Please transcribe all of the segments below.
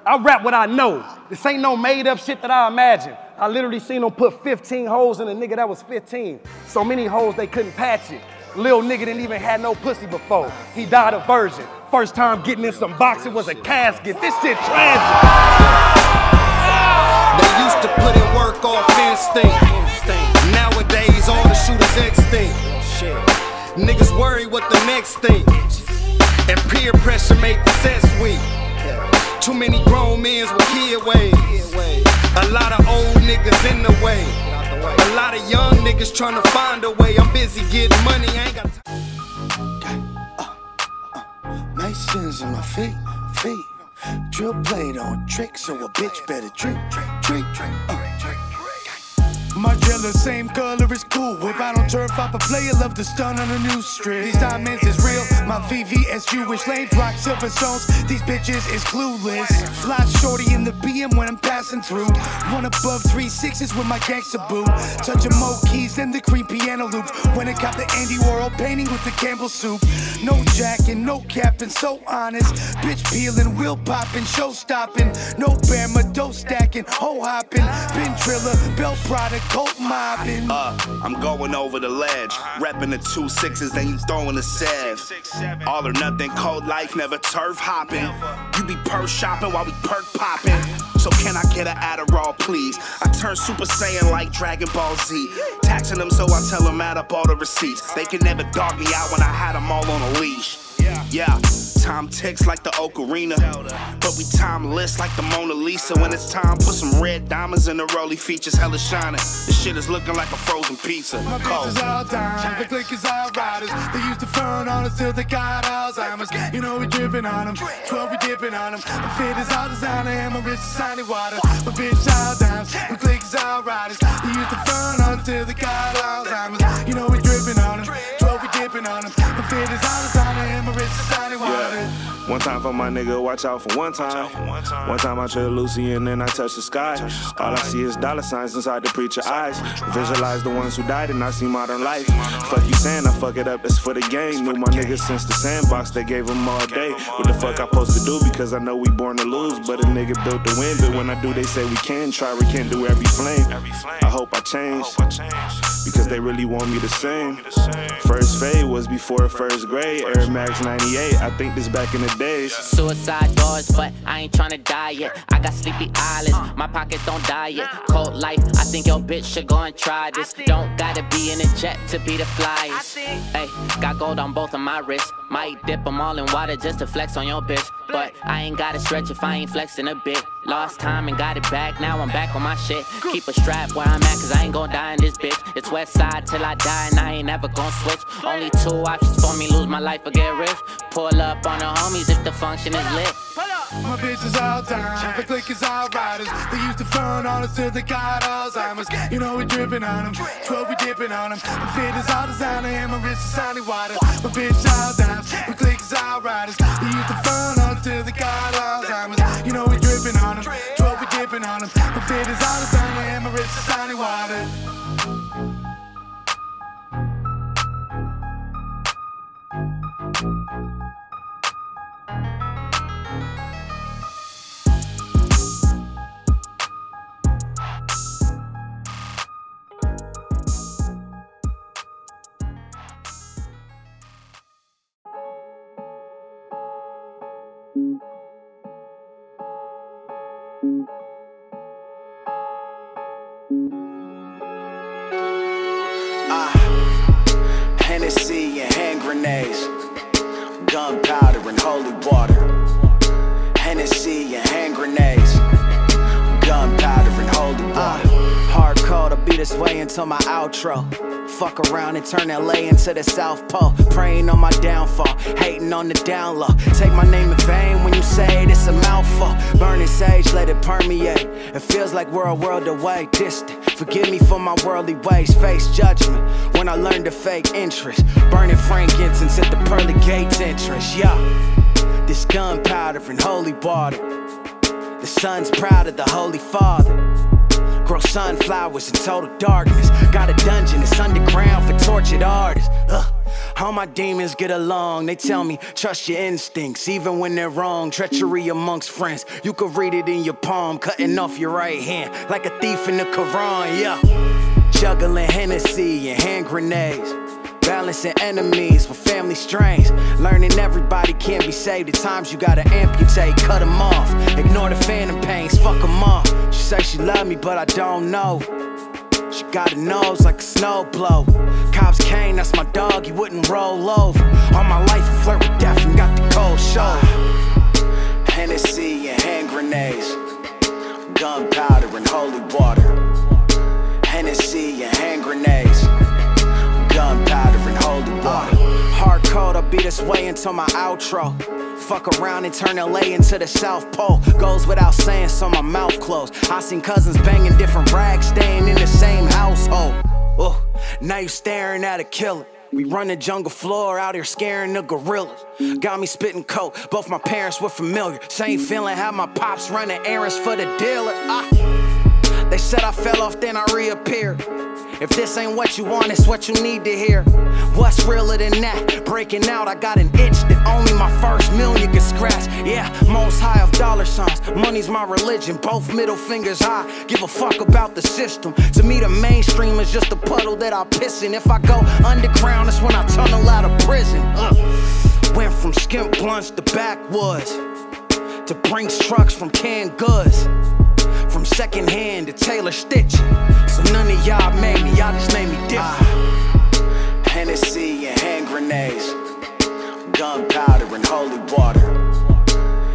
I rap what I know. This ain't no made up shit that I imagine. I literally seen them put 15 holes in a nigga that was 15. So many holes they couldn't patch it. Lil nigga didn't even have no pussy before. He died a virgin. First time getting in some boxing was a casket. This shit tragic. They used to put in work off instinct. Nowadays all the shooters extinct. Niggas worry what the next thing. And peer pressure make the sets weak. Too many grown men with kid ways. A lot of old niggas in the way. A lot of young niggas trying to find a way. I'm busy getting money, I ain't got time. Masons on my feet. Drill blade on trick, so a bitch better drink. My jello, same color is cool. Whip out on turf, pop a player, love to stun on a new strip. These diamonds is real, my VVS Jewish lanes rock silver stones. These bitches is clueless. Fly shorty in the BM when I'm passing through. One above 3/6s with my gangsta boo. Touching more keys than the cream piano loop. When I cop the Andy Warhol painting with the Campbell soup. No jacking, no capping, so honest. Bitch peeling, wheel popping, show stopping. No Bama, dough stacking, hoe hopping. Bin triller, belt product. I'm going over the ledge, repping the 2 6s, then you throwing the sev. All or nothing, cold life, never turf hopping. You be purse shopping while we perk popping. So can I get an Adderall, please? I turn Super Saiyan like Dragon Ball Z. Taxing them, so I tell them add up all the receipts. They can never dog me out when I had them all on a leash. Yeah, time ticks like the Ocarina, but we timeless like the Mona Lisa. When it's time, put some red diamonds in the rolly features, hella shining. This shit is looking like a frozen pizza. My bitch is all down, the click is all riders. They used to phone on us till they got Alzheimer's. You know we dripping on them, 12 we dipping on them. My fit is all designer and my wrist is sunny water. My bitch all down, the click is all riders. They used to phone on us till they got Alzheimer's. You know we dripping on them, 12 we dipping on them. My fit is all designer and my wrist is sunny water. Yeah. One time for my nigga, watch out for one time. One time I chill Lucy and then I touch the sky. All I see is dollar signs inside the preacher eyes. Visualize the ones who died and I see modern life. Fuck you saying I fuck it up, it's for the game. Knew my niggas since the sandbox, they gave them all day. What the fuck I supposed to do, because I know we born to lose. But a nigga built to win, but when I do they say we can. Try rekindle every flame. I hope I change, because they really want me the same. First fade was before first grade. Air Max 98, I think this back in the days. Suicide doors, but I ain't tryna die yet. I got sleepy eyelids, my pockets don't die yet. Cold life, I think your bitch should go and try this. Don't gotta be in a jet to be the flyest. Hey, got gold on both of my wrists. Might dip them all in water just to flex on your bitch. But I ain't gotta stretch if I ain't flexing a bit. Lost time and got it back, now I'm back on my shit. Keep a strap where I'm at, cause I ain't gon' die in this bitch. It's west side till I die and I ain't never gon' switch. Only 2 options for me, lose my life or get rich. Pull up on the homies if the function is lit. My bitch is all down, the click is all riders. They used to phone on us till they got Alzheimer's. You know we dripping on them, 12 we dipping on them. My fit is all designer and my wrist is sunny water. My bitch all down, the click is all riders. They used to phone on us till they got Alzheimer's. You know we dripping on them, 12 we dipping on them. My fit is all designer and my wrist is sunny water. Hennessy and hand grenades, gunpowder and holy water. Hennessy and hand grenades, gunpowder and holy water. Hardcore to be this way until my outro. Fuck around and turn LA into the South Pole. Praying on my downfall, hating on the down low. Take my name in vain when you say it, it's a mouthful. Burning sage, let it permeate. It feels like we're a world away, distant. Forgive me for my worldly ways, face judgment when I learned to fake interest. Burning frankincense at the pearly gates entrance, yeah. This gunpowder and holy water. The son's proud of the Holy Father. Grow sunflowers in total darkness. Got a dungeon, it's underground for tortured artists. All my demons get along, they tell me trust your instincts, even when they're wrong. Treachery amongst friends, you could read it in your palm, cutting off your right hand like a thief in the Quran, yeah. Juggling Hennessy and hand grenades, balancing enemies with family strains. Learning everybody can't be saved. At times you gotta amputate, cut them off. Ignore the phantom pains, fuck them off. She say she love me, but I don't know. She got a nose like a snowblow. Cops Kane, that's my dog, he wouldn't roll over. All my life I flirt with death and got the cold shoulder. Hennessy and hand grenades, gunpowder and holy water. Hennessy and hand grenades, gunpowder and holy water. Hard code, I'll be this way until my outro. Fuck around and turn LA into the South Pole. Goes without saying, so my mouth closed. I seen cousins banging different rags, staying in the same household. Now you staring at a killer. We run the jungle floor out here scaring the gorillas. Got me spitting coke, both my parents were familiar. Same feeling, had my pops running errands for the dealer. They said I fell off, then I reappeared. If this ain't what you want, it's what you need to hear. What's realer than that? Breaking out, I got an itch that only my first million can scratch. Yeah, most high of dollar signs. Money's my religion, both middle fingers high. Give a fuck about the system. To me, the mainstream is just a puddle that I piss in. If I go underground, that's when I tunnel out of prison. Went from skimp blunts to backwoods, to Brinks trucks from canned goods. From second hand to tailor stitching. So none of y'all made me, y'all just made me different. Hennessy and hand grenades, gunpowder and holy water.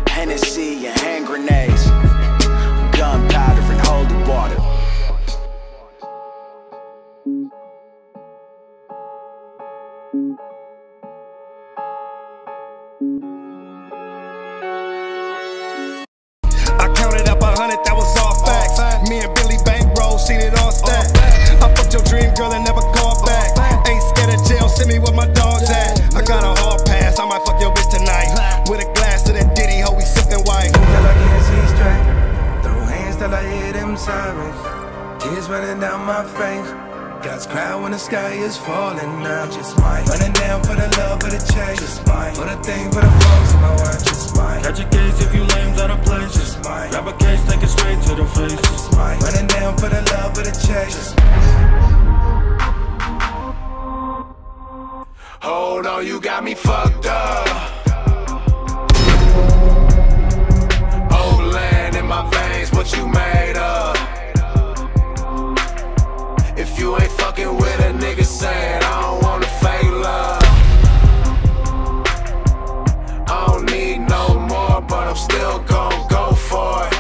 Hennessy and hand grenades, gunpowder and holy water. I counted up 100, that was all facts. Me and Billy bankroll, seen it all stacked. I fucked your dream girl and never called back. Ain't scared of jail, send me where my dog's at. I got a hard pass, I might fuck your bitch tonight. With a glass of that Diddy, ho, we sippin' white. Till I can't see straight, throw hands till I hear them sirens. Tears running down my face. God's cry when the sky is falling now. Just might running down for the love of the chase. Just might put a thing for the folks in my watch. Just might catch a case if you lames out of place. Just might grab a case, take it straight to the face. Just might running down for the love of the chase. Hold on, you got me fucked up. Old land in my veins, what you made of? If you ain't fucking with a nigga saying I don't want to fake love. I don't need no more, but I'm still gon' go for it.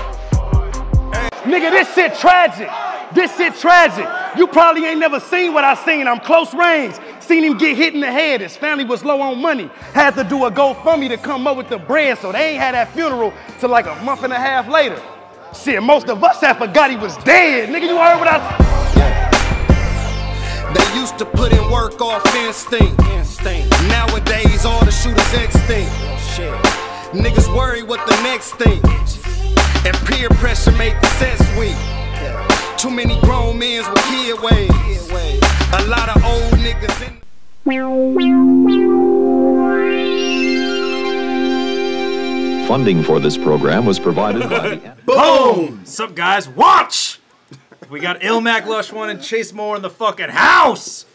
Nigga, this shit tragic. This shit tragic. You probably ain't never seen what I seen. I'm close range. Seen him get hit in the head. His family was low on money. Had to do a GoFundMe to come up with the bread, so they ain't had that funeral till like a month and a half later. Shit, most of us had forgot he was dead. Nigga, you heard what I... They used to put in work off instinct. Nowadays, all the shooters extinct. Niggas worry what the next thing. And peer pressure make the sets weak. Too many grown men with kid ways. A lot of old niggas in. Funding for this program was provided by the... Boom! What's up, guys? Watch! We got ILLMAC, LUSH 1, and Chase Moore in the fucking house!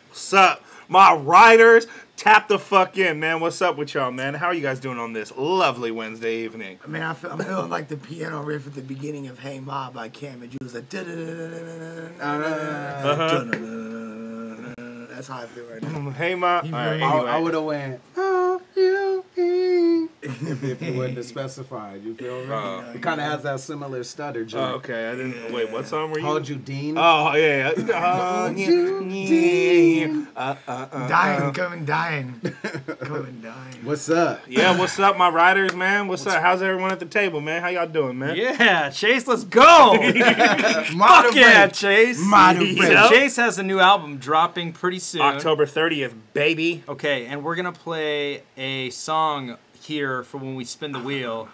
What's up, my riders? Tap the fuck in, man. What's up with y'all, man? How are you guys doing on this lovely Wednesday evening? I mean, I'm feeling like the piano riff at the beginning of Hey Ma by Cam and Jules. Like, that's how I feel right now. Hey Ma. Right, anyway. I would have went, oh, you if you wouldn't have specified, you feel me? It kind of has that similar stutter joke. Oh, okay. I didn't. Wait, what song were you? Hold You Dean. Oh, yeah. Dying, coming, dying. Coming, dying. What's up? Yeah, what's up, my riders, man? What's up? How's everyone at the table, man? How y'all doing, man? Yeah, Chase, let's go! Fuck yeah, Chase! Yep. Chase has a new album dropping pretty soon. October 30th, baby. Okay, and we're gonna play a song here for when we spin the wheel.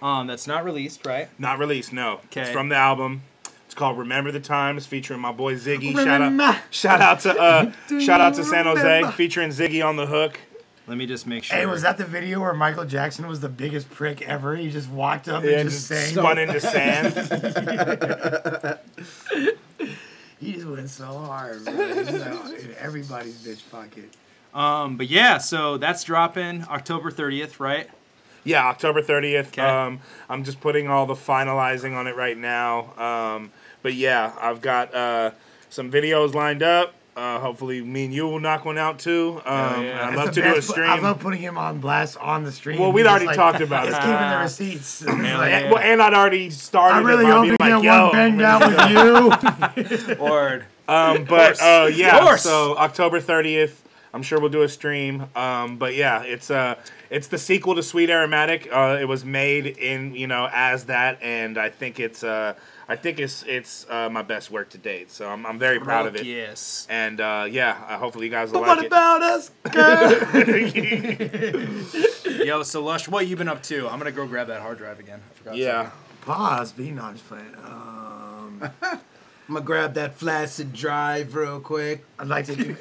That's not released, right? Not released, no. Okay. It's from the album. It's called "Remember the Times," featuring my boy Ziggy. Shout out to San Jose, featuring Ziggy on the hook. Let me just make sure. Hey, was that the video where Michael Jackson was the biggest prick ever? He just walked up and just sang. Spun into sand. He just went so hard, man. He's like in everybody's bitch pocket. But yeah, so that's dropping October 30th, right? Yeah, October 30th. Okay. I'm just putting all the finalizing on it right now. But yeah, I've got some videos lined up. Hopefully, me and you will knock one out too. I'd love to do a stream. I love putting him on blast on the stream. Well, we'd already talked about it. Just keeping the receipts. And I'd already started. I really hope to get one banged out with you. Word. Yeah. So October 30th. I'm sure we'll do a stream. But yeah, it's the sequel to Sweet Aromatic. It was made in as that, and I think it's my best work to date. So I'm very proud of it. Yes. And hopefully you guys will like it. What about us, girl? Yo, so Lush, what you been up to? I'm gonna go grab that hard drive again. I forgot. Yeah. Pause. Be not just playing. I'm gonna grab that flaccid drive real quick. I'd like to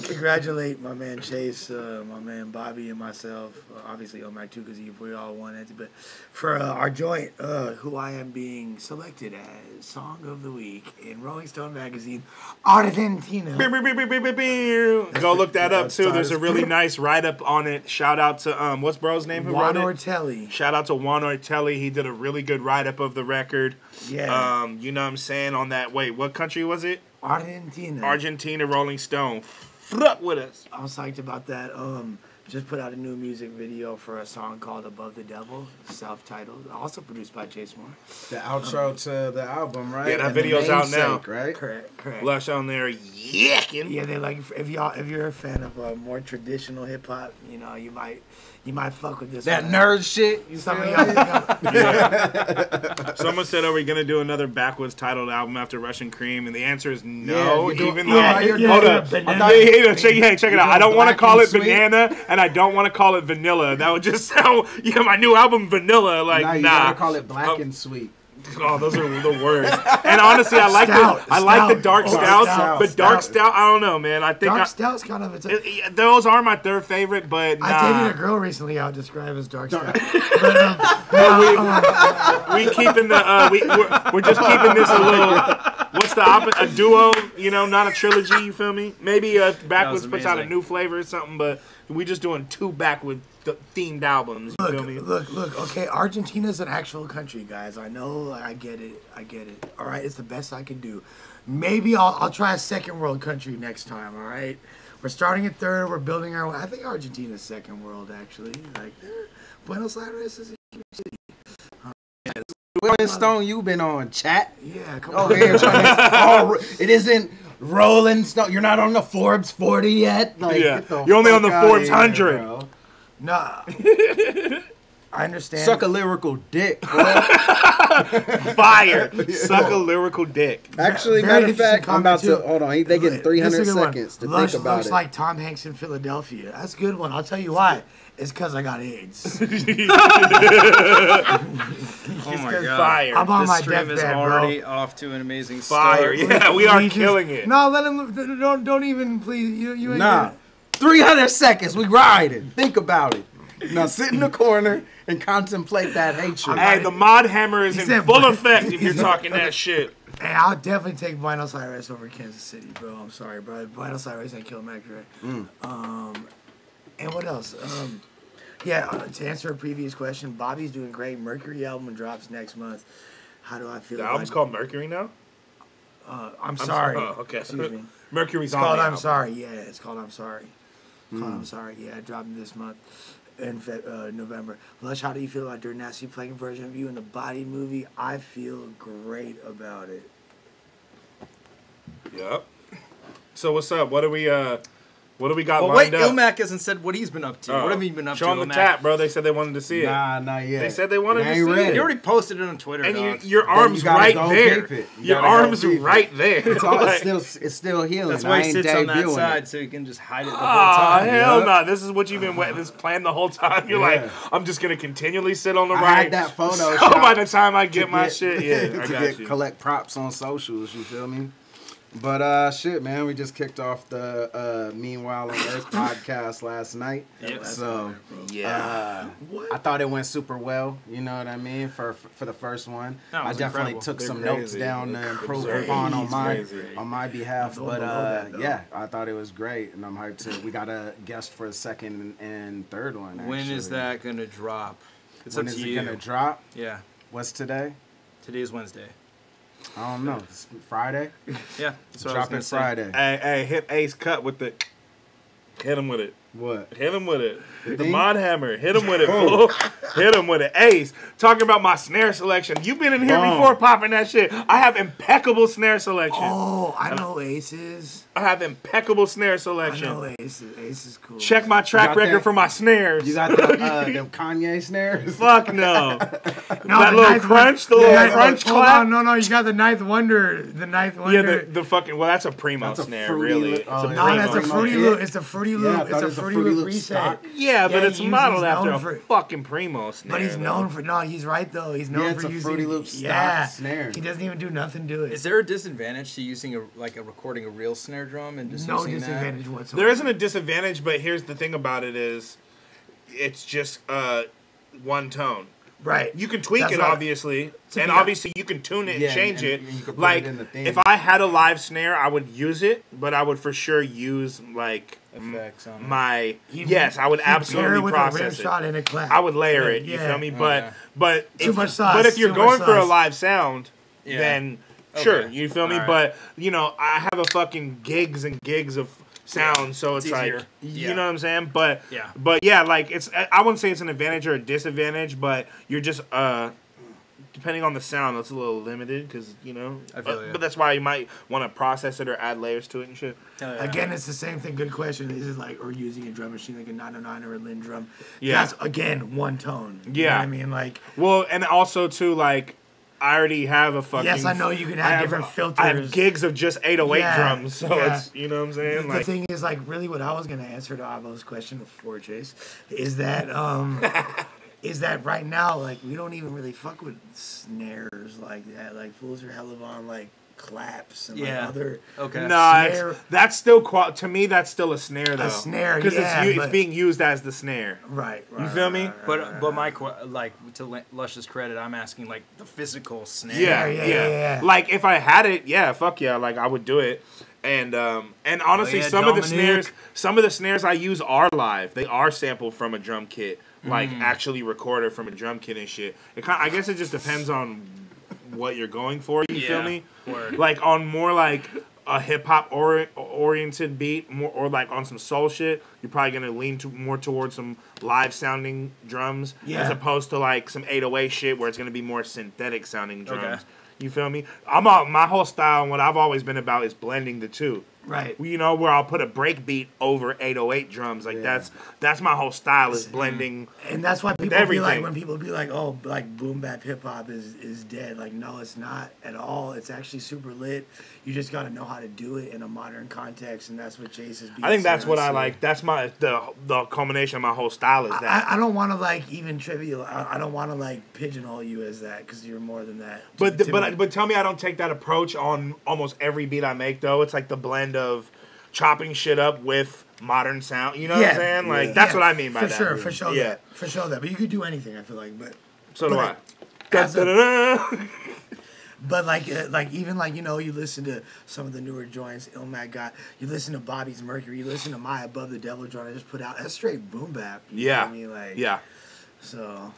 congratulate my man Chase, my man Bobby, and myself. Obviously, ILLMAC too, because we all wanted it. But for our joint, who I am being selected as Song of the Week in Rolling Stone magazine, Argentina. Go look that up too. There's a really nice write up on it. Shout out to what's bro's name who Juan wrote it? Ortelli. Shout out to Juan Ortelli. He did a really good write up of the record. Yeah. You know what I'm saying on that. Wait, what country was it? Argentina, Rolling Stone. Fuck with us. I'm psyched about that. Just put out a new music video for a song called Above the Devil, self-titled, also produced by Chase Moore. The outro to the album, right? Yeah, that video's out now. Right? Correct. Lush on there yakking. Yeah, they like if you're a fan of more traditional hip hop, you might fuck with this. That one. nerd shit. Some of y'all Someone said, "Are we gonna do another backwards titled album after Russian Cream?" And the answer is no. Hold up. Check it out. I don't want to call it banana, and I don't want to call it vanilla. That would just sound. My new album vanilla. Like you gotta call it black and sweet. Oh, those are the worst. And honestly, I like the dark stouts, but dark stout, I don't know, man. I think dark stout's kind of those are my third favorite, but nah. I dated a girl recently I would describe as dark stout. we keeping the we're just keeping this a little. What's the opposite? A duo, not a trilogy. You feel me? Maybe Backwards puts out a new flavor or something, but we just doing two Backwards themed albums. You feel me? Look. Okay, Argentina's an actual country, guys. I know. I get it. All right, it's the best I can do. Maybe I'll try a second world country next time. All right, we're starting at third. We're building our way. I think Argentina's second world actually. Like Buenos Aires is a huge city. Rolling Stone, you been on, chat? Yeah, come on. It isn't Rolling Stone. You're not on the Forbes 40 yet. Like, you're only on the Forbes 100. Nah. I understand. Suck a lyrical dick, bro. Fire. Suck a lyrical dick. Actually, matter of fact, I'm about to hold on. They getting 300 seconds to think about looks it. like Tom Hanks in Philadelphia. That's a good one. I'll tell you why. It's because I got AIDS. Oh my god! Fire. I'm on this my stream is deathbed, already bro. off to an amazing Fire. start. Yeah, we are killing it. No, let him. Don't even, please. You ain't Nah. 300 seconds. We riding. Think about it. Now sit in the corner and contemplate that hatred. Hey, the mod hammer is in full effect if you're talking that shit. Hey, I'll definitely take Buenos Aires over Kansas City, bro. I'm sorry, bro. Buenos Aires ain't ILLMAC, right? And what else? To answer a previous question, Bobby's doing great. Mercury album drops next month. How do I feel? The album's called Mercury now? I'm sorry. Okay. Excuse me. Mercury's it's called on I'm Sorry. Yeah, it's called I'm Sorry. I'm Sorry. Yeah, it dropped this month in November. Lush, how do you feel about Dirt Nasty playing a version of you in the Body movie? I feel great about it. Yep. So what's up? What are we What do we got Well, wait, lined up? ILLMAC hasn't said what he's been up to. What have you been up to, Show them the ILLMAC? tap, bro. They said they wanted to see it. Nah, not yet. They said they wanted to see ready. it. You already posted it on Twitter, And dog. your arm's gotta right go there. peep it. You Your gotta go arm's peep it. right there. It's all Like- it's still healing. That's why I he ain't sits on that debuting side, it. so he can just hide it the whole Ah, time. hell no. This is what you've been this plan the whole time. You're like, I'm just going to continually sit on the I right. had that photo So shot by the time I get to my shit, yeah, I got you. collect props on socials, you feel me? But shit, man, we just kicked off the Meanwhile on Earth podcast last night. Yep. So Yeah. I thought it went super well. You know what I mean? For the first one, That I was definitely incredible. took some They're notes crazy. down to They're improve crazy. upon Crazy. on my behalf. Don't But below that, though. yeah, I thought it was great, and I'm hyped to. We got a guest for the second and third one. When is actually. that going to drop? It's When up is to it you. gonna drop? Yeah. What's today? Today's Wednesday. I don't know. It's Friday. Yeah. That's what I was Drop gonna it say. Friday. Hey, hit Ace cut with the. Hit him with it. What? Hit him with it. The thing? mod hammer. Hit him with it, fool. Hit him with it. Ace, talking about my snare selection. You've been in here Boom. before popping that shit. I have impeccable snare selection. Oh, I know Aces. I have impeccable snare I selection. know Aces. Ace is cool. Check my track got record that? for my snares. You got the Kanye snares? Fuck no. No, that the little ninth crunch, the one- little yeah, crunch hold clap. on, no, you got the Ninth Wonder. The Ninth Yeah, Wonder. the fucking, well, that's a primo That's a snare, fruity really. look- It's oh, a yeah. No, primo. that's a Primo Fruity kit? Loop. It's a Fruity Yeah, I Loop. thought It's it a was a Fruity Fruity Loop Loop reset. stock. Yeah, but it's he's modeled after known a for- fucking primo snare. But he's though. known for he's right though. He's known Yeah, for it's a using Fruity Loop stock yeah, snare. He doesn't even do nothing to it. Is there a disadvantage to using a recording a real snare drum and just no using disadvantage whatsoever? There isn't a disadvantage, but here's the thing about it is, it's just one tone. Right. You can tweak That's it, what- obviously, and be- obviously you can tune it Yeah, and change and it. you can put Like, it in the thing. if I had a live snare, I would use it, but I would for sure use, like, Effects on it. my... He'd- yes, I would he'd pair it absolutely with a rim process shot it. and a clap. I would layer it, you Yeah. feel me? Okay. But Too if, much sauce, But if you're too much going for a sauce. live sound, Yeah. then sure, Okay. you feel me? Alright. But, you know, I have a fucking gigs and gigs of sound, so it's like, easier. you Yeah. know what I'm saying? But Yeah. yeah, like I wouldn't say it's an advantage or a disadvantage, but you're just depending on the sound, it's a little limited because you know. I feel ya. But that's why you might want to process it or add layers to it and shit. Again, it's the same thing. Good question. This is like, or using a drum machine like a 909 or a Lin drum. Yeah. That's again one tone. You know Yeah. what I mean, like. Well, and also too, like I already have a fucking. Yes, I know you can have different filters. I have gigs of just 808 Yeah, drums, so yeah. it's you know what I'm saying. The Like thing is, like, really, what I was gonna answer to Avo's question before Chase is that is that right now, like, we don't even really fuck with snares like that. Like, fools are hella on like claps and like other. Okay. no, snare. that's still to me. That's still a snare though. A snare, because yeah, it's but- being used as the snare. Right. You feel me? But my like to Lush's credit, I'm asking like the physical snare. Yeah. Like if I had it, yeah, fuck yeah, like I would do it. And honestly, yeah, some of the Dominic. snares I use are live. They are sampled from a drum kit, like actually recorded from a drum kit and shit. I guess it just depends on what you're going for. You feel me? Word. Like on more like a hip hop oriented beat, more or like on some soul shit, you're probably gonna lean more towards some live sounding drums as opposed to like some 808 shit where it's gonna be more synthetic sounding drums. Okay. You feel me? My whole style and what I've always been about is blending the two. Right. You know, where I'll put a break beat over 808 drums. Like that's my whole style is blending. And that's why people be everything. like, when people be like, oh, like boom bap hip hop is dead. Like, no, it's not at all. It's actually super lit. You just got to know how to do it in a modern context, and that's what Chase is. I think that's what I like. That's the culmination of my whole style is that. I don't want to like even trivial. I don't want to like pigeonhole you as that because you're more than that. But tell me I don't take that approach on almost every beat I make though. It's like the blend of chopping shit up with modern sound. You know what I'm saying? Like that's what I mean by that. For sure. Yeah. For sure that. But you could do anything. I feel like, but So do I. But like even like, you know, you listen to some of the newer joints ILLMAC got. You listen to Bobby's Mercury. You listen to My Above the Devil joint I just put out. That's straight boom bap. You feel me? Like, yeah. So.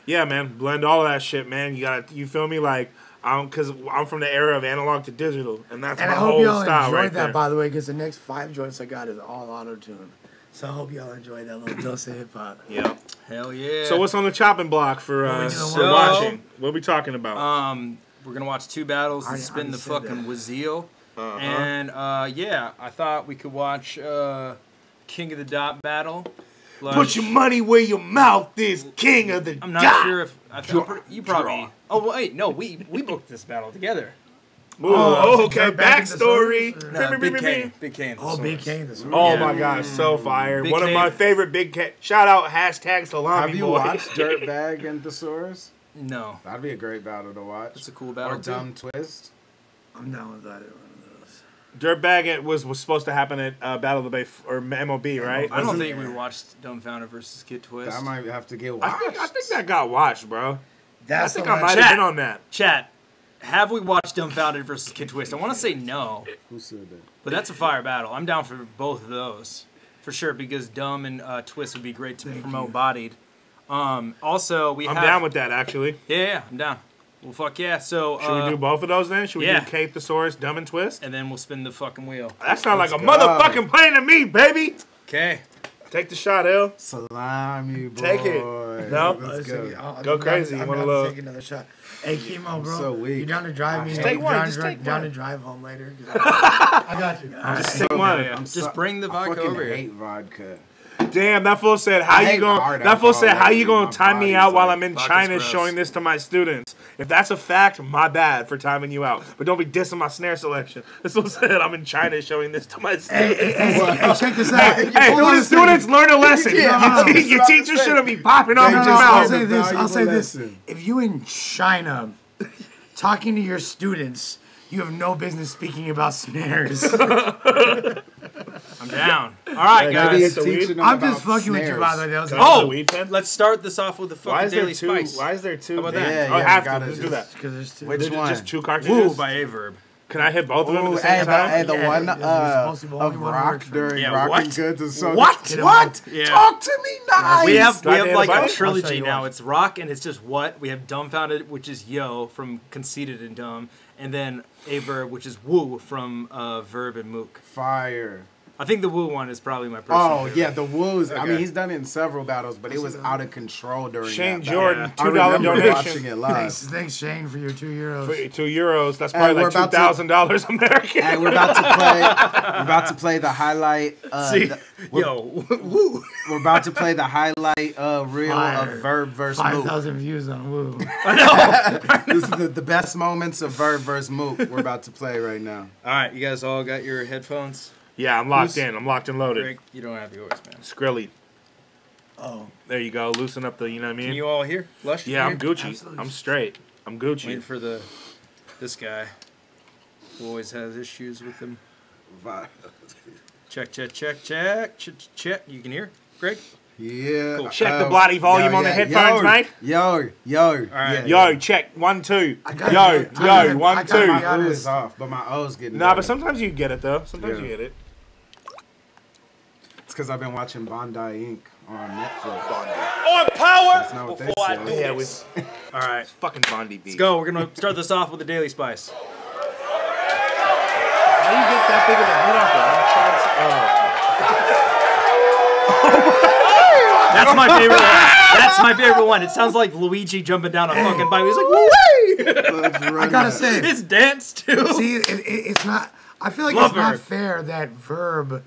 Yeah, man. Blend all of that shit, man. You feel me? Like because I'm from the era of analog to digital, and that's And my I hope whole y'all style enjoyed right that, there. by the way, because the next 5 joints I got is all auto-tune. So I hope y'all enjoyed that little dose of hip-hop. Yeah. Hell yeah. So what's on the chopping block for watching? What are we talking about? We're gonna watch 2 battles and spin the fucking Wazeel. And yeah, I thought we could watch King of the Dot battle. Put your money where your mouth is, King of the Dot. I'm not sure if you probably. Oh wait, no, we booked this battle together. Okay. Backstory. No, Big Kane. Big Kane. Oh, Big Kane. Oh my gosh, so fire! One of my favorite Big Kane. Shout out #salami. Have you watched Dirtbag and Thesaurus? No. That'd be a great battle to watch. It's a cool battle. Or Dumb Twist. I'm down with that. Dirtbag was supposed to happen at Battle of the Bay or MOB, right? I don't think we watched Dumbfounded versus Kid Twist. That might have to get watched. I think that got watched, bro. I think I might have been on that. Chat. Have we watched Dumbfounded versus Kid Twist? I want to say no. Who said that? But that's a fire battle. I'm down for both of those. For sure, because Dumb and Twist would be great to promote Bodied. Also, I'm down with that, actually. Yeah, I'm down. Well, fuck yeah. So, should we do both of those then? Should we do Kate, Thesaurus, Dumb, and Twist? And then we'll spin the fucking wheel. That sounds like a motherfucking plan to me, baby. Okay. Take the shot, L. Salami, boy. Take it. No? Let's go. Go crazy. I'm going to take another shot. Hey, Chemo, bro. So weak. You down to drive me? Just take one. Down to drive home later? I got you. Just take one. Just bring the vodka over here. I hate vodka. Damn, that fool said, how you gonna time me out while I'm in China showing this to my students? If that's a fact, my bad for timing you out. But don't be dissing my snare selection. This fool said I'm in China showing this to my students. Hey, check this out. Hey, students, learn a lesson. Your teacher shouldn't be popping off your mouth. I'll say this. If you in China talking to your students, you have no business speaking about snares. I'm down. All right, guys. I'm just fucking with you, by the way. Let's start this off with the fucking Daily Spice. Why is there two? How about that? Yeah, I have to. gotta Let's do that. Because there's two. Which one? Just 2 cartridges? Woo by A-Verb. Can I hit both of them at the same time? Hey, the one of rock during Yeah, Rockin' what? Goods and so. What? Yeah. Talk to me nice. We have like a I'll show trilogy you now. one. It's Rock and it's just What. We have Dumbfounded, which is Yo from Conceited and Dumb. And then A-Verb, which is Woo from Verb and Mook. Fire. I think the Woo one is probably my personal favorite. Yeah, the Woos. I Okay. mean, he's done it in several battles, but it was out of control during Shane that Jordan, battle. $2 I remember donation. watching it live. Thanks, Shane, for your €2. For €2. That's probably we're like about to- $2,000 American. Hey, we're about to play the highlight. Woo. We're about to play the highlight reel of Verb versus Mook. 5,000 views on Woo. This is the best moments of Verb versus Mook. We're about to play right now. All right, you guys all got your headphones? Yeah, I'm locked in. I'm locked and loaded. Greg, you don't have yours, man. Skrilly. Oh. There you go. Loosen up the, you know what I mean? Can you all hear? Lush? Yeah, I'm Hear? Gucci. Absolutely. I'm straight. I'm Gucci. Waiting for this guy who always has issues with him. Check. You can hear, Greg? Yeah. Cool. Check the bloody volume on the headphones, mate. Yo. All right. Yo, check. 1, 2. I Yo, got 1, 2. My O is off, but my O's getting Nah, better. but sometimes you get it, though. Sometimes you get it. It's because I've been watching Bondi Inc. on Netflix. On power That's not what they before I said. do this. All right. Fucking Bondi beat. Let's go. We're going to start this off with the Daily Spice. How do you get that big of a hit off that? That's my favorite one. That's my favorite one. It sounds like Luigi jumping down a fucking bike. He's like, woo! I gotta say, It's dance, too. see, it's not. I feel like Love it's not Verb. fair that Verb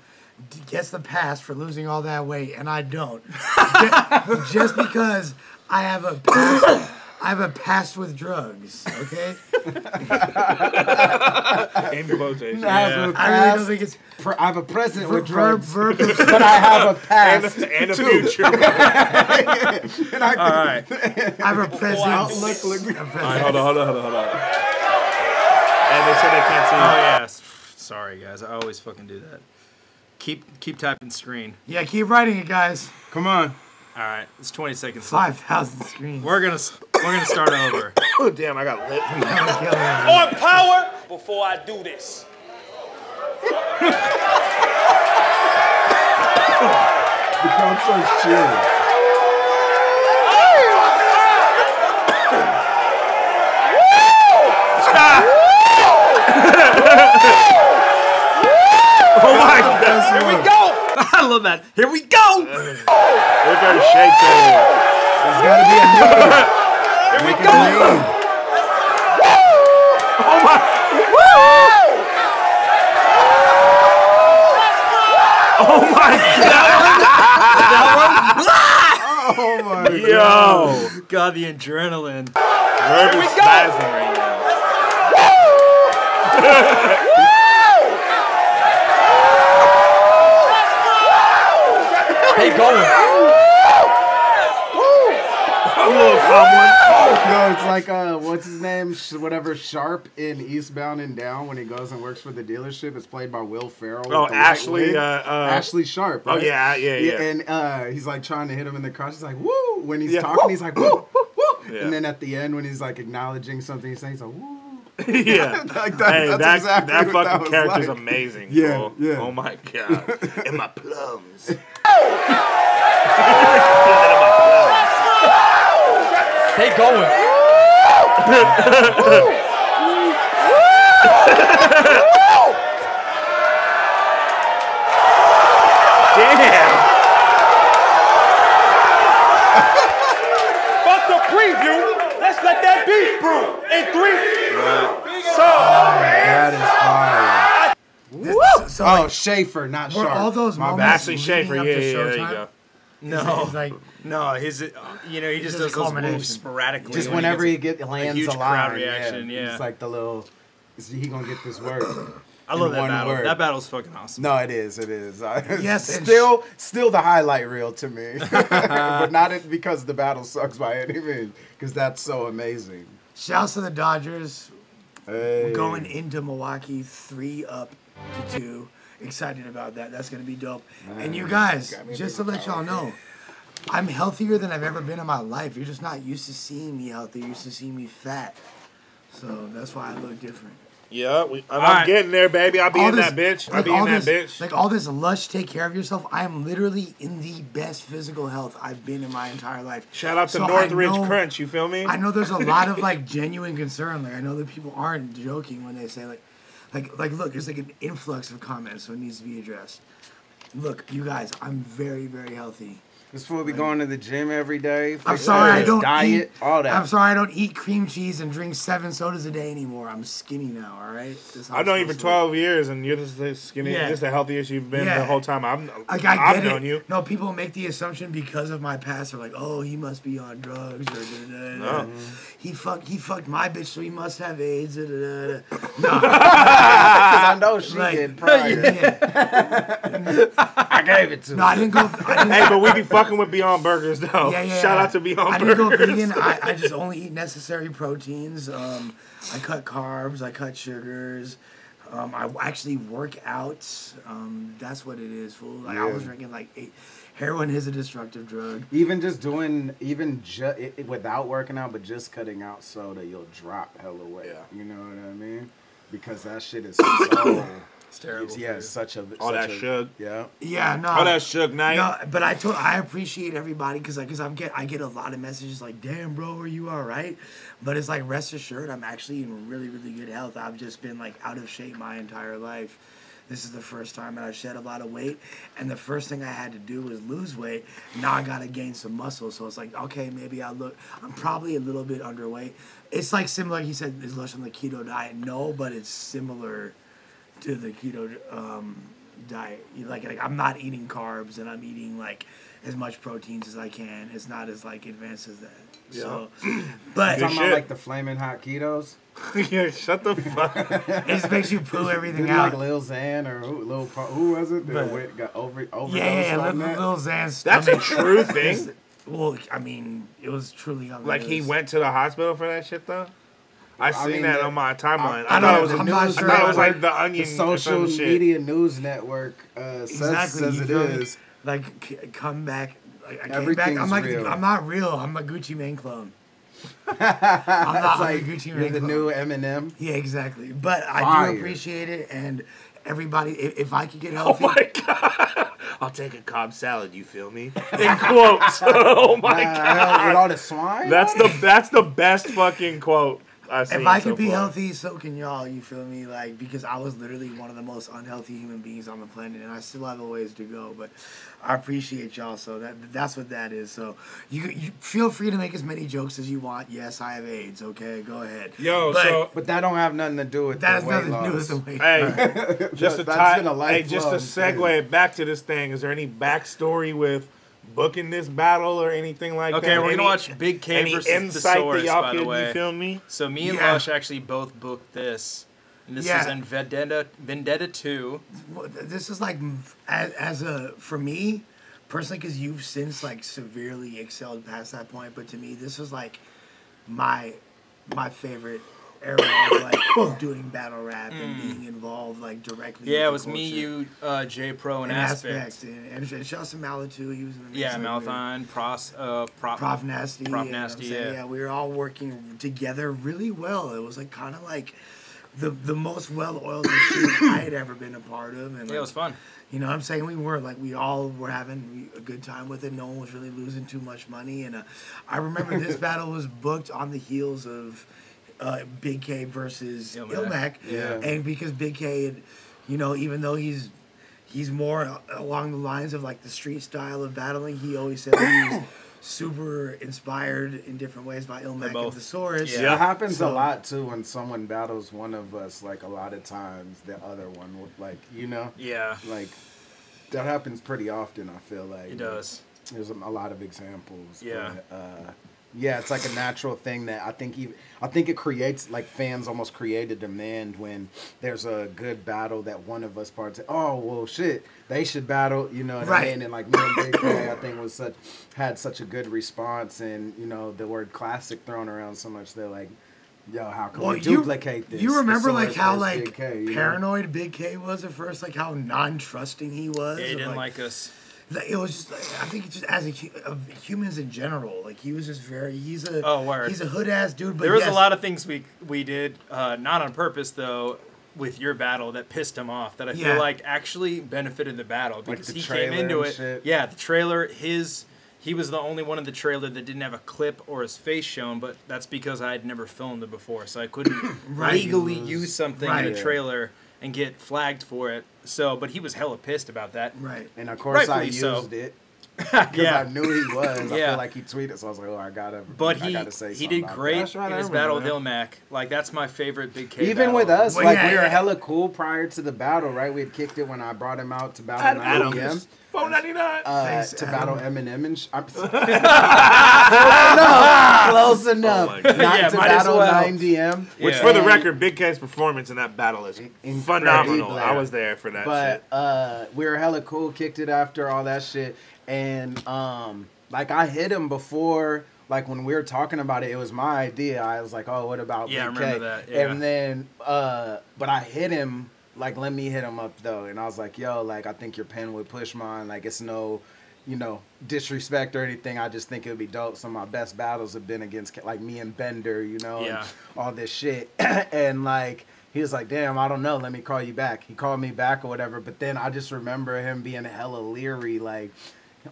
gets the pass for losing all that weight, and I don't. Just because I have a past. I have a past with drugs, okay? In quotation. I really don't think it's... I have a present with Verb, drugs, but I have a past. And a future. All right. I have a present... Outlook. All right, hold on. And they said they can't see you. Oh, yeah. Sorry, guys. I always fucking do that. Keep typing screen. Yeah, keep writing it, guys. Come on. All right. It's 20 seconds. 5,000 screens. We're gonna start over. Oh, damn, I got lit. On power before I do this. The concert's cheering. Oh my God. Here we go. I love that. Here we go. Look at her shake there. There's gotta be a name. Here we Make a go. name. Oh my. Oh Oh my Yo. God, the adrenaline. Verb is spazzing right now. They going. A little calm one. No, it's like what's his name? Whatever Sharp in Eastbound and Down when he goes and works for the dealership. It's played by Will Ferrell. Oh, with the Ashley. white wig. Ashley Sharp. Right? Oh yeah. And he's like trying to hit him in the crotch. He's like, woo. When he's talking, he's like, woo, woo, woo. Yeah. And then at the end, when he's like acknowledging something, he's saying, he's like, woo. Yeah. Like that, Hey, that's exactly that what fucking was character's like. amazing. Yeah, bro. yeah. Oh my god. And my plums. They going. Damn. Fuck the preview. Let's let that beat brew. In 3. So. That is fire. So, Oh, Schaefer, not were Sharp. all those My moments Ashley leading Schaefer. up Yeah, to there you showtime? go. No, It's like no, his, he just just does a those culmination. moves sporadically. Just when whenever he gets lands huge a line, crowd reaction, yeah. It's like the little, he gonna get this word. I love in that one battle. word. That battle's fucking awesome. No, it is. Yes, and still the highlight reel to me, but not because the battle sucks by any means, because that's so amazing. shouts to the Dodgers Hey. going into Milwaukee 3-2. Excited about that. That's gonna be dope. And you guys, just to let y'all know, I'm healthier than I've ever been in my life. You're just not used to seeing me healthy. You're used to seeing me fat. So that's why I look different. Yeah, I'm getting there, baby. I'll be All in this- that bitch. I'll like be in all that this- bitch. Like all this lush, take care of yourself. I am literally in the best physical health I've been in my entire life. Shout out to So I Northridge know- Crunch. You feel me? I know there's a lot of like genuine concern. Like I know that people aren't joking when they say like look, there's like an influx of comments, so it needs to be addressed. Look, you guys, I'm very, very healthy. This fool be going to the gym every day. I'm sorry I don't diet, eat, all that. I'm sorry I don't eat cream cheese and drink 7 sodas a day anymore. I'm skinny now, all right? I've known you for 12 years, and you're just the skinny, Yeah. just the healthiest you've been Yeah. the whole time. Like, I I've get known it. you. No, people make the assumption because of my past. They're like, oh, he must be on drugs. Or No. He fucked my bitch, so he must have AIDS. No. Because I know she Like, did prior. I gave it to No, I her. didn't go. Hey, but we be fucking with Beyond Burgers, though. Yeah. Shout out to Beyond I Burgers. didn't go vegan. I just only eat necessary proteins. I cut carbs. I cut sugars. I actually work out. That's what it is, fool. Like I was drinking like 8. Heroin is a destructive drug. Even just doing, without working out, but just cutting out soda, you'll drop hella weight. Yeah. You know what I mean? Because that shit is so. It's terrible. It's such a. All such that a, sugar. Yeah. Yeah, no. All that Suge Knight. No, but I appreciate everybody because I get a lot of messages like, "Damn, bro, are you all right?" But it's like, rest assured, I'm actually in really, really good health. I've just been like out of shape my entire life. This is the first time that I've shed a lot of weight, and the first thing I had to do was lose weight. Now I gotta gain some muscle, so it's like, okay, maybe I'm probably a little bit underweight. It's like similar. He said, "Is Lush on the keto diet?" No, but it's similar to the keto diet. Like I'm not eating carbs, and I'm eating like as much proteins as I can. It's not as like advanced as that. Yeah. So, but Talking about like the flaming hot ketos. Yeah, shut the fuck up. it just makes you poo everything Didn't out. like Lil Xan or who was it? But- That got overdosed Yeah, on that? Lil Xan's That's a stomach. true thing. Well, I mean, it was truly on the Like he news. went to the hospital for that shit though. I seen mean, that the- on my timeline. I I thought it was. I'm not sure. I thought it was Like, like the Onion. The or social some shit. media news network Exactly, says you it feel me? is. Like come back. Like, I came back. Everything's I'm like, real. I'm not real. I'm a Gucci Mane clone. I'm It's a like Gucci you're Mane the clone. new Eminem. Yeah, exactly. But I Fire. do appreciate it, and everybody, if I could get Oh healthy, my god! I'll take a Cobb salad. You feel me? In quotes. Oh my god! With all the swine. That's the best fucking quote. I've seen. If I so could be far. healthy, so can y'all. You feel me? Like, because I was literally one of the most unhealthy human beings on the planet, and I still have a ways to go. But I appreciate y'all. So that's what that is. So you feel free to make as many jokes as you want. Yes, I have AIDS. Okay, go ahead. Yo, but that don't have nothing to do with that the has weight nothing to do with loss. the weight. Hey, just to That's been a segue back to this thing. Is there any backstory with booking this battle or anything like that? Okay, we're gonna watch Big K any versus insight Thesaurus, that y'all by the could, way. you feel me? So me and Yeah. Lush actually both booked this. And this is in Vendetta 2. This is like as a for me personally, because you've since like severely excelled past that point. But to me, this was like my favorite era of like doing battle rap and being involved like directly. Yeah, it with was the me, culture. you, J Pro, and And Aspect. and shout out to Mallet too. He was in the mix. Yeah, like, Malathon, Prof Nasty. Prof you know Nasty, what I'm saying? yeah. We were all working together really well. It was like kind of like the most well-oiled machine I had ever been a part of. And Yeah, it was fun. You know what I'm saying? We all were having a good time with it. No one was really losing too much money. And I remember this battle was booked on the heels of Big K versus ILLMAC. Yeah. And because Big K had, you know, even though he's more along the lines of like the street style of battling, he always said he was super inspired in different ways by ILLMAC and Thesaurus. Yeah, it happens a lot too when someone battles one of us. Like a lot of times, the other one would like, you know. Yeah. Like that happens pretty often. I feel like It does. There's a lot of examples. Yeah. But, yeah, it's like a natural thing that I think it creates, like fans almost create a demand when there's a good battle that one of us oh well shit, they should battle, you know what I mean? And like me and Big K, I think had such a good response, and you know the word classic thrown around so much, they're like, yo, how can we duplicate this? You remember Thesaurus like how versus like Big K, you know? paranoid Big K was at first, like how non-trusting he was. He of, didn't like us. It was just, I think it's just as of humans in general, like he was just he's a hood ass dude. But there was a lot of things we did, not on purpose though, with your battle that pissed him off. That I feel like actually benefited the battle because he came into it. Shit. Yeah, the trailer. He was the only one in the trailer that didn't have a clip or his face shown, but that's because I had never filmed it before, so I couldn't legally use something in a trailer and get flagged for it. So, but he was hella pissed about that. Right. And of course I used it. Because I knew he was. I feel like he tweeted, so I was like, oh, I gotta say something. He did great in his battle with ILLMAC. Like, that's my favorate Big K Even battle. with us, we were hella cool prior to the battle, right? We had kicked it when I brought him out to battle Eminem. $4.99. To battle Eminem and close enough. Not to battle 9DM. Which, for the record, Big K's performance in that battle is phenomenal. I was there for that shit. But we were hella cool, kicked it after all that shit. And like I hit him before, like when we were talking about it, it was my idea. I was like, oh, what about Big K? I remember that. Yeah. And then, but I hit him, like, let me hit him up though. And I was like, yo, like, I think your pen would push mine. Like, it's no, you know, disrespect or anything. I just think it would be dope. Some of my best battles have been against, like, me and Bender, you know, and all this shit. And, like, he was like, damn, I don't know. Let me call you back. He called me back or whatever. But then I just remember him being hella leery, like,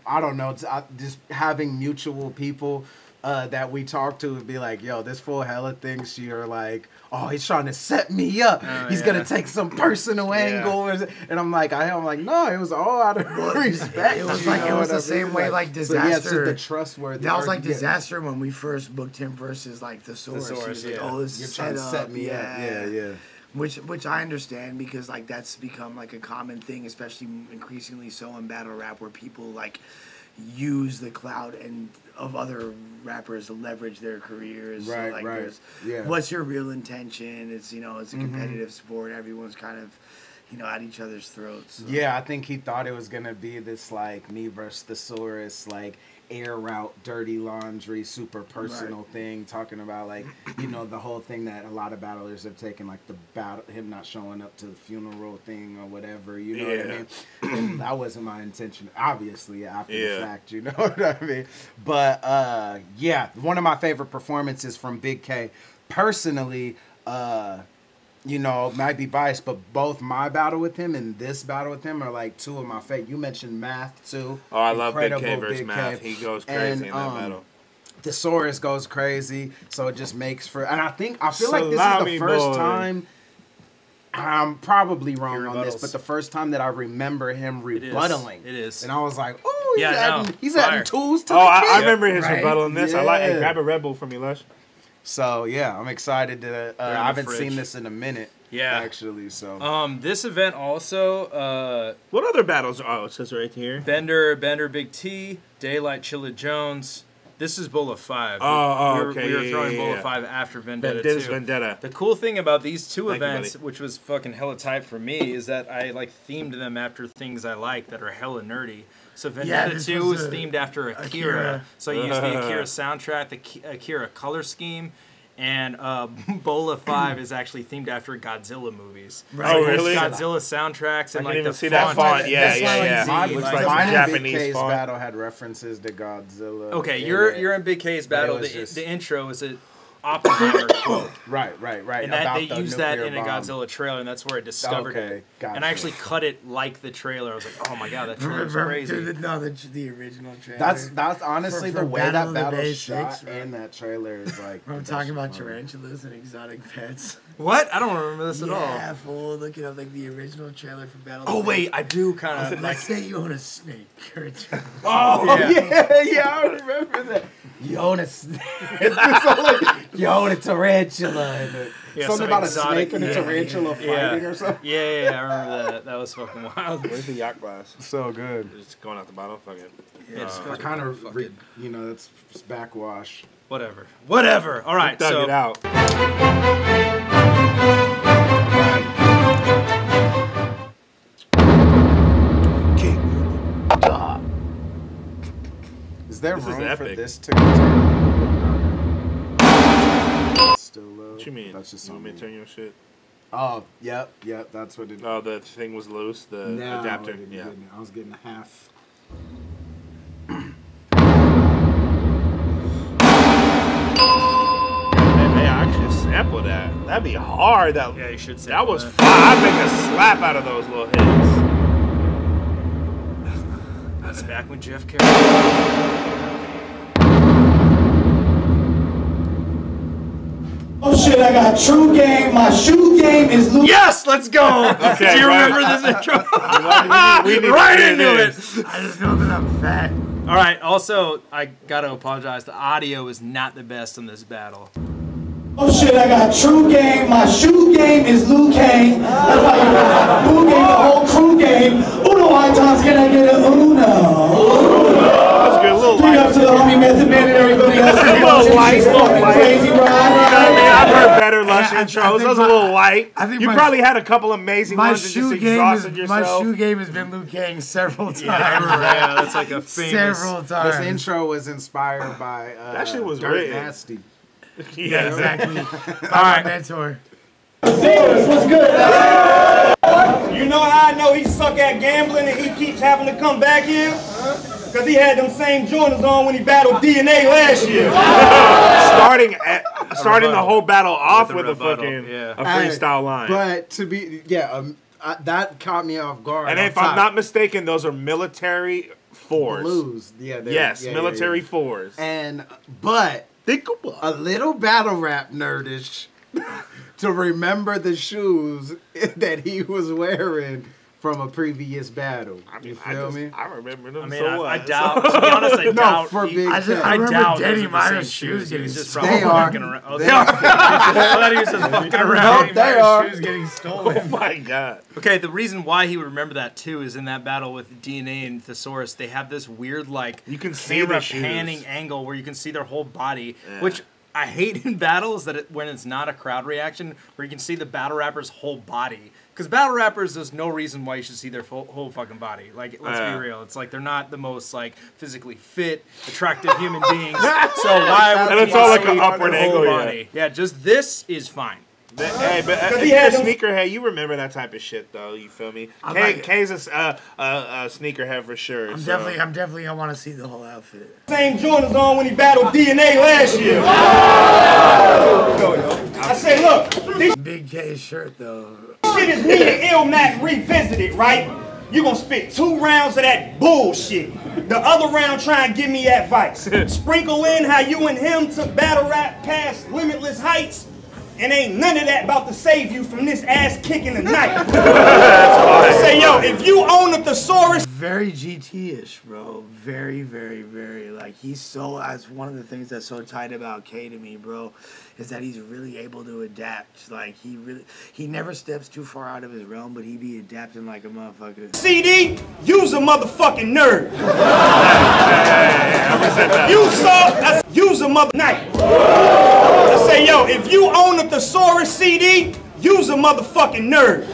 I don't know, just having mutual people that we talk to would be like, yo, this fool hella thinks you're like, oh, he's trying to set me up. He's going to take some personal angle. And I'm like, no, it was all out of respect. It was like, it was the same way like Disaster. So, yeah, it's just the trustworthy. That was like Disaster when we first booked him versus like Thesaurus. Like, oh, this you're is trying to set me up. Yeah. Which I understand because like that's become like a common thing, especially increasingly so in battle rap, where people like use the clout and of other rappers to leverage their careers. Right, so, like, right. What's your real intention? It's it's a competitive sport. Everyone's kind of at each other's throats. So. Yeah, I think he thought it was gonna be this like me versus Thesaurus, like air route, dirty laundry, super personal thing, talking about like the whole thing that a lot of battlers have taken, like the battle, him not showing up to the funeral thing or whatever. You know what I mean? And that wasn't my intention, obviously after the fact. You know what I mean? But yeah, one of my favorite performances from Big K, personally. Might be biased, but both my battle with him and this battle with him are like two of my favorite. You mentioned Math too. Oh, I love Big K versus Math. He goes crazy in that battle. thesaurus goes crazy, so it just makes for. And I feel like this is Salami the first boy. time. I'm probably wrong on this, but the first time that I remember him rebuttaling. It is. And I was like, oh, Yeah, he's adding tools to Oh, the I kit. remember his Right? rebuttal in this. I like. Hey, Yeah. grab a Red Bull from me, Lush. So yeah, I'm excited to. I haven't fridge. seen this in a minute. Yeah. actually. So This event also. What other battles? Oh, it says right here. Bender, Big T, Daylight, Chilla Jones. This is Bulla 5. Okay. We were throwing yeah, Bulla yeah. 5 after Vendetta Vendetta. 2. Vendetta. The cool thing about these two Thank you, events, buddy. which was fucking hella tight for me, is that I like themed them after things I like that are hella nerdy. So Vendetta this 2 was was a- themed after Akira. Akira. So I used the Akira soundtrack, the Akira color scheme, and Bulla 5 is actually themed after Godzilla movies. Right. So Oh, there's really? Godzilla soundtracks I and can like even the see that font. Yeah, That's why, yeah, like, yeah. Z, Looks like, like mine a and Japanese Big K's font. battle had references to Godzilla. Okay, in you're it. in Big K's But it battle. was just- The intro is an Oppenheimer quote. Right. And that about they the used that nuclear in a bomb. Godzilla trailer, and that's where I discovered Okay, it. gotcha. And I actually cut it like the trailer. I was like, oh my god, that trailer's crazy. The original trailer. That's honestly For the way Battle that of the battle Basics, shot right? and that trailer is like. I'm talking about tarantulas and exotic pets. What? I don't remember this at all. Yeah, fool. Look at like the original trailer for Battle. Oh of the wait, I do kind of Basics. like. Let's say you own a snake or a turtle. Oh yeah, I remember that. You own a snake. You own a tarantula. And Yeah, something some about exotic- a snake and a tarantula fighting or something. Yeah, I remember that. That was fucking wild. Where's the yacht glass? So good. It's going out the bottle. Fuck it. I kind of, that's backwash. Whatever. All right, Dug so it out. Is there This is room for epic. this to still low? What you mean? That's just You want me to something. turn your shit? Oh, yep, that's what it. Oh, the thing was loose. The No, adapter. I didn't Yeah. get it. I was getting a half. Hey, I should sample that. That'd be hard. That yeah, you should say that was fun. I'd make a slap out of those little hits. That's back when Jeff Carroll. Oh shit, I got true game. My shoe game is loose. Yes, let's go. Okay, Do you right. remember this intro? We need Right to into it. I just know that I'm fat. All right. Also, I gotta apologize. The audio is not the best in this battle. Oh shit, I got true game. My shoe game is Liu Kang. That's why you Liu game, the whole crew game. Uno, how times can I get a Uno? That's good. A little Big up light. to the homie Method Man and everybody else. A little light. Crazy I mean, ride. I've heard better Lush I intros. think That was a my- little light. I think You my- probably had a couple amazing My ones and just shoe game exhausted is my yourself. shoe game has been Liu Kang several times. Yeah, that's like a famous. Several This times. intro was inspired by That shit was Dirt written. Nasty. Yeah, exactly. All right, mentor. What's good? You know how I know he suck at gambling and he keeps having to come back here? Because he had them same Jordans on when he battled DNA last year. Starting the whole battle off With with a a rebuttal, fucking yeah. a freestyle line. But to be, that caught me off guard. And on if I'm top. not mistaken, those are military fours. Blues, yeah, Yes, military fours. But Think about a little battle rap nerdish to remember the shoes that he was wearing from a previous battle. You feel me? I remember them. I mean, so I what? doubt. To be honest, I doubt. for big I I remember Danny those are the Myers' same shoes getting He's just stolen. probably They are. fucking around. Oh, they are. I thought he was just fucking around. Danny they Myers' are. shoes getting Oh stolen. my god. Okay, the reason why he would remember that too is in that battle with DNA and Thesaurus, they have this weird like You can see camera the shoes. panning angle where you can see their whole body, which I hate in battles when it's not a crowd reaction where you can see the battle rapper's whole body. Because battle rappers, there's no reason why you should see their whole fucking body. Like, let's be real. It's like they're not the most like physically fit, attractive human beings. So why would And it's you all like see an upward their whole angle, yeah. body? Yeah, just this is fine. Hey, but if he you're a had them- sneakerhead, you remember that type of shit, though. You feel me? K's a sneakerhead for sure. I'm definitely. I want to see the whole outfit. Same Jordans on when he battled DNA last year. I say, look, this Big K shirt though. shit is me and ILLMAC revisited, right? you gonna spit 2 rounds of that bullshit. The other round try and give me advice. Sprinkle in how you and him took battle rap past limitless heights, and ain't none of that about to save you from this ass kicking tonight. Say, yo, if you own a thesaurus. Very GT-ish, bro. Very, very, very. Like, he's so, that's one of the things that's so tight about K to me, bro, is that he's really able to adapt. Like, he never steps too far out of his realm, but he be adapting like a motherfucker. CD, you's a motherfucking nerd. You saw, you's a mother night. I say, yo, if you own a thesaurus CD, you's a motherfucking nerd.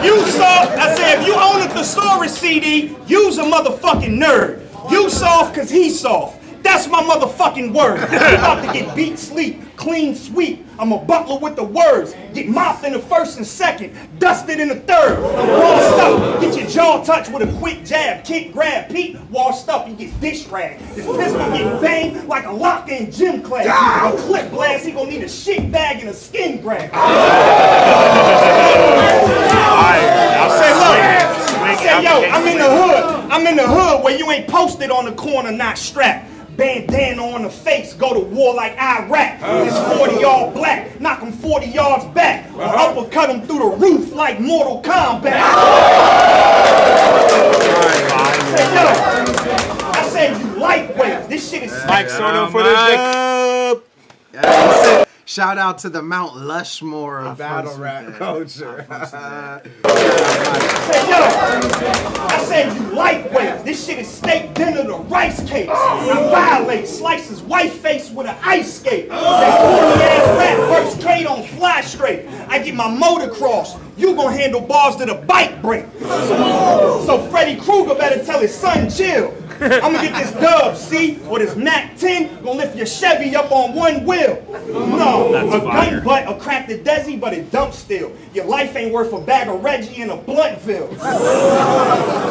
You saw, I said, if you own a thesaurus CD, you's a motherfucking nerd. You soft cause he soft. That's my motherfucking word. I'm about to get beat sleep, clean sweep. I'm a butler with the words. Get mopped in the first and second, dusted in the third. I'm washed up. Get your jaw touched with a quick jab, kick, grab, Pete. Washed up, he gets dish ragged. His pistol get banged like a lock in gym class. A clip blast, he gonna need a shit bag and a skin grab. I say, yo, I'm in the hood. I'm in the hood where you ain't posted on the corner, not strapped. Bandana on the face, go to war like Iraq. This 40 all black, knock him 40 yards back. Or uppercut him through the roof like Mortal Kombat. I said you lightweight. This shit is Mike Soto for the dick. Shout out to the Mount Lushmore of battle rap culture. I said you lightweight. This shit is steak dinner to rice cakes. I violate, slice his white face with an ice skate. That corny ass rap verse Kate on fly straight. I get my motocross. You gon' handle bars to the bike break. So Freddy Krueger better tell his son chill. I'ma get this dub, see? Or this Mac 10 gonna lift your Chevy up on one wheel. No, a gun butt, a crack the Desi, but it dumps still. Your life ain't worth a bag of Reggie and a Bluntville.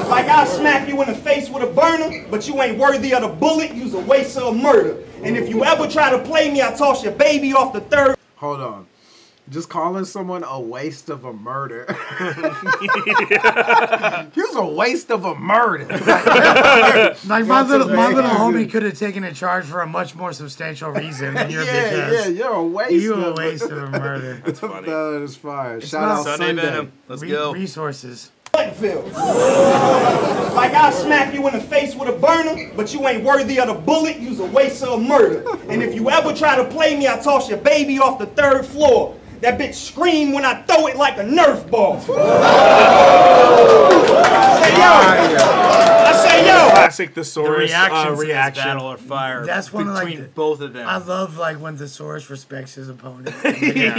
Like I'll smack you in the face with a burner, but you ain't worthy of the bullet, you's a waste of murder. And if you ever try to play me, I toss your baby off the third. Hold on. Just calling someone a waste of a murder. He was a waste of a murder. Like my little homie could have taken a charge for a much more substantial reason than your bitch ass. Yeah, you're a waste. You're a waste of a murder. That's funny. That is fire. Shout out Sunday Venom. Let's go. Resources. Like I'll smack you in the face with a burner, but you ain't worthy of the bullet, you's a waste of murder. And if you ever try to play me, I toss your baby off the 3rd floor. That bitch scream when I throw it like a Nerf ball. I say, yo. Classic Thesaurus reaction reaction. or fire. That's one of between both of them. I love like when Thesaurus respects his opponent. Yeah,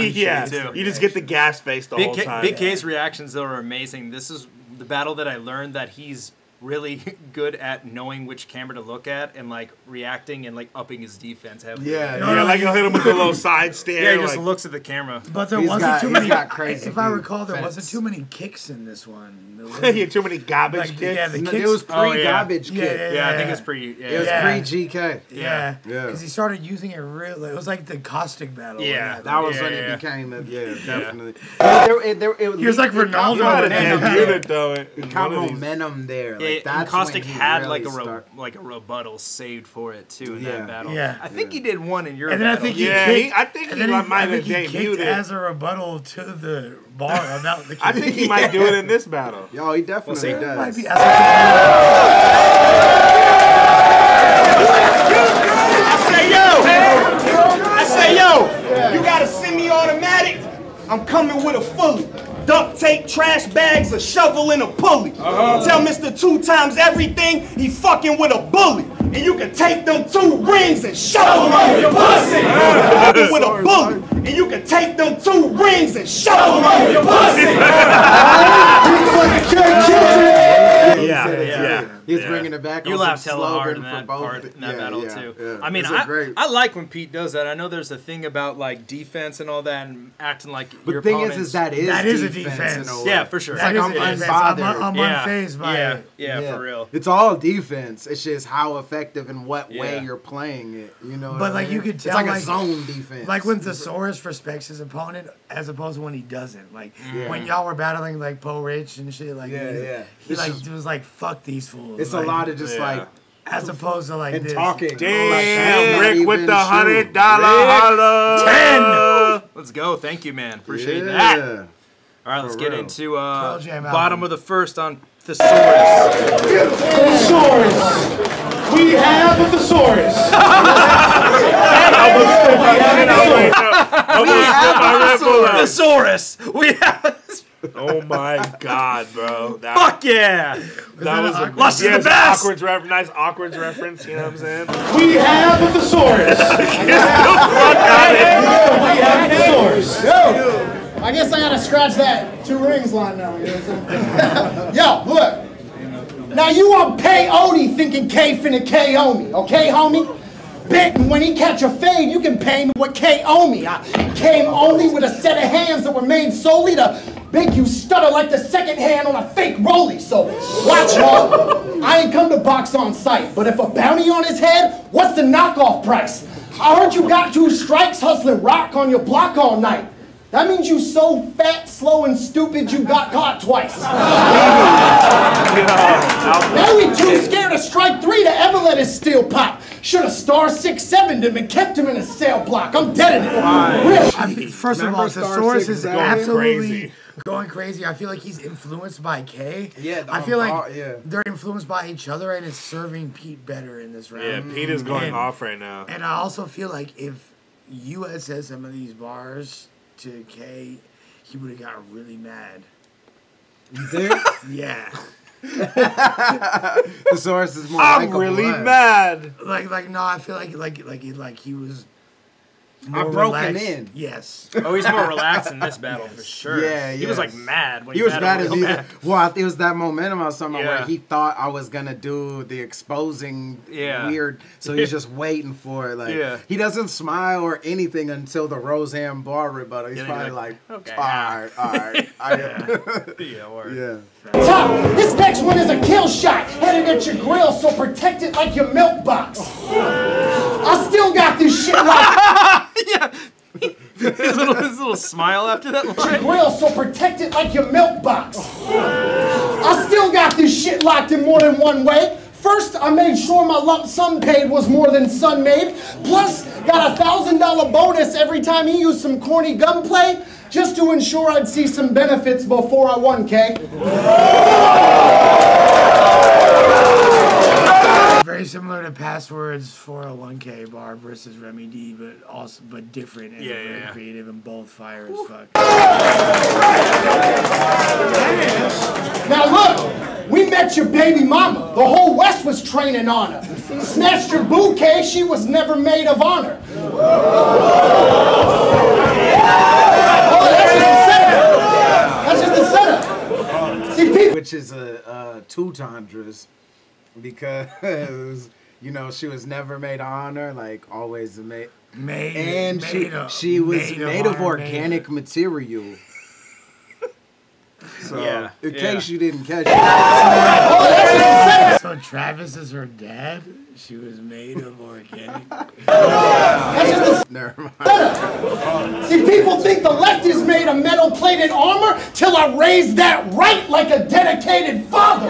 you just get the gas face the whole time. Big K's reactions though are amazing. This is the battle that I learned that he's really good at knowing which camera to look at and like reacting and like upping his defense heavily. Yeah, like he'll hit him with the little side stare. Yeah, he just looks at the camera. But there wasn't too many. If I recall, there wasn't too many kicks in this one. He had too many garbage kicks. Yeah, the kicks. It was pre-garbage kick. Yeah, I think it's pre. It was pre-GK. Yeah, because he started using it really. It was like the caustic battle. Yeah, that was when it became. Definitely. He was like Ronaldo. It got momentum there. Yeah, and Caustic had like a rebuttal saved for it too in that battle. Yeah, I think he did one in your battle. I think he might have debuted as a rebuttal to the bar about the. I think he might do it in this battle. Yo, he definitely does. Might be I say, yo, you got a semi-automatic? I'm coming with a fully. Duct tape, trash bags, a shovel, and a pulley. Tell Mr. 2 times everything, he fucking with a bully. And you can take them 2 rings and shove them on your pussy. With a bully. And you can take them 2 rings and shove them on your pussy. Yeah. He's bringing it back. You on laughed some hella hard slogan in for that both. in that battle too. Yeah. I mean, I like when Pete does that. I know there's a thing about like defense and all that, and acting like your the thing opponents. is that is a defense. Yeah, for sure. It's like I'm unbothered. I'm unfazed by it. Yeah, for real. It's all defense. It's just how effective and what way you're playing it. You know. But like you could tell, it's like a zone defense. Like when Thesaurus respects his opponent, as opposed to when he doesn't. Like when y'all were battling like Poe Rich and shit. Like he like was like fuck these fools. It's like, a lot of just like. As opposed to like and this. Talking. Damn, Rick with the $100 holla. Let's go. Thank you, man. Appreciate that. All right, let's get into bottom of the first on Thesaurus. Thesaurus. We have a Thesaurus. Thesaurus. We have. Oh my God, bro! Fuck yeah! That was a LUSH is the best. nice awkward reference. You know what I'm saying? We have a Thesaurus. We have a Thesaurus. Yo, I guess I gotta scratch that 2 rings line now. You know what I'm saying? Yo, look. Now you on peyote thinking K finna KO me, okay, homie? Bet when he catch a fade, you can pay me what KO me. I came only with a set of hands that were made solely to make you stutter like the second hand on a fake rollie. So watch, y'all. I ain't come to box on sight, but if a bounty on his head, what's the knockoff price? I heard you got 2 strikes hustling rock on your block all night. That means you so fat, slow, and stupid you got caught twice. Now we too scared to strike 3 to ever let his steel pop. Should've star 6-7'd him and kept him in a cell block. I'm dead in it. Real. First of all, Thesaurus is absolutely going crazy. I feel like he's influenced by K. Yeah, I feel like they're influenced by each other, and it's serving Pete better in this round. Yeah, Pete is going off right now. And I also feel like if you had said some of these bars to K, he would have got really mad. You think? Yeah. Thesaurus is more. I'm really mad. Like no, I feel like he was. I broke him in. Yes. Oh, he's more relaxed in this battle for sure. Yeah, he was like mad when he was mad as mad. Well, it was that momentum I was talking about where he thought I was gonna do the exposing weird, so he's just waiting for it. Like he doesn't smile or anything until the Roseanne bar rebuttal. He's probably like, okay, all right. Yeah. Top, this next one is a kill shot headed at your grill, so protect it like your milk box. I still got this shit like his little smile after that line. Grill, so protect it like your milk box. I still got this shit locked in more than one way. First, I made sure my lump sum paid was more than Sun made. Plus, got a $1,000 bonus every time he used some corny gunplay, just to ensure I'd see some benefits before I won, K. Very similar to Password's 401k bar versus Remy D, but different and very creative and both fire as fuck. Now look, we met your baby mama. The whole West was training on her. Snatched your bouquet, she was never made of honor. That's just the setup. See, people. Which is a 2 tendres. Because she was never made of honor, like always made, and she was made of organic material. So in case you didn't catch it, so Travis is her dad. She was made of organic. Never mind. See, people think the left is made of metal-plated armor till I raise that right like a dedicated father.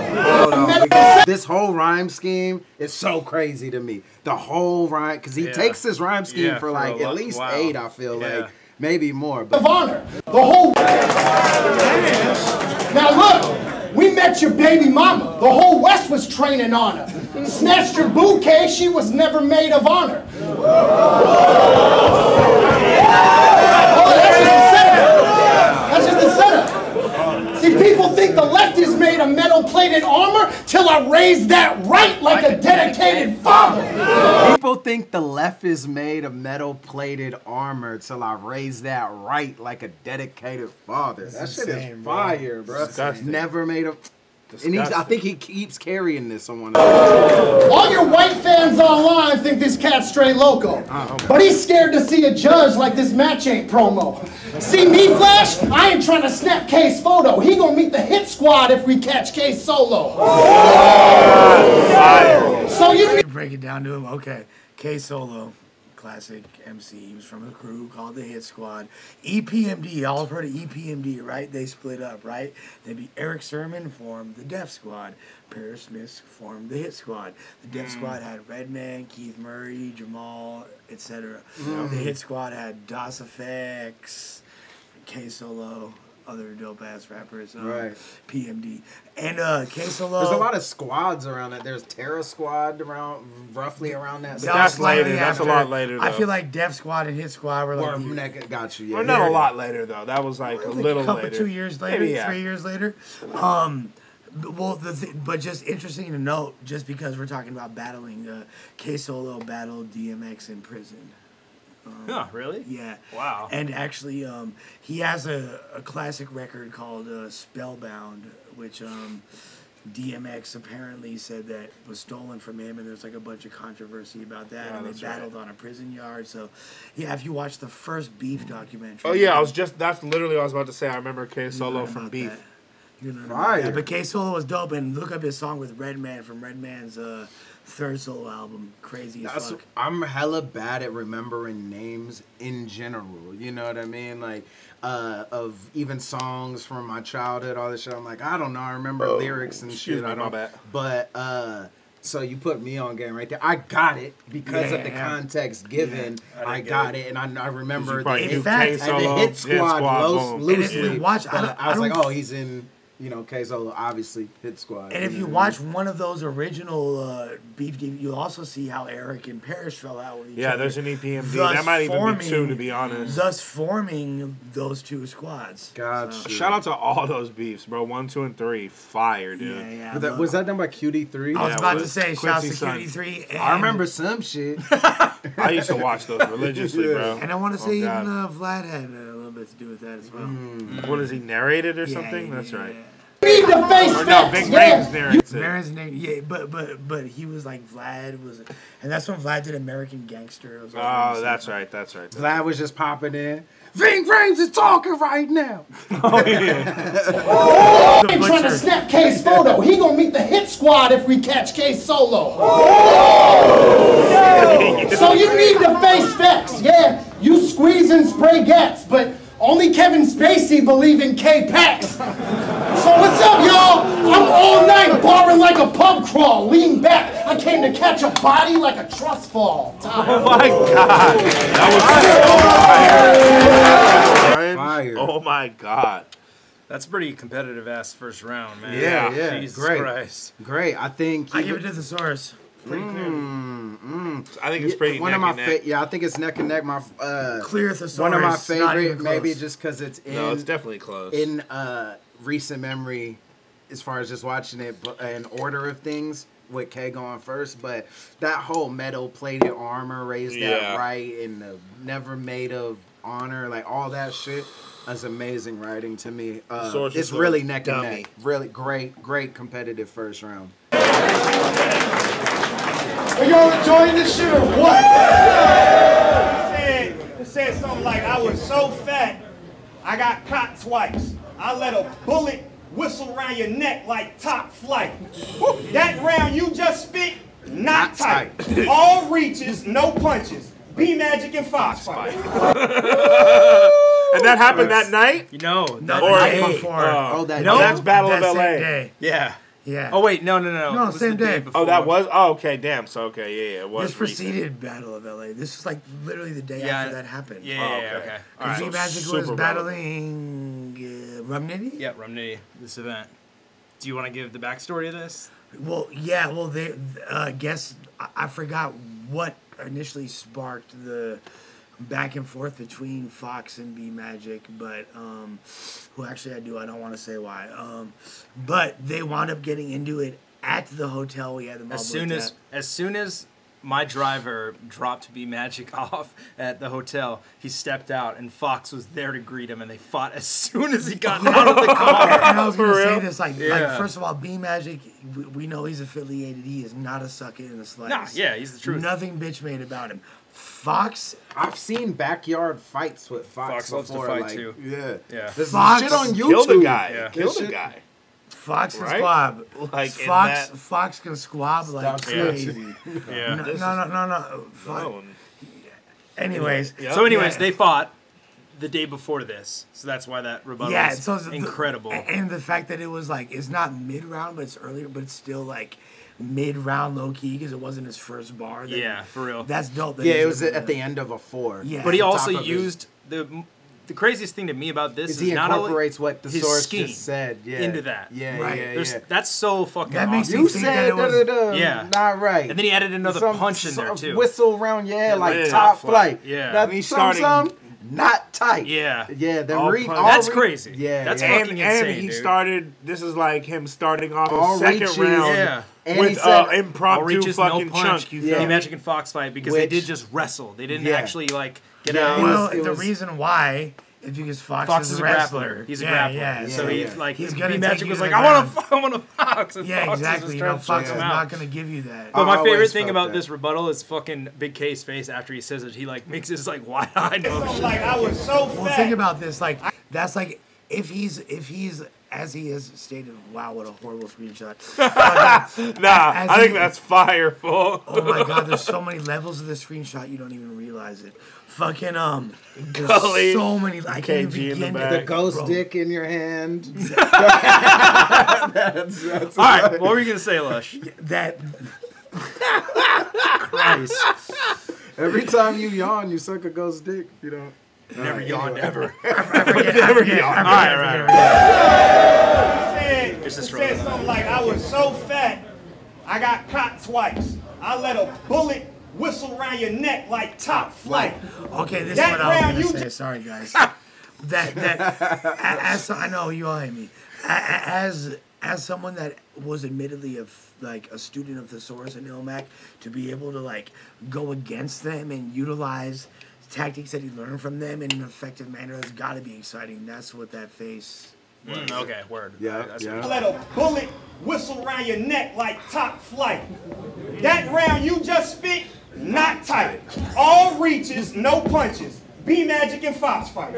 This whole rhyme scheme is so crazy to me. The whole rhyme, because he takes this rhyme scheme for like at least 8, I feel like. Maybe more. But of honor. The whole. Now look, we met your baby mama. The whole West was training on her. Snatched your bouquet, she was never made of honor. That's just the setup. See, people think the left is made of metal-plated armor till I raise that right like a dedicated father. People think the left is made of metal-plated armor till I raise that right like a dedicated father. That shit is fire, bro. Never made of. And I think he keeps carrying this on one. All your white fans online think this cat's straight loco. But he's scared to see a judge like this match ain't promo. See me, Flash? I ain't trying to snap K's photo. He gonna meet the hit squad if we catch K solo. So you break it down to him. Okay, K Solo, classic MC. He was from a crew called the Hit Squad. EPMD, y'all have heard of EPMD, right? They split up, right? Then Eric Sermon formed the Def Squad. Paris Smith formed the Hit Squad. The Def Squad had Redman, Keith Murray, Jamal, etc. The Hit Squad had DOS Effects, K Solo, other dope ass rappers, PMD, and K Solo. There's a lot of squads around it. There's Terror Squad roughly around that. That's later. That's a lot later. Though. I feel like Def Squad and Hit Squad were like. Got you. Yeah. Well, not a lot later though. That was like a little later. 2 years later, maybe, 3 years later. Well, but just interesting to note, just because we're talking about battling, K Solo battled DMX in prison. Oh, really? Yeah. Wow. And actually, he has a classic record called Spellbound, which DMX apparently said that was stolen from him, and there's like a bunch of controversy about that, and they battled on a prison yard. So, yeah, if you watch the first Beef documentary. Oh, yeah, that's literally what I was about to say. I remember K Solo from Beef. Yeah, but K Solo was dope, and look up his song with Redman from Redman's third solo album, Crazy as Fuck. I'm hella bad at remembering names in general. You know what I mean? Like, of even songs from my childhood, all this shit. I'm like, I don't know. I remember lyrics and shit. I don't. But so you put me on game right there. I got it because of the context given. I got it, and I remember the Hit Squad loosely. Watch, I was like, oh, he's in. You know, K Solo obviously Hit Squad. And if you watch one of those original Beef, you'll also see how Eric and Parrish fell out with each other. Yeah, there's an EPMD. That might even be two, to be honest. Thus forming those two squads. Gotcha. Shout out to all those beefs, bro. 1, 2, and 3, fire, dude. Yeah. Was that done by QD3? I was about to say, shout out to QD3. I remember some shit. I used to watch those religiously, bro. And I want to say even Vlad had a little bit to do with that as well. What is he narrated or something? That's right. Need the face no, Big Brains narrates it. Yeah, but he was like Vlad was, and that's when Vlad did American Gangster. Oh, that's right. Vlad was just popping in. Ving Rhames is talking right now. Oh yeah. I'm trying to snap K's photo. He gonna meet the Hit Squad if we catch K Solo. So you need the face facts, yeah. You squeeze and spray gats, but only Kevin Spacey believe in K-Pax. So what's up, y'all? I'm all night barring like a pub crawl. Lean back. I came to catch a body like a trust fall. Oh my God. That was fire. Oh my God. That's pretty competitive ass first round, man. Yeah. Jesus Great. Christ. Great. I think I give it to the source. Pretty clear. I think it's pretty one neck of my and neck. Yeah, I think it's neck and neck. My clear thesaurus. One of my favorite, maybe just because it's in. No, it's definitely close. In recent memory, as far as just watching it in order of things, with K going first, but that whole metal plated armor, raised that right, and the never made of honor, like all that shit. That's amazing writing to me. It's really neck and neck. Really great competitive first round. Are y'all enjoying this shit or what? He said something like, I was so fat, I got caught twice. I let a bullet whistle around your neck like top flight. That round you just spit, not tight. All reaches, no punches. B-Magic and Fox fight. And that happened that night? No, the night before. That's Battle of LA. Same day. Yeah. Yeah. Oh wait, no. No, same day. Oh, that was. Oh, okay. Damn. So okay, yeah. It was. This preceded Battle of LA. This was like literally the day after that happened. Yeah. Okay. Because B-Magic was battling Rum Nitty? Yeah, Rum Nitty. This event. Do you want to give the backstory of this? Well, yeah. Well, they guess I forgot what initially sparked the back and forth between Fox and B-Magic, but who actually I don't want to say why. But they wound up getting into it at the hotel. We had them as soon as my driver dropped B Magic off at the hotel. He stepped out, and Fox was there to greet him, and they fought as soon as he got out of the car. And I was going to say this, like, first of all, B Magic, we know he's affiliated. He is not a sucker in the slightest. Nah, yeah, he's the truth. Nothing bitch made about him. Fox, I've seen backyard fights with Fox loves to before. fight like, too. Yeah. Fox shit on YouTube. Killed a guy. Yeah. Killed a guy. Fox can Right? squab. Like, Fox can squab like crazy. Yeah. No. Anyways. So they fought the day before this. So that's why that rebuttal is so incredible. And the fact that it was like, it's not mid-round, but it's earlier, but it's still like mid-round low-key because it wasn't his first bar. Yeah, for real. That's dope. Yeah, it was at the end of a 4. Yeah. But he also used the craziest thing to me about this is he not incorporates only what the his source scheme just said into that. Yeah. That's so fucking That makes awesome. me You think said that it was, Yeah. not right. And then he added another punch in there too. Whistle around, like Yeah. top flight. Yeah. That, And he's some, not tight. Yeah. Yeah, That's crazy. Yeah, That's yeah. fucking insane, And he dude. started. This is like him starting off All the second reaches. round Yeah. And with he said, impromptu reaches, fucking no punch. chunk. You Yeah. feel me? Magic and Fox fight because they Which- did just wrestle. They didn't Yeah. actually like get Yeah, out. it was- the reason why is because Fox is a wrestler. grappler. He's a grappler. Yeah, So yeah. he's like, He's B gonna Magic take was you to like, the I want a Fox. And Yeah, Fox exactly. Just You know, Fox is him out. not going to give you that. But my always favorite thing felt about that. this rebuttal is fucking Big K's face after he says it. He like makes his like wide-eyed motion. Like I was so fat. Well, think about this. Like, that's like, if he's as he has stated, wow, what a horrible screenshot. I think that's fire, fool. Oh my God, there's so many levels of this screenshot you don't even realize it. Fucking there's Gully. so many. I can't even KG in the begin back. the to. ghost Bro. dick in your hand. That's All right, what were you gonna say, Lush? That Christ, Every time you yawn, you suck a ghost dick. You don't. never yawned ever. All right. He said something like, I was so fat, I got caught twice. I let a bullet whistle around your neck like top flight. Okay, this is That what I round was you gonna say. Sorry, guys. As I know you all hate me. As someone that was admittedly a student of Thesaurus and ILLMAC, to be able to like go against them and utilize tactics that he learned from them in an effective manner has got to be exciting. That's what that face. Okay, word. Yeah, That's yeah. I let a bullet whistle around your neck like top flight. That round you just spit, not tight. All reaches, no punches. B Magic and Fox fight.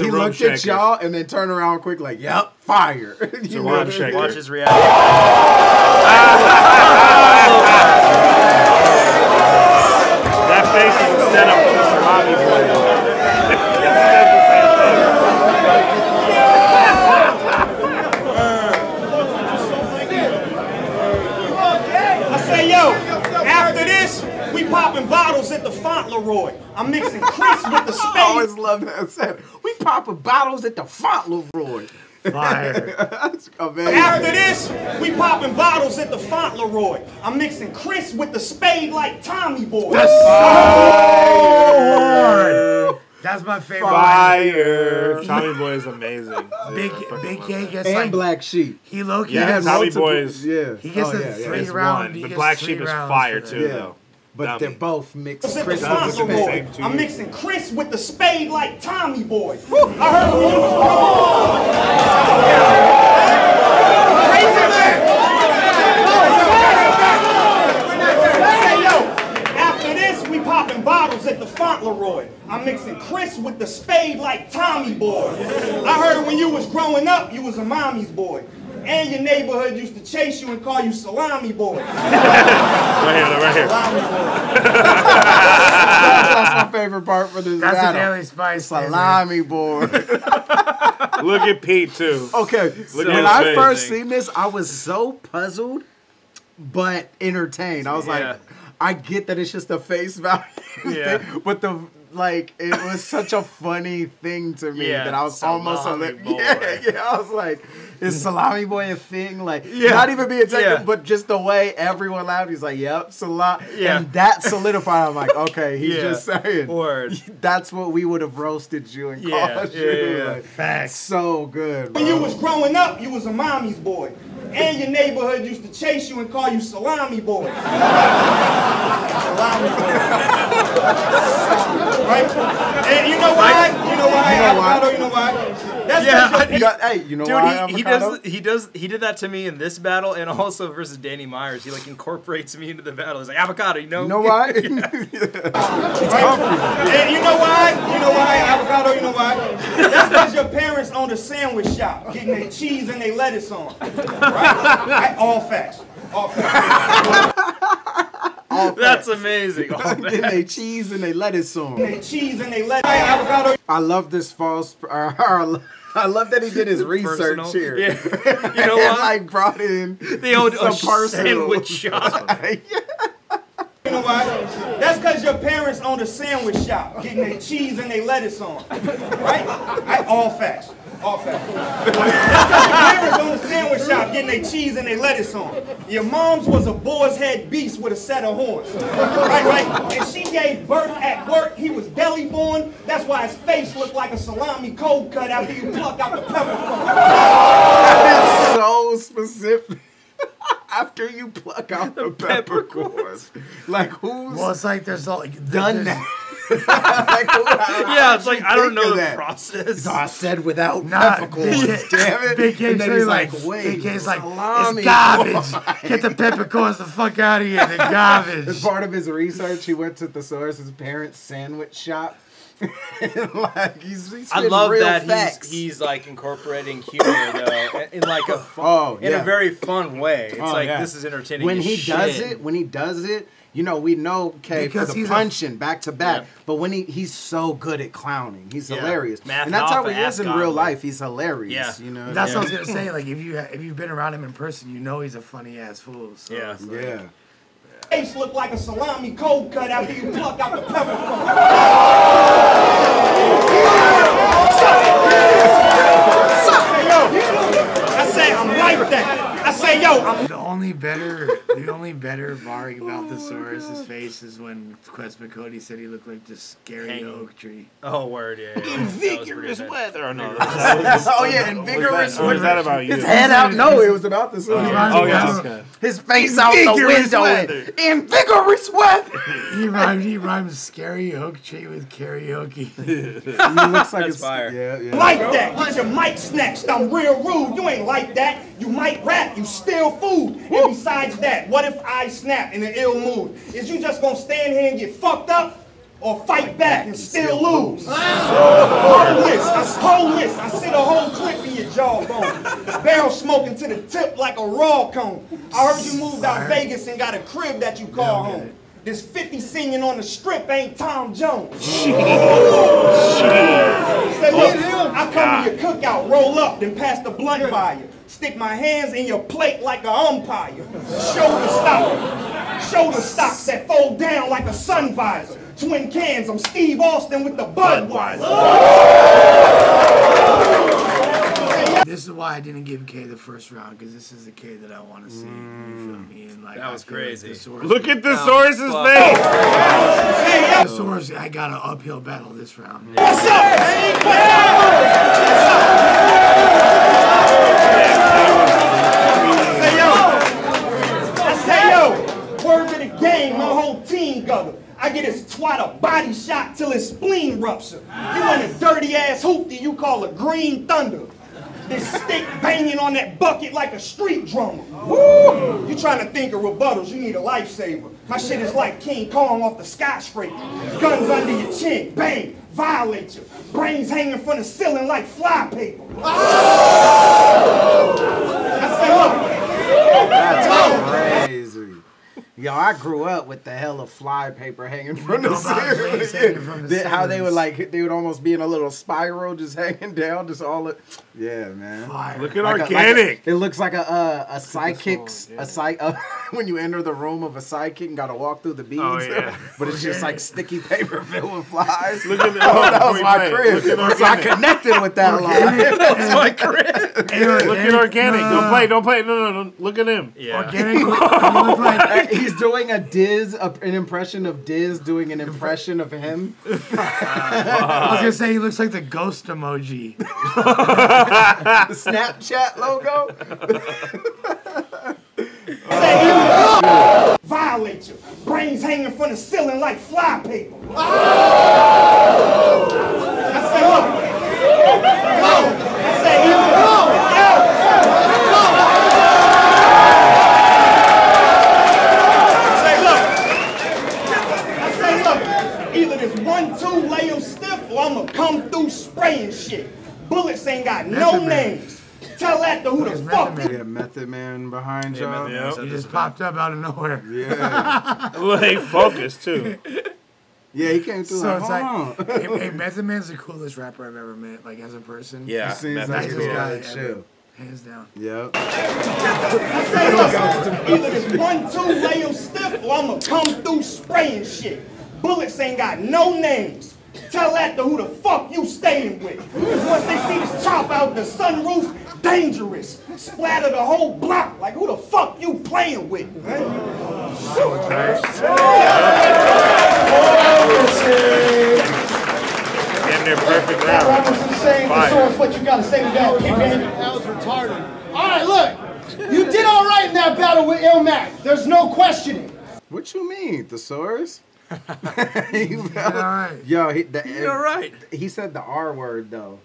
He looked at y'all and then turned around quick, like, "Yep, fire." You know? Watch his reaction. That face is a setup for the salami boy. I say, yo, after this, we popping bottles at the Fauntleroy. I'm mixing Chris with the I always spade. love that said. We popping bottles at the Fauntleroy. Fire. That's amazing. After this, we popping bottles at the Fauntleroy. I'm mixing Chris with the spade like Tommy Boy. That's my favorite. Fire. Tommy Boy is amazing. Big K gets And like Black Sheep. he low key Yeah, has Tommy multiple- Boy is. Yeah. he gets the yeah. 3 It's round. one, he but gets Black 3 Sheep is rounds fire for too, that. Yeah. though. But Dummy. they're both mixed. At the Chris Sounds the Fauntleroy. same to I'm you. mixing Chris with the spade like Tommy Boy. I heard when you Say, yo, after this, we popping bottles at the Fauntleroy. I'm mixing Chris with the spade like Tommy Boy. I heard when you was growing up, you was a mommy's boy. And your neighborhood used to chase you and call you Salami Boy. Right here. That's my favorite part for this That's battle. the Daily Spice. Salami boy. Look at Pete too. Okay, Look when at I his first face. seen this, I was so puzzled, but entertained. I was Yeah. like, I get that it's just a face value Yeah. thing, but it was such a funny thing to me Yeah, that I was Salami almost boy. yeah. I was like, is Salami Boy a thing? Like, Yeah. not even being technical, Yeah. but just the way everyone laughed. He's like, yep, Salami. Yeah. And that solidified. I'm like, okay, he's Yeah. just saying. Word. That's what we would have roasted you and Yeah, called yeah, you. yeah. Like, Facts. so good, bro. When you was growing up, you was a mommy's boy. And your neighborhood used to chase you and call you salami boy. Salami boy. Right? And you know why? Avocado, you know why? That's hey, you know dude, why? He did that to me in this battle and also versus Danny Myers. He like incorporates me into the battle. He's like, Avocado, you know? You know why? Right? And you know why? Avocado, you know why? That's because your parents owned a sandwich shop, getting their cheese and their lettuce on. Right? All facts. All facts. That's amazing. Getting their cheese and they lettuce on. They cheese and they lettuce. Avocado. I love this false. I love that he did his research here. Yeah. You know what? Like brought in the old sandwich shop. You know why? That's because your parents owned a sandwich shop, getting their cheese and their lettuce on. Right? All facts. All facts. That's because your parents owned a sandwich shop, getting their cheese and their lettuce on. Your mom's was a boar's head beast with a set of horns. Right? And she gave birth at work. He was belly born. That's why his face looked like a salami cold cut after you pluck out the pepper. That is so specific. After you pluck out the peppercorns. Like who's Well, it's like there's all done that? Yeah, it's like I don't know the process. I said without peppercorns. Damn it! Big K's And then he's like, wait, Big K's like, salami. it's garbage. Get the peppercorns the fuck out of here. They're garbage. As part of his research, he went to Thesauros' parents' sandwich shop. Like he's I love real that facts. he's like incorporating humor though in like a fun, in a very fun way. It's this is entertaining. When he does it, you know, we know K for the punching back to back, but when he's so good at clowning, he's hilarious, and that's how he is in real life. He's hilarious. You know, that's what I was gonna say. Like if you've been around him in person, you know he's a funny ass fool. So Face looked like a salami cold cut after you pluck out the pepper. I say I'm like that. I say yo, I'm the only better barring about Thesaurus' face is when Quest McCody said he looked like this scary oak tree. Oh word, yeah. Vigorous weather. Or no, oh yeah, and vigorous. What is that about you? His head out. No, it was about this. Oh yeah. His face out the window. In vigorous weather. He rhymes scary oak tree with karaoke. He looks like That's fire. Yeah. like that. Get your mic snatched. I'm real rude. You ain't like that. You might rap. You steal food. And besides that, what if I snap in an ill mood? Is you just gonna stand here and get fucked up? Or fight back and still lose? Homeless. I sit a whole clip in your jawbone. Barrel smoking to the tip like a raw cone. I heard you moved out Vegas and got a crib that you call home. This 50 singing on the strip ain't Tom Jones. Say, look, I come to your cookout, roll up, then pass the blunt by you. Stick my hands in your plate like an umpire. Shoulder stocks that fold down like a sun visor. Twin cans, I'm Steve Austin with the Budweiser. This is why I didn't give K the first round, because this is the K that I want to see. You feel me? And like, that was crazy. Look at Thesaurus' face. Thesaurus, I got an uphill battle this round. What's up, man? Say yo, word to the game, my whole team gutter. I get his twat a body shot till his spleen rupture. You in a dirty ass hoopty you call a green thunder. This stick banging on that bucket like a street drummer. Woo! You trying to think of rebuttals, you need a lifesaver. My shit is like King Kong off the skyscraper. Guns under your chin, bang, violate you. Brains hanging from the ceiling like flypaper. I say, look. That's crazy. Yo, I grew up with the hell of fly paper hanging from the ceiling. How they would they would almost be in a little spiral, just hanging down, just all it. Yeah, man. Look at organic. It looks like a sidekick's when you enter the room of a sidekick and gotta walk through the beads. Oh, yeah. But it's just like sticky paper filled with flies. Look at that was my crib. So I connected with that line. That was my crib. Look at organic. Don't play. No. Look at him. Yeah. Organic. Look like he's doing an impression of Diz doing an impression of him. I was gonna say he looks like the ghost emoji. The Snapchat logo. Violate you. Brains hanging from the ceiling like fly paper. I say, look. I say, either this 1-2 lay him stiff or I'ma come through spraying shit. Bullets ain't got no names. Tell that to who the fuck you. Yeah, Method Man behind y'all. He just popped up out of nowhere. Yeah. Like focused too. Yeah, he came through. So like, it's like, hey, Method Man's the coolest rapper I've ever met, like as a person. Yeah, he seems Method like guy chill. ever. Hands down. Yep. I say, look, either this 1-2 lay him stiff or I'ma come through spraying shit. Bullets ain't got no names. Tell that to who the fuck you staying with. Once they see this chop out the sunroof, dangerous. Splatter the whole block like who the fuck you playing with. Damn near perfect round. Fire. What you gotta say to that, that was retarded. All right, look. You did all right in that battle with ILLMAC. There's no questioning. What you mean, Thesaurus? Alright. Yo, You're right. He said the R word though,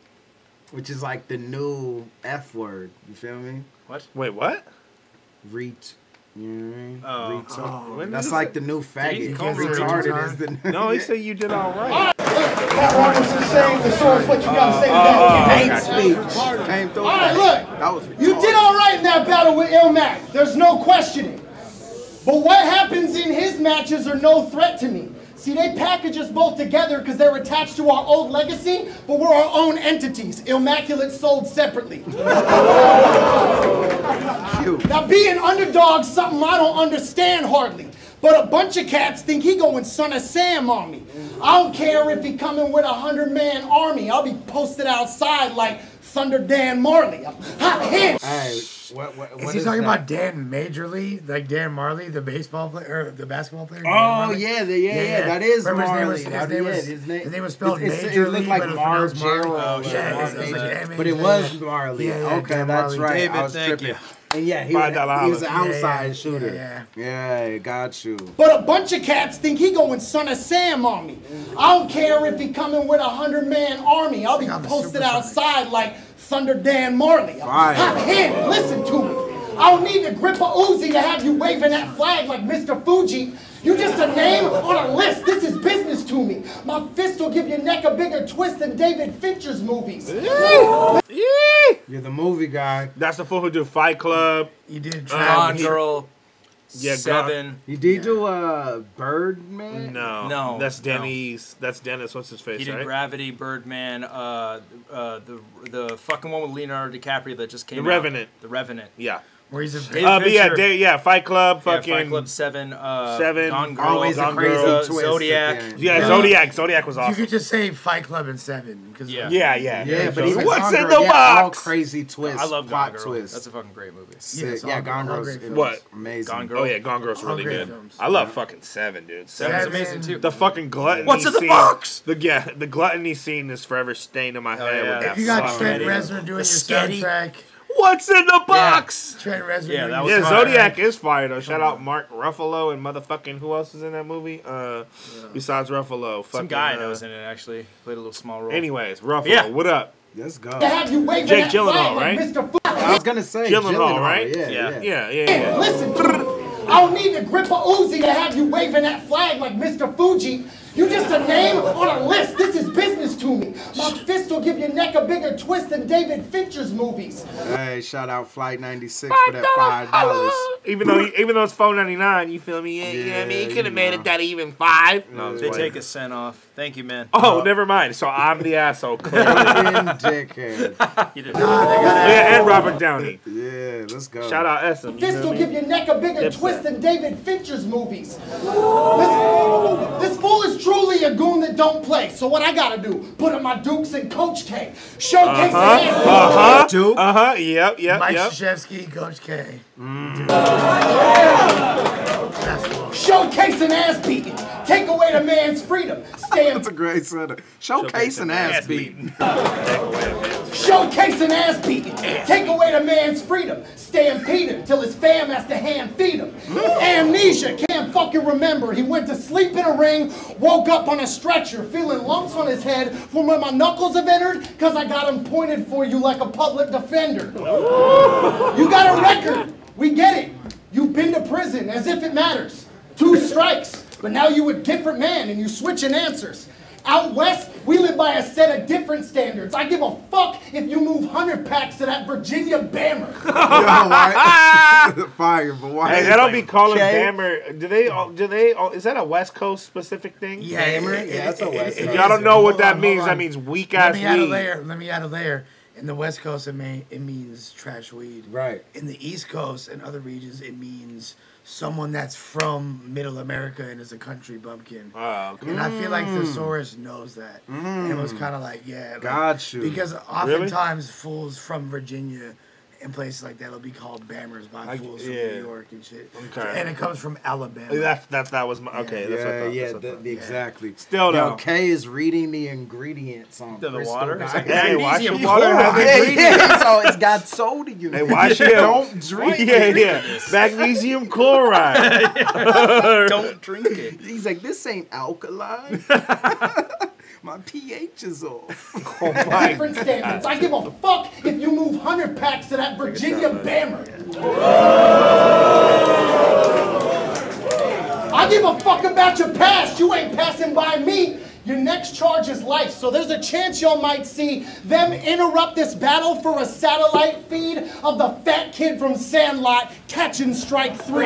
which is like the new F word. You feel me? What? Wait, what? Reet. You know what I mean? Oh. That's like the new faggot. Retarded is the No, he said you did all right. Pat Robertson saying the source, what you gotta say to that. Hate speech. Came through. All right, look. That was You did all right in that battle with ILLMAC. There's no questioning. But what happens in his matches are no threat to me. See, they package us both together because they're attached to our old legacy, but we're our own entities. Immaculate sold separately. Now, being underdog's something I don't understand hardly. But a bunch of cats think he going Son of Sam on me. I don't care if he coming with 100-man army. I'll be posted outside like Thunder Dan Marley. Hot hit. Hey, what is he talking about Dan Majorly, like Dan Marley, the baseball player or the basketball player? Oh yeah, that is Marley. His name was spelled Majorly. It looked like Marge. But it was Marley. Okay, that's right. David, I was tripping. And yeah, he was an outside shooter. Yeah, got you. But a bunch of cats think he going Son of Sam on me. I don't care if he coming with 100-man army. I'll be posted outside like Thunder Dan Marley. Hot hit. Listen to me. I don't need to grip a Uzi to have you waving that flag like Mr. Fuji. You just a name on a list. This is business to me. My fist will give your neck a bigger twist than David Fincher's movies. You're the movie guy. That's the fool who do Fight Club. You did Gone Girl. Yeah, 7. You did do Birdman? No. That's Denny's. That's Dennis. What's his face? He did Gravity, Birdman, the fucking one with Leonardo DiCaprio that just came out. The Revenant. The Revenant. Yeah. Where he's a Fight Club, fucking Fight Club 7, Gone Girl, always a crazy twist. Zodiac. Zodiac was awesome. You could just say Fight Club and 7. Yeah, but even what's Gone in Girl, the box? All crazy twists. I love Gone plot Girl. twists. That's a fucking great movie. Sick. Yeah, Gone Girl's what? Amazing. Gone Girl. Oh yeah, Gone Girl's really good. Films. I love fucking 7, dude. 7's amazing too. The fucking gluttony. What's in the scene, box? The gluttony scene is forever stained in my head. yeah. With that If you got song. Trent Reznor doing your soundtrack. What's in the box? Trent Reznor Yeah, doing that your was Zodiac is fire though. Shout out Mark Ruffalo and motherfucking who else is in that movie? Besides Ruffalo, Some guy I know was in it actually. Played a little small role. Anyways, Ruffalo, what up? Let's go. To have you waving Jake that Gyllenhaal, flag like right? Mr. I was gonna say Gyllenhaal, right? Yeah. Listen to me. I don't need to grip a Uzi to have you waving that flag like Mr. Fuji. You just a name on a list. This is business to me. My fist will give your neck a bigger twist than David Fincher's movies. Hey, shout out Flight 96 for that $5. Even though it's $4.99, you feel me? Yeah, I mean, you could have made it that even $5. No, They take a cent off. Thank you, man. Oh, never mind. So I'm the asshole. Dickhead. You did. Yeah, and Robert Downey. Yeah, let's go. Shout out Essam. Fist will give your neck a bigger twist than David Fincher's movies. This fool is truly a goon that don't play. So what I gotta do? Put on my Dukes and Coach K. Showcase Yep. Mike Krzyzewski, Coach K. Showcasing ass beating. take away the man's freedom. That's a great setup. Showcasing ass beating. Showcasing ass beating. Take away the man's freedom. Stampede him till his fam has to hand feed him. Amnesia, can't fucking remember. He went to sleep in a ring, woke up on a stretcher, feeling lumps on his head from where my knuckles have entered, cause I got him pointed for you like a public defender. You got a record. We get it. You've been to prison as if it matters. 2 strikes, but now you a different man and you switching answers. Out west, we live by a set of different standards. I give a fuck if you move 100 packs to that Virginia Bammer. Fire, but why? Hey, they don't be calling Bammer. Do they all? Is that a West Coast specific thing? Yeah, that's a West Coast. If y'all don't know what that means, that means weak ass weed. Let me add a layer. In the West Coast, it means trash weed. Right. In the East Coast and other regions, it means someone that's from Middle America and is a country bumpkin. Oh, okay. And I feel like Thesaurus knows that. And it was kind of like, yeah. Like, got you. Because oftentimes fools from Virginia and places like that will be called Bammers by fools from New York and shit. Okay. And it comes from Alabama. That was my, okay. That's what I thought. Exactly. Still though. Yo, K is reading the ingredients on the water. Magnesium water has ingredients. So it's got sodium. Hey, wash it. Don't drink it. Yeah. Magnesium chloride. Don't drink it. He's like, this ain't alkaline. My pH is off. Different standards. I give a fuck if you move 100 packs to that Virginia Bammer. I give a fuck about your past. You ain't passing by me. Your next charge is life, so there's a chance y'all might see them interrupt this battle for a satellite feed of the fat kid from Sandlot catching strike 3.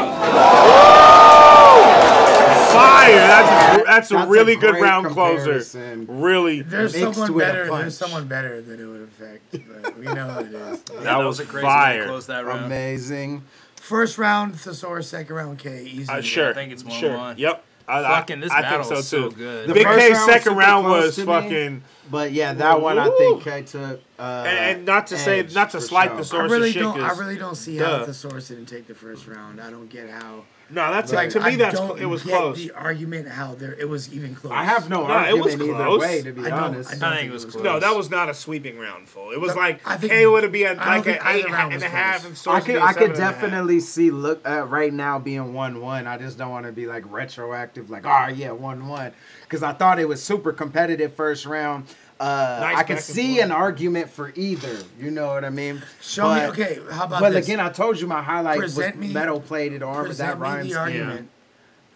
Fire! That's a really good round comparison. closer. Really. There's someone better. There's someone better that it would affect, but we know who it is. That was a crazy fire. way to close that round. Amazing. First round Thesaurus, second round K, easy. Sure. I think it's 1-1. Sure. Yep. This battle is so good. The Big K's second round was fucking. But yeah, that one I think K took. And not to say, not to slight the source of shit. I really don't see how the source didn't take the first round. I don't get how. No, that's like, to me. It was close. The argument how it was even close. I have no argument either way. To be honest, I think it was close. No, that was not a sweeping round full. It was like K would have been like an 8.5 and source. I could definitely see right now being 1-1. I just don't want to be like retroactive, like 1-1, because I thought it was super competitive first round. I could see an argument for either. You know what I mean? Show me. Okay, how about this? But this? again, I told you my highlight was Present me- metal-plated armor. That rhymes.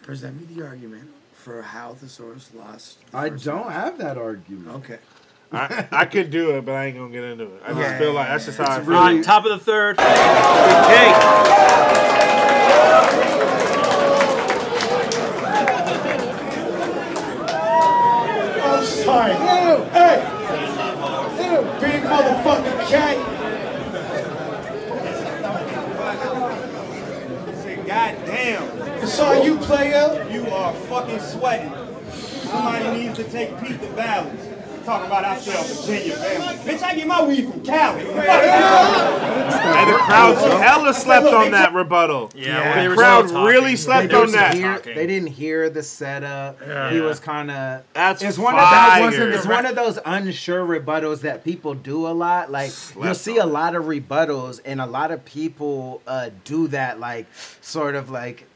Present me the argument for how Thesaurus lost. I don't have that argument. Okay. I could do it, but I ain't gonna get into it. I just feel like that's just how I feel. All right, top of the third. I'm sorry. Hey, big motherfucking K. God damn. It's all you, player. You are fucking sweating. Somebody needs to take Pete the balance. Talking about I sell Virginia, man. Bitch, I get my weed from Cali. And the crowd hella slept on that rebuttal. Yeah, the crowd really slept on that. They didn't hear the setup. Yeah. He was kind of. It's one of those unsure rebuttals that people do a lot. Like you'll see a lot of rebuttals, and a lot of people do that. Like sort of like.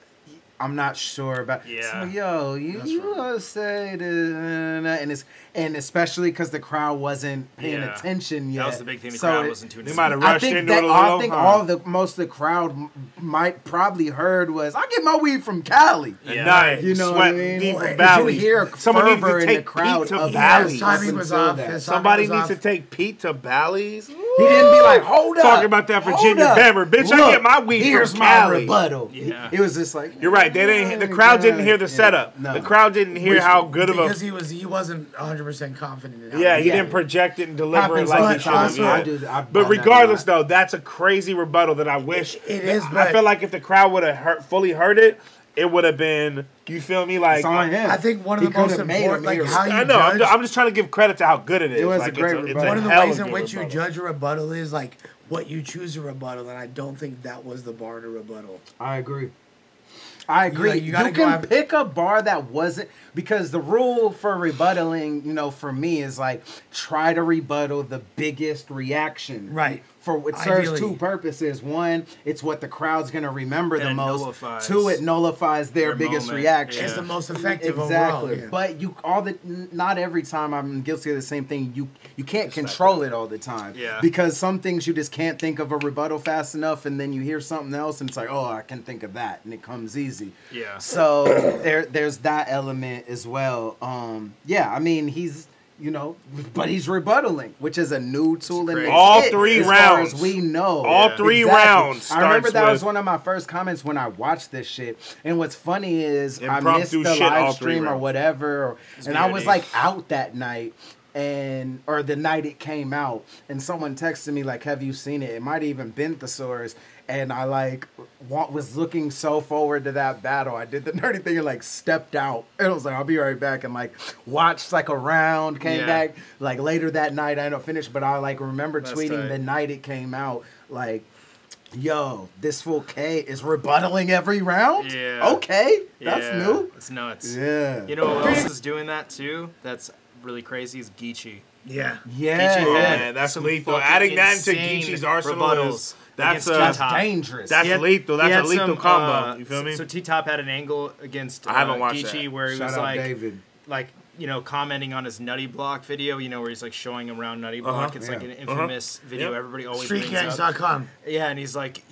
I'm not sure about. Yeah. So yo, you want to say this, and especially because the crowd wasn't paying attention yet. That was the big thing. The crowd wasn't tuning in. They might have rushed into it a little. I think most of the crowd might probably heard was, "I get my weed from Cali." Yeah. Nice. You know what I mean? Deep You hear someone needs fervor to in the take crowd Pete to of Bally's. Timing was off. Somebody needs to take Pete to Bally's. He didn't be like, hold up. Talking about that Virginia Bammer. Bitch, Look, I get my weed here's from my Cali. rebuttal. Yeah. It was just like. You're right. They didn't. The crowd didn't hear the setup. No. The crowd didn't hear how good of a. Because he wasn't 100% confident in how Yeah, he didn't project it and deliver it like he should have. But regardless, though, that's a crazy rebuttal that I wish. It is. I feel like if the crowd would have fully heard it, it would have been. You feel me? Like I think one of the most important, like how you. I know. I'm just trying to give credit to how good it is. It was like, a great rebuttal. One of the ways in which you judge a rebuttal is like what you choose a rebuttal, and I don't think that was the bar to rebuttal. I agree. I agree. You You gotta can pick a bar that wasn't, because the rule for rebuttaling, for me is like try to rebuttal the biggest reaction. Right. For it serves two purposes. One, it's what the crowd's gonna remember the most. Nullifies Two, it nullifies their biggest moment. reaction. It's the most effective Exactly. overall. Yeah. But not every time I'm guilty of the same thing. You can't control it all the time. Yeah. Because some things you just can't think of a rebuttal fast enough, and then you hear something else and it's like, oh, I can think of that, and it comes easy. Yeah. So there's that element as well. Yeah, I mean he's but he's rebuttaling, which is a new tool in the all kit, 3 as rounds. far as we know. All 3 rounds. I remember that was with one of my first comments when I watched this shit. And what's funny is I missed impromptu the shit all live 3 stream or rounds. whatever, and I was like out that night. Or the night it came out, and someone texted me like, "Have you seen it?" It might have even been Thesaurus, and I was looking so forward to that battle. I did the nerdy thing and stepped out, and I was like, "I'll be right back," and watched a round, came back later that night. I ended up finished, but I remember tweeting the night it came out yo, this fool K is rebuttaling every round? Yeah. Okay, that's new. It's nuts. Yeah. You know what else is doing that too? That's really crazy is Geechee. Yeah. Yeah. Geechee had man, that's some lethal. fucking Adding that into insane Geechee's arsenal rebuttals that's against T-Top. dangerous. That's lethal. That's a lethal some, combo. You feel me? So T-Top had an angle against I haven't watched Geechee that. where he Shout was out David. commenting on his Nutty Block video, where he's showing around Nutty Block. It's an infamous video. Everybody always brings up. Streetgangs.com. Yeah, and he's like,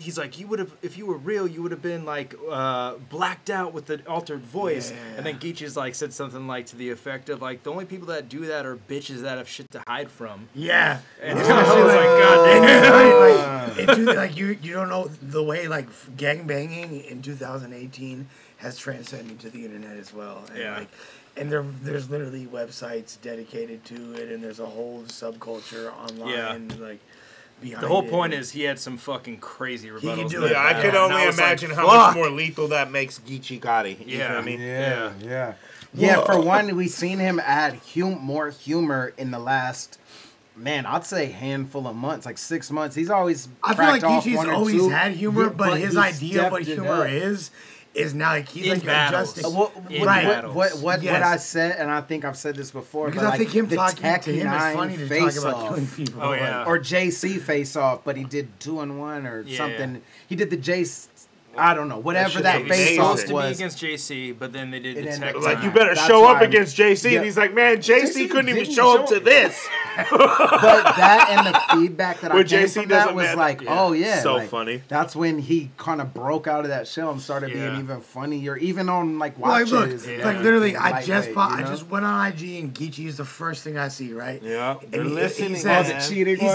you would have, if you were real, you would have been blacked out with the altered voice. Yeah. And then Geechee's said something to the effect of the only people that do that are bitches that have shit to hide from. Yeah. And I was like, God damn. You don't know the way gangbanging in 2018 has transcended to the internet as well. And and there's literally websites dedicated to it, and there's a whole subculture online behind The whole it. point is he had some fucking crazy rebuttals. do it. Yeah, I could And only I was imagine like, how much more lethal that makes Geechee Gotti. You feel me? Yeah, for one, we've seen him add more humor in the last, I'd say handful of months, 6 months. He's always I feel like cracked off Geechee's one or always two. had humor, Yeah, but his he idea of what stepped it humor up. is now he's In battles. adjusting. What Yes. I said, and I think I've said this before, Because but I think him the talking Tech to him is 9 funny to face talk about off. killing people. Oh, yeah. Or JC face off, but he did 2-on-1 or Yeah. something. He did the JC. I don't know, whatever that shit's face It was off supposed to be was. against JC, but then they did It the ended tech up Like, time. you better That's show up why- against JC. Yeah. And he's like, man, JC couldn't even show up to this. But that and the feedback that I Where came JC from that doesn't was matter. like, Yeah. oh yeah, So like, funny. That's when he kind of broke out of that shell and started being Yeah. even funnier, even on Like, watches. look, and literally, everything I just lightweight, I just went on IG and Geechee is the first thing I see, right? Yeah, they're And listening, he says, man. cheating he one?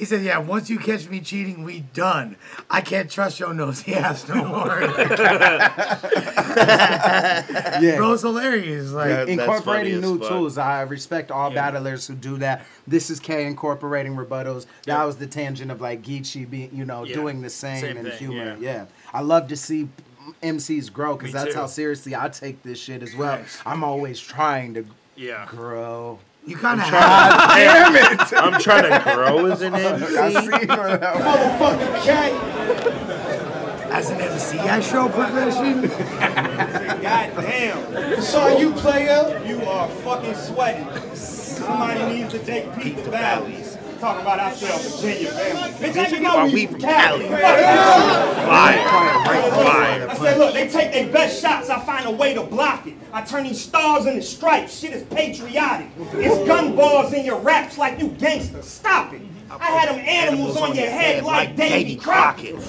says, yeah, once you catch me cheating, we done. I can't trust your nosy ass no more. Yeah. Bro, it's hilarious. Like, That's Incorporating funny new as fuck. tools. I respect all battlers who do that. This is K incorporating rebuttals. That was the tangent of Geechee being, doing the same Same and thing, humor. yeah. Yeah. I love to see MCs grow because Me that's too. how seriously I take this shit as well. I'm always trying to grow. you kind of have. Damn it! I'm trying to grow as an MC. I see that. Motherfucking cat. As an MC, I show progression. God damn. Saw you, player. You are fucking sweating. Somebody needs to take Pete to Valley. Talking about ourselves, Virginia, man. Bitch, I ain't know we from Cali. Fire. I said, look, they take their best shots. I find a way to block it. I turn these stars into stripes. Shit is patriotic. It's gun bars in your raps like you gangsters. Stop it. I had them animals on your head like Davy Crockett. You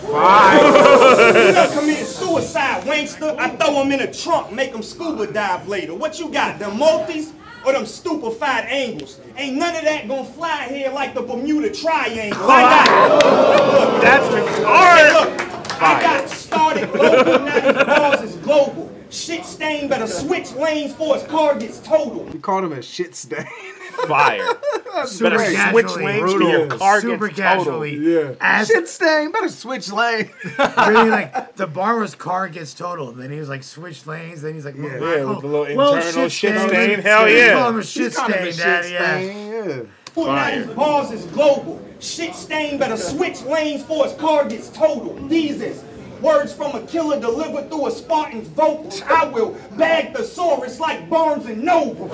done committed suicide, wankster. I throw them in a trunk, make them scuba dive later. What you got, them multis or them stupefied angles? Ain't none of that gonna fly here like the Bermuda Triangle. I got That's retarded. Look, I got started global, now these balls is global. Shit stain better switch lanes before his car gets totaled. You called him a shit stain. Fire. Super Better switch casually. lanes for your car Super gets totaled. casually. Yeah. As Shit stain. Better switch lane. really the bar was car gets totaled. Then he was like switch lanes. Then he's like, with the little internal shit stain. Hell He yeah. called him a shit stain, daddy. Yeah. Yeah. Now these balls is global. Shit stain better switch lanes before his car gets totaled. These is Words from a killer delivered through a Spartan's vocals. I will bag thesaurus like Barnes and Noble.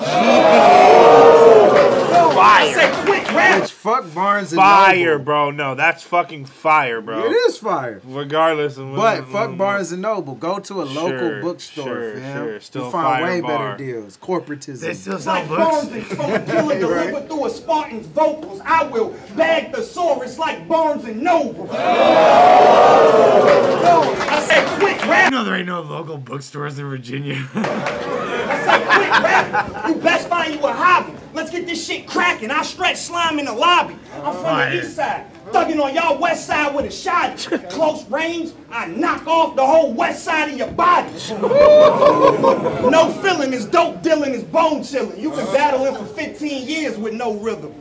I say quick rap. Bitch, fuck Barnes and Fire, Noble. bro. No, that's fucking fire, bro. It is fire. Regardless of But fuck Barnes and Noble. Go to a local bookstore, fam. Still you find fire way bar. better deals. Corporatism. They still sell Like books. Barnes from a killer delivered through a Spartan's vocals. I will bag thesaurus like Barnes and Noble. I say quick rap. You know there ain't no local bookstores in Virginia. I say quick rap. You best find you a hobby. Let's get this shit cracking. I stretch slime in the lobby. I'm from the east side. Thugging on y'all west side with a shot. Close range, I knock off the whole west side of your body. No feeling is dope dealing is bone chilling. You've been battling for 15 years with no rhythm.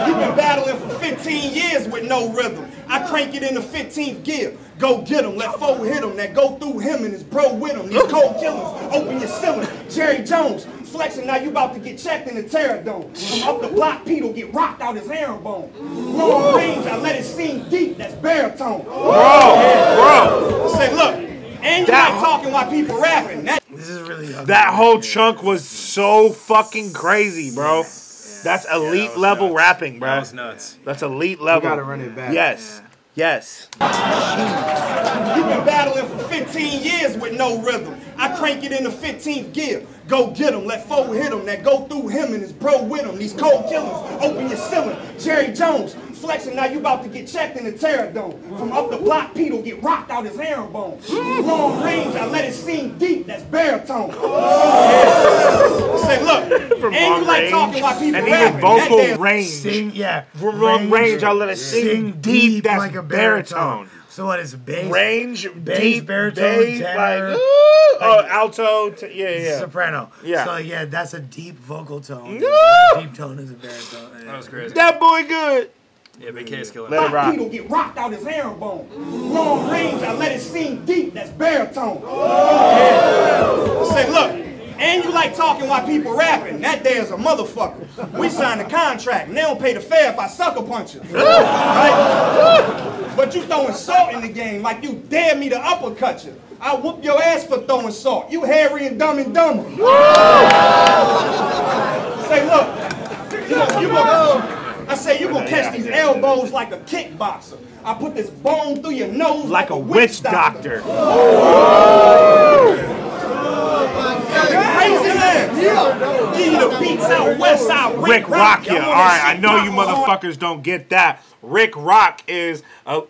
You've been battling for 15 years with no rhythm. I crank it in the 15th gear. Go get him, let foe hit him. That go through him and his bro with him. These cold killers, open your ceiling. Jerry Jones, flexing, now you about to get checked in the Terror Dome. From up the block, Pete will get rocked out his herringbone. Long range, I let it sing deep, that's baritone. Bro. Say, look, and you like talking while people rapping. This is really ugly. That whole chunk was so fucking crazy, bro. That's elite level rapping, bro. That was nuts. That's elite level. You gotta run it back. Yes. Yes. You've been battling for 15 years with no rhythm. I crank it in the 15th gear. Go get him, let foe hit him. That go through him and his bro with him. These cold killers, open your ceiling. Jerry Jones, flexing, now you about to get checked in the Terror Dome. From up the block, Pete will get rocked out his herringbone. Long range, I let it sing deep, that's baritone. Say, look, From and long you like range, talking while people and rapping. even vocal That damn- range. Sing, yeah. From long range, I'll let it sing deep. That's like a baritone. So what is bass? Range, bass, deep, baritone, bass, tenor, like, alto, yeah. soprano. Yeah. So yeah, that's a deep vocal tone. Woo! Deep tone is a baritone. Yeah. That was crazy. That boy good. Yeah, Big K's killing Let it rock. Pete will get rocked out his herringbone. Long range, I let it sing deep, that's baritone. Say, look, and you like talking while people rapping. That there's a motherfucker. We signed a contract, and they don't pay the fare if I sucker punch you. Right? But you throwing salt in the game like you dare me to uppercut you. I whoop your ass for throwing salt. You hairy and dumb and dumber. Say, look, I say you gonna catch these elbows like a kickboxer. I put this bone through your nose Like a witch doctor. Crazy man. Give you the beats out west side. Rick Rock ya. All right, I know you motherfuckers don't get that. Rick Rock is and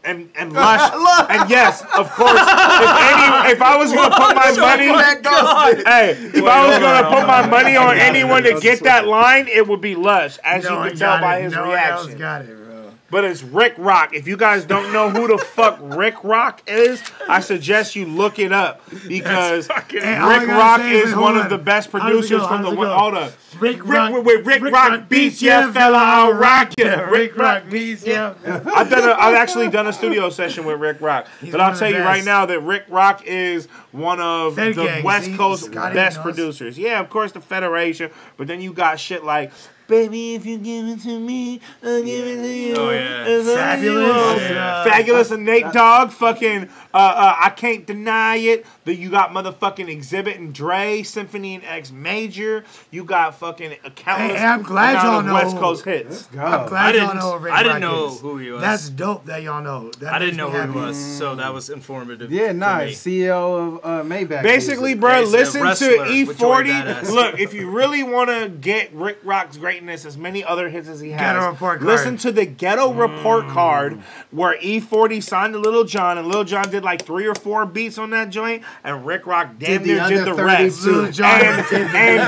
Lush and yes, of course. If I was gonna put my money, if I was gonna put my money on anyone to get that line, it would be Lush, as you can tell by his reaction. Got it, bro. But it's Rick Rock. If you guys don't know who the fuck Rick Rock is, I suggest you look it up because Rick Rock is one of the best producers from the all the Rick Rock beats ya, fella, I'll rock ya. Rick Rock beats ya. I've actually done a studio session with Rick Rock, but I'll tell you right now that Rick Rock is one of the West Coast best producers. Yeah, of course the Federation, but then you got shit like. Baby, if you give it to me, I'll give it to you. Oh, yeah. Fabulous. Fabulous and Nate Dogg. Fucking, I Can't Deny It. You got motherfucking Exhibit and Dre, Symphony and X Major. You got fucking countless I'm glad y'all know. West Coast hits. I'm glad y'all know Rick Rock I didn't know is. who he was. That's dope that y'all know. That I didn't know who makes me he happy. was, so that was informative. Yeah, for nice. me. CEO of Maybach. Basically, music. bro, He's a listen wrestler to with Joey E40. Badass. Look, if you really want to get Rick Rock's greatness, as many other hits as he has, Ghetto Report Card. listen to the Ghetto Report Card, where E40 signed to Lil Jon, and Lil Jon did like 3 or 4 beats on that joint, and Rick Rock damn near did the rest. And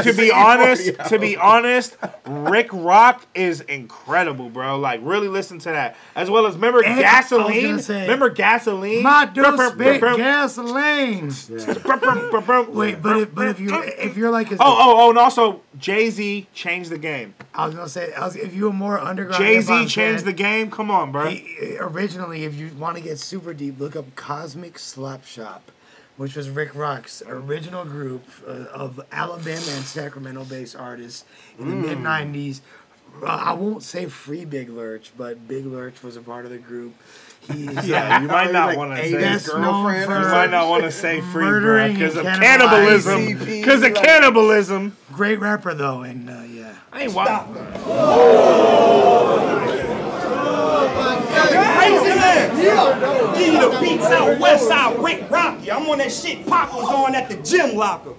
to be honest, Rick Rock is incredible, bro. Like, really listen to that. As well as, remember Gasoline? Remember Gasoline? My dude spit gasoline. Wait, but if you're like his, and also Jay-Z changed the game. I was gonna say, if you were more underground, Jay-Z changed the game. Come on, bro. Originally, if you want to get super deep, look up Cosmic Slap Shop, which was Rick Rock's original group of Alabama and Sacramento-based artists in the mid-'90s. I won't say free Big Lurch, but Big Lurch was a part of the group. He's, you might not want to say girlfriend. You might not want to say free, bro, because of cannibalism. Because of cannibalism. Great rapper though, and yeah. I ain't wild. Crazy man. Give you the beats out west side, Rick Rocky. I'm on that shit Pop was on at the gym locker.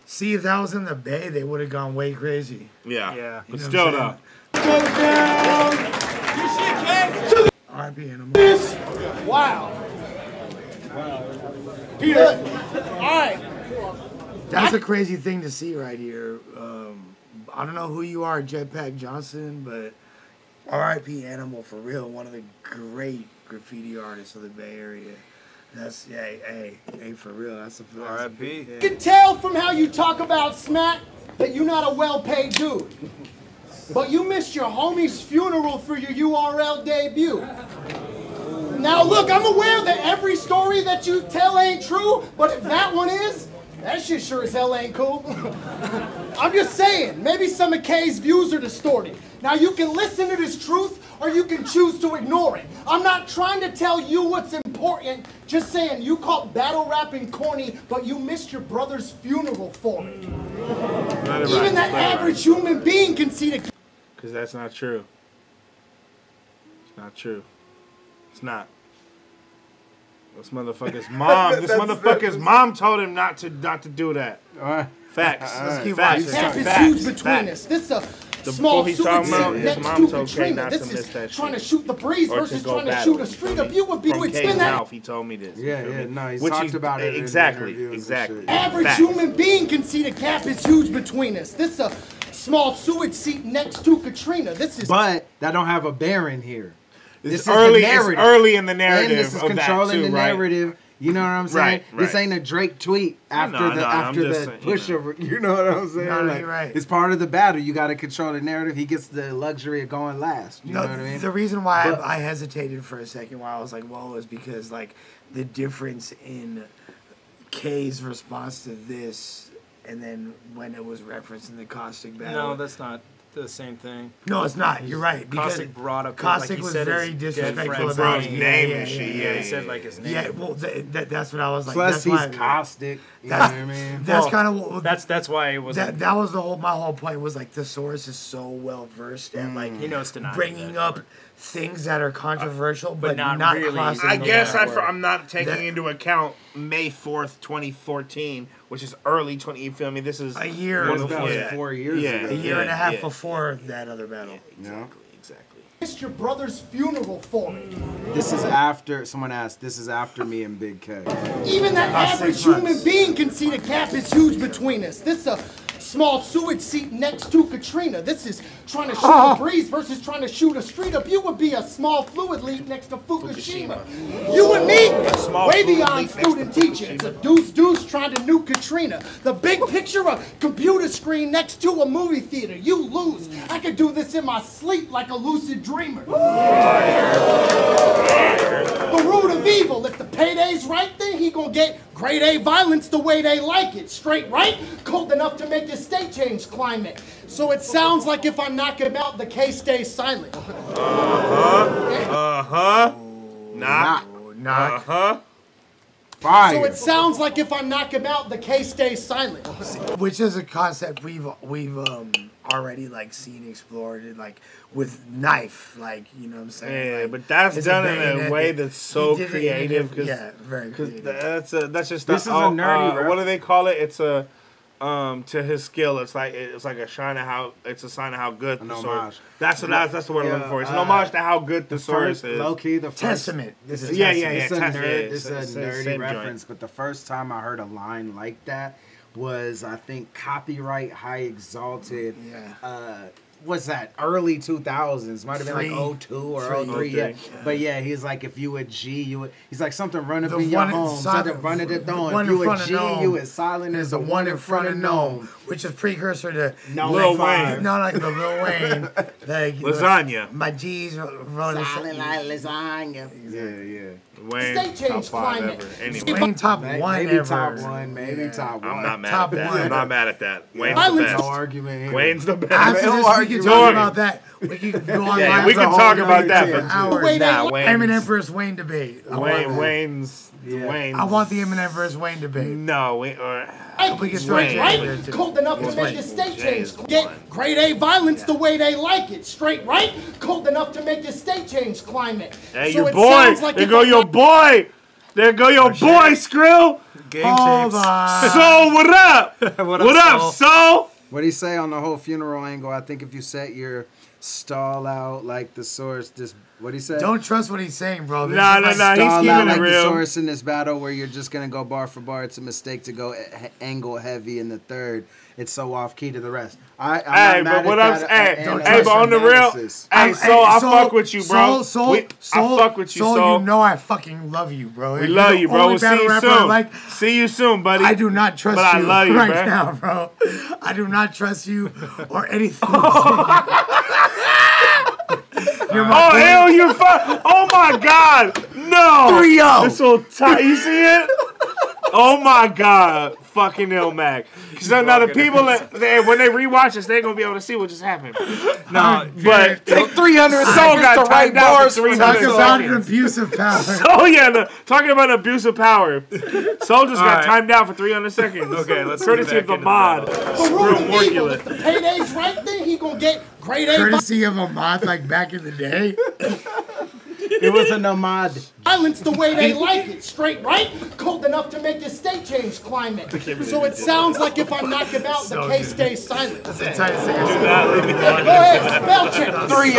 See, if that was in the Bay, they would have gone way crazy. Yeah. But still, though. R.I.P. Animal. Wow. Peter. All right. That's a crazy thing to see right here. I don't know who you are, Jetpack Johnson, but R.I.P. Animal for real. One of the great graffiti artists of the Bay Area. That's, hey, for real. That's a R.I.P. You can tell from how you talk about Smack that you're not a well-paid dude. But you missed your homie's funeral for your URL debut. Now look, I'm aware that every story that you tell ain't true, but if that one is, that shit sure as hell ain't cool. I'm just saying, maybe some of K's views are distorted. Now you can listen to this truth, or you can choose to ignore it. I'm not trying to tell you what's important, just saying you called battle rapping corny, but you missed your brother's funeral for it. Even that average human being can see the... Because that's not true. It's not true. It's not. This motherfucker's mom told him not to do that. Facts. Facts. Gap is huge between us. This is a small suicide next to Katrina. This is trying to shoot the breeze versus trying to shoot a street of you would be would spin that. He told me this. No, he talked about it. Exactly. Average human being can see the gap is huge between us. This is a small sewage seat next to Katrina. This is. But that don't have a bearing here. It's early in the narrative. And this is controlling the narrative. You know what I'm saying? Right. This ain't a Drake tweet after the pushover. You know what I'm saying? Right. It's part of the battle. You got to control the narrative. He gets the luxury of going last. You know what I mean? The reason why I hesitated for a second while I was like, whoa, is because like the difference in K's response to this and then when it was referenced in the Caustic battle. No, that's not the same thing. No, it's not. You're right. Caustic brought up Caustic like was said very disrespectful about his name and shit. Yeah, he said like his name. Yeah, well, that's what I was like. Plus, he's caustic. You know what I mean? That's kind of that's why it was. That was my whole point was like the source is so well versed at like he knows to not bringing up things that are controversial, but not really. I guess I'm not taking into account May 4th, 2014, which is early 20. You feel me? This is a year. 4 years ago. A year and a half before that other battle. Exactly. Missed your brother's funeral for it. This is after someone asked. This is after me and Big K. Even that average human being can see the gap is huge between us. This is a small sewage seat next to Katrina. This is trying to shoot a breeze versus trying to shoot a street up. You would be a small fluid leak next to Fukushima. You and me, way beyond student teaching. It's a deuce trying to nuke Katrina. The big picture, a computer screen next to a movie theater. You lose. I could do this in my sleep like a lucid dreamer. The root of evil. If the payday's right, then he gonna get grade A violence the way they like it. Straight right, cold enough to make his state change climate. So it sounds like if I knock him out, the case stays silent. Knock. Fire. So it sounds like if I knock him out, the case stays silent. Which is a concept we've already like seen explored like with knife, like you know what I'm saying. Yeah, like, but that's done in a way that's so creative. Yeah, very creative. That's just this is a nerdy. What do they call it? It's a to his skill. It's like a sign of how good the source. That's the word I'm looking for. It's an homage to how good the source is. Low key, the testament. This is a nerdy reference. But the first time I heard a line like that was, I think, Copyright High Exalted. What's that? Early 2000s. Might have been like 02 or 03. Yeah. But yeah, he's like, if you a G, you would. He's like, something run up in your home. Something run at the dawn. If you a G, you as silent as the one in front of gnome. which is precursor to Lil Wayne. No, like the Lil Wayne. Like, Lasagna. My G's rolling like lasagna. Yeah. Wayne, State change top 5 climate. ever. Anyway. Wayne top one maybe ever. top one, maybe top one. I'm not mad Top at that. one. I'm not mad at that. Wayne's Violence. the best. No argument here. Wayne's the best. After No this, we can argument. talk about that. We can go on Yeah, live we for can a whole talk about that nother for hours. Nah, Wayne's. Eminem versus Wayne debate. Wayne's. I want the Eminem versus Wayne debate. No, we can throw Right, Jay in right? there, too. Cold enough to It's make Wayne. your state Jay change. is the Get one. grade A violence the way they like it. Straight right? Cold enough to make your state change climate. Hey, So your it boy. sounds like There if go I'm your not- boy. There go your boy, Skrill. Game Hold tapes. on. Soul, what up? What up, Soul? What do you say on the whole funeral angle? I think if you set your stall out like the source, this what do you say? Don't trust what he's saying, bro. This Nah, is like- nah, he's Stall keeping out it like the real. source in this battle where you're just gonna go bar for bar. It's a mistake to go angle heavy in the third. It's so off key to the rest. Hey, but what I'm saying, but on the real, hey, Soul, I fuck with you, bro. Soul, I fuck with you, Soul. Soul. You know I fucking love you, bro. We love you, bro. We'll see you soon. See you soon, buddy. I do not trust But you, I love you, right bro. now, bro. I do not trust you or anything. You're my Oh, boy. hell, you're fine. Oh, my God. No. 3-0. This little tight. You see it? Oh, my God. Fucking ILLMAC. So now the people, when they rewatch this, they're going to be able to see what just happened. No, but take 300 Soul seconds got to write timed out bars for for 300 Talk about an seconds. abuse of power. So, yeah, no, talking about abuse of power. Soul just got timed out for 300 seconds. Okay, let's courtesy get of the back mod. The rule of Screw evil. Morgula. If the payday's right, then he gonna get grade A Courtesy of a mod like back in the day. It was a nomad. violence the way they like it. Straight right? Cold enough to make your state change climate. So it sounds like if I knock him out, the case stays silent. That's the tightest thing I've Do seen. not leave me Go ahead, spell check. 3-0.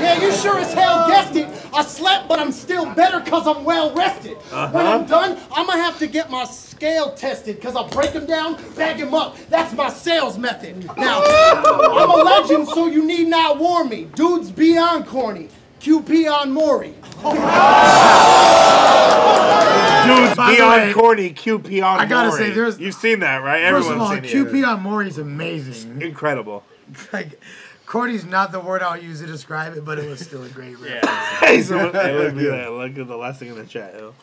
Yeah, you sure as hell guessed it. I slept, but I'm still better because I'm well rested. When I'm done, I'm going to have to get my scale tested because I'll break them down, bag them up. That's my sales method. Now, I'm a legend, so you need not warn me. Dudes beyond corny. QP on Maury. Dudes By the beyond way, corny, QP on I gotta Maury. say, there's- You've seen that, right? First of Everyone's all, seen it. QP on Maury is amazing. Incredible. Like, corny's not the word I'll use to describe it, but it was still a great reference. Hey, so, hey, look at that. Look at the last thing in the chat, yo.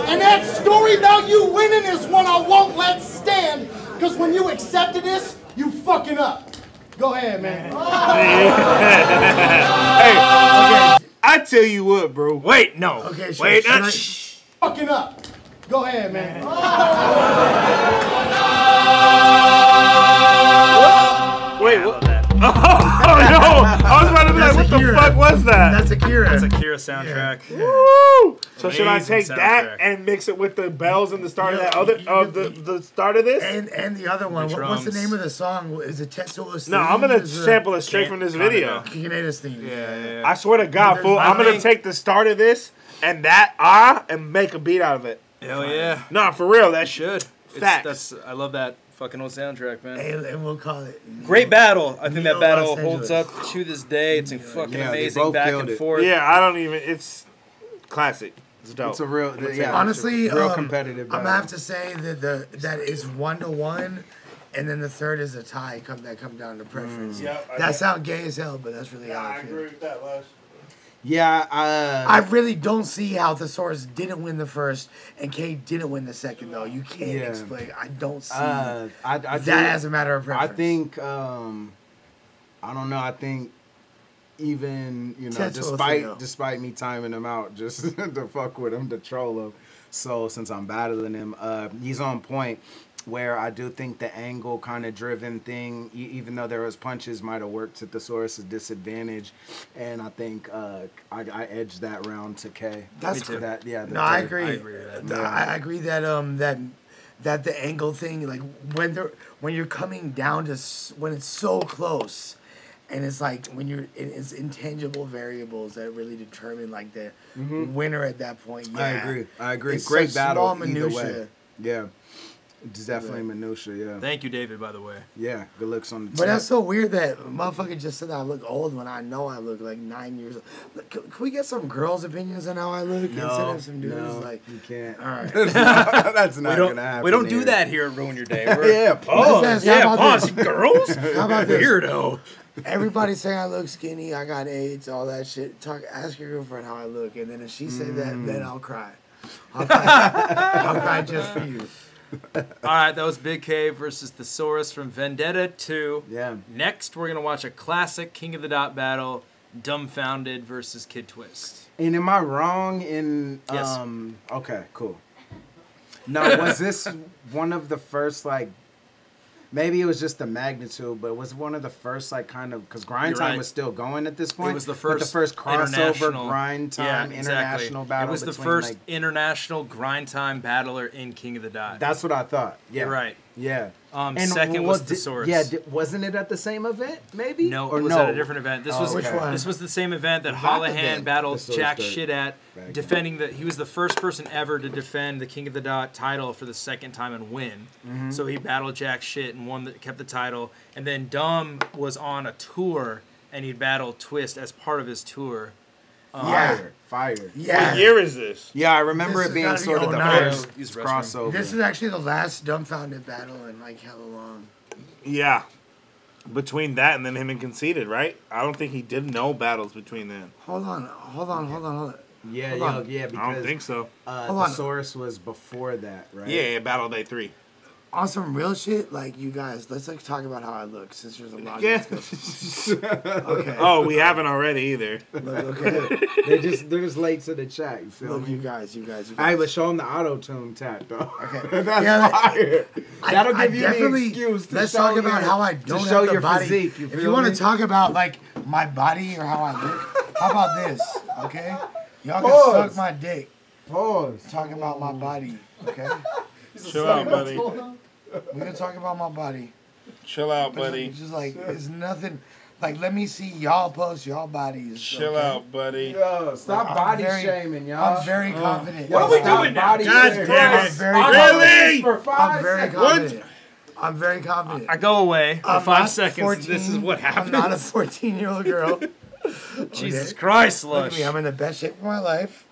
And that story about you winning is one I won't let stand. Because when you accepted this, you fucking up. Go ahead, man. Hey, I tell you what, bro. Wait, no. Okay, sure. Wait, should I- shh. Fucking up. Go ahead, man. Wait, what? Oh, no. I was about to be like, what the Akira. fuck was that? That's Akira. That's a Kira soundtrack. Woo! So should I Amazing take that soundtrack. and mix it with the bells and the start of that other of the start of this? And the other one. The What's the drums. name of the song? Is it Tetsuo's No, theme? I'm gonna Is it sample it straight from this video. Kineda's theme. Yeah. I swear to God, fool, I'm gonna take the start of this and that and make a beat out of it. Hell yeah. No, for real, that Should. Facts. I love that fucking old soundtrack, man. And we'll call it. Great battle. I think that Neo battle Los holds Angeles. up to this day. It's fucking Yeah, they amazing both back killed and it. forth. Yeah, I don't even. It's classic. It's dope. It's a real, yeah. Honestly, real competitive. I'm gonna have to say that that is 1-1, and then the third is a tie. That come down to preference. That sounds gay as hell, but that's really how I feel. with that, Lush. Yeah, I really don't see how Thesaurus didn't win the first and K didn't win the second, though. You can't Yeah. explain. I don't see I that think- as a matter of preference. I think I don't know. I think even Tetsuo despite me timing him out just to fuck with him, to troll him. So since I'm battling him, he's on point. Where I do think the angle kind of driven thing, even though there was punches, might have worked to Thesaurus' disadvantage, and I think I edged that round to K. That's for that. Yeah, No, I third. agree. I agree with that. I agree that that the angle thing, like when you're coming down to when it's so close, and it's like when it's intangible variables that really determine like the winner at that point. Yeah, I agree. It's Great such battle. small Either minutia. way. Yeah. It's definitely minutia, yeah. Thank you, David, by the way. Yeah, good looks on the But that's so weird that motherfucker just said that I look old when I know I look like 9 years old. Look, can we get some girls' opinions on how I look instead of some dudes? Like, you can't. All right. That's not going to happen. We don't do that here at Ruin Your Day. Yeah, pause. Pause. Girls? How about this? Weirdo. Everybody saying I look skinny, I got AIDS, all that shit. Ask your girlfriend how I look, and then if she say that, then I'll cry. I'll cry just for you. All right, that was Big K versus Thesaurus from Vendetta 2. Yeah. Next, we're going to watch a classic King of the Dot battle, Dumbfounded versus Kid Twist. And am I wrong in... Yes. Okay, cool. No, was this one of the first, like... Maybe it was just the magnitude, but it was one of the first, like, kind of... Because Grind You're Time right. was still going at this point. It was the first crossover international- Grind Time international battle. It was the between, first like, international Grind Time battler in King of the Dot. That's what I thought. Yeah. You're right. Yeah. And second was Thesaurus. Yeah, wasn't it at the same event, maybe? No, or it was no? at a different event. This was which one? This was the same event that Vodka Holohan event. battled Thesaurus Jack third. Shit at, defending he was the first person ever to defend the King of the Dot title for the second time and win. Mm-hmm. So he battled Jack Shit and won, kept the title. And then Dumb was on a tour and he battled Twist as part of his tour. Fire. Yeah. What year is this? Yeah, I remember This it is being gotta be sort of the 09. first crossover. This is actually the last dumbfounded battle in like hella long. Yeah. Between that and then him and Conceited, right? I don't think he did no battles between then. Hold on. Yeah, Hold on. because I don't think so. Hold on. Thesaurus was before that, right? Yeah, Battle Day 3. On some real shit, like you guys, let's like talk about how I look since there's a lot Yeah. of discussion. Okay. Oh, we haven't already either. Look, okay. they're just late to the chat. You feel Look, me? you guys. Hey, but show them the auto tune tat though. Okay. That's Yeah, fire. That'll give you the definitely, excuse to let's show talk about your- how I to don't show have the your body. physique. If feel you want me? to talk about like my body or how I look, how about this? Okay. Y'all can Pause. suck my dick. Pause. Talking about my body. Okay. Chill out, buddy. We're gonna talk about my body. Chill out, buddy. Just like it's nothing. Like let me see y'all post y'all bodies. Chill okay? out, buddy. Yo, stop I'm body very- shaming, y'all. I'm very confident. What are we doing now? God damn it. very Really? For I'm 5 very seconds. confident. I'm very confident. I go away for I'm 5 not seconds. 14. This is what happens. I'm not a 14-year-old girl. Jesus Okay? Christ, Look at Lush. me. I'm in the best shape of my life.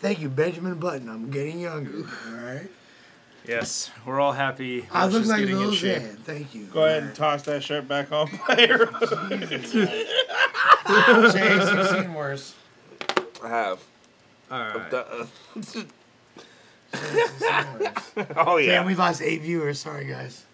Thank you, Benjamin Button. I'm getting younger. All right. Yes, we're all happy. I Lush look is like getting in Lil shape. Xan. Thank you. Go ahead and toss that shirt back on, player. Chase, you've seen worse. I have. All right. Oh, yeah. Damn, we lost 8 viewers. Sorry, guys.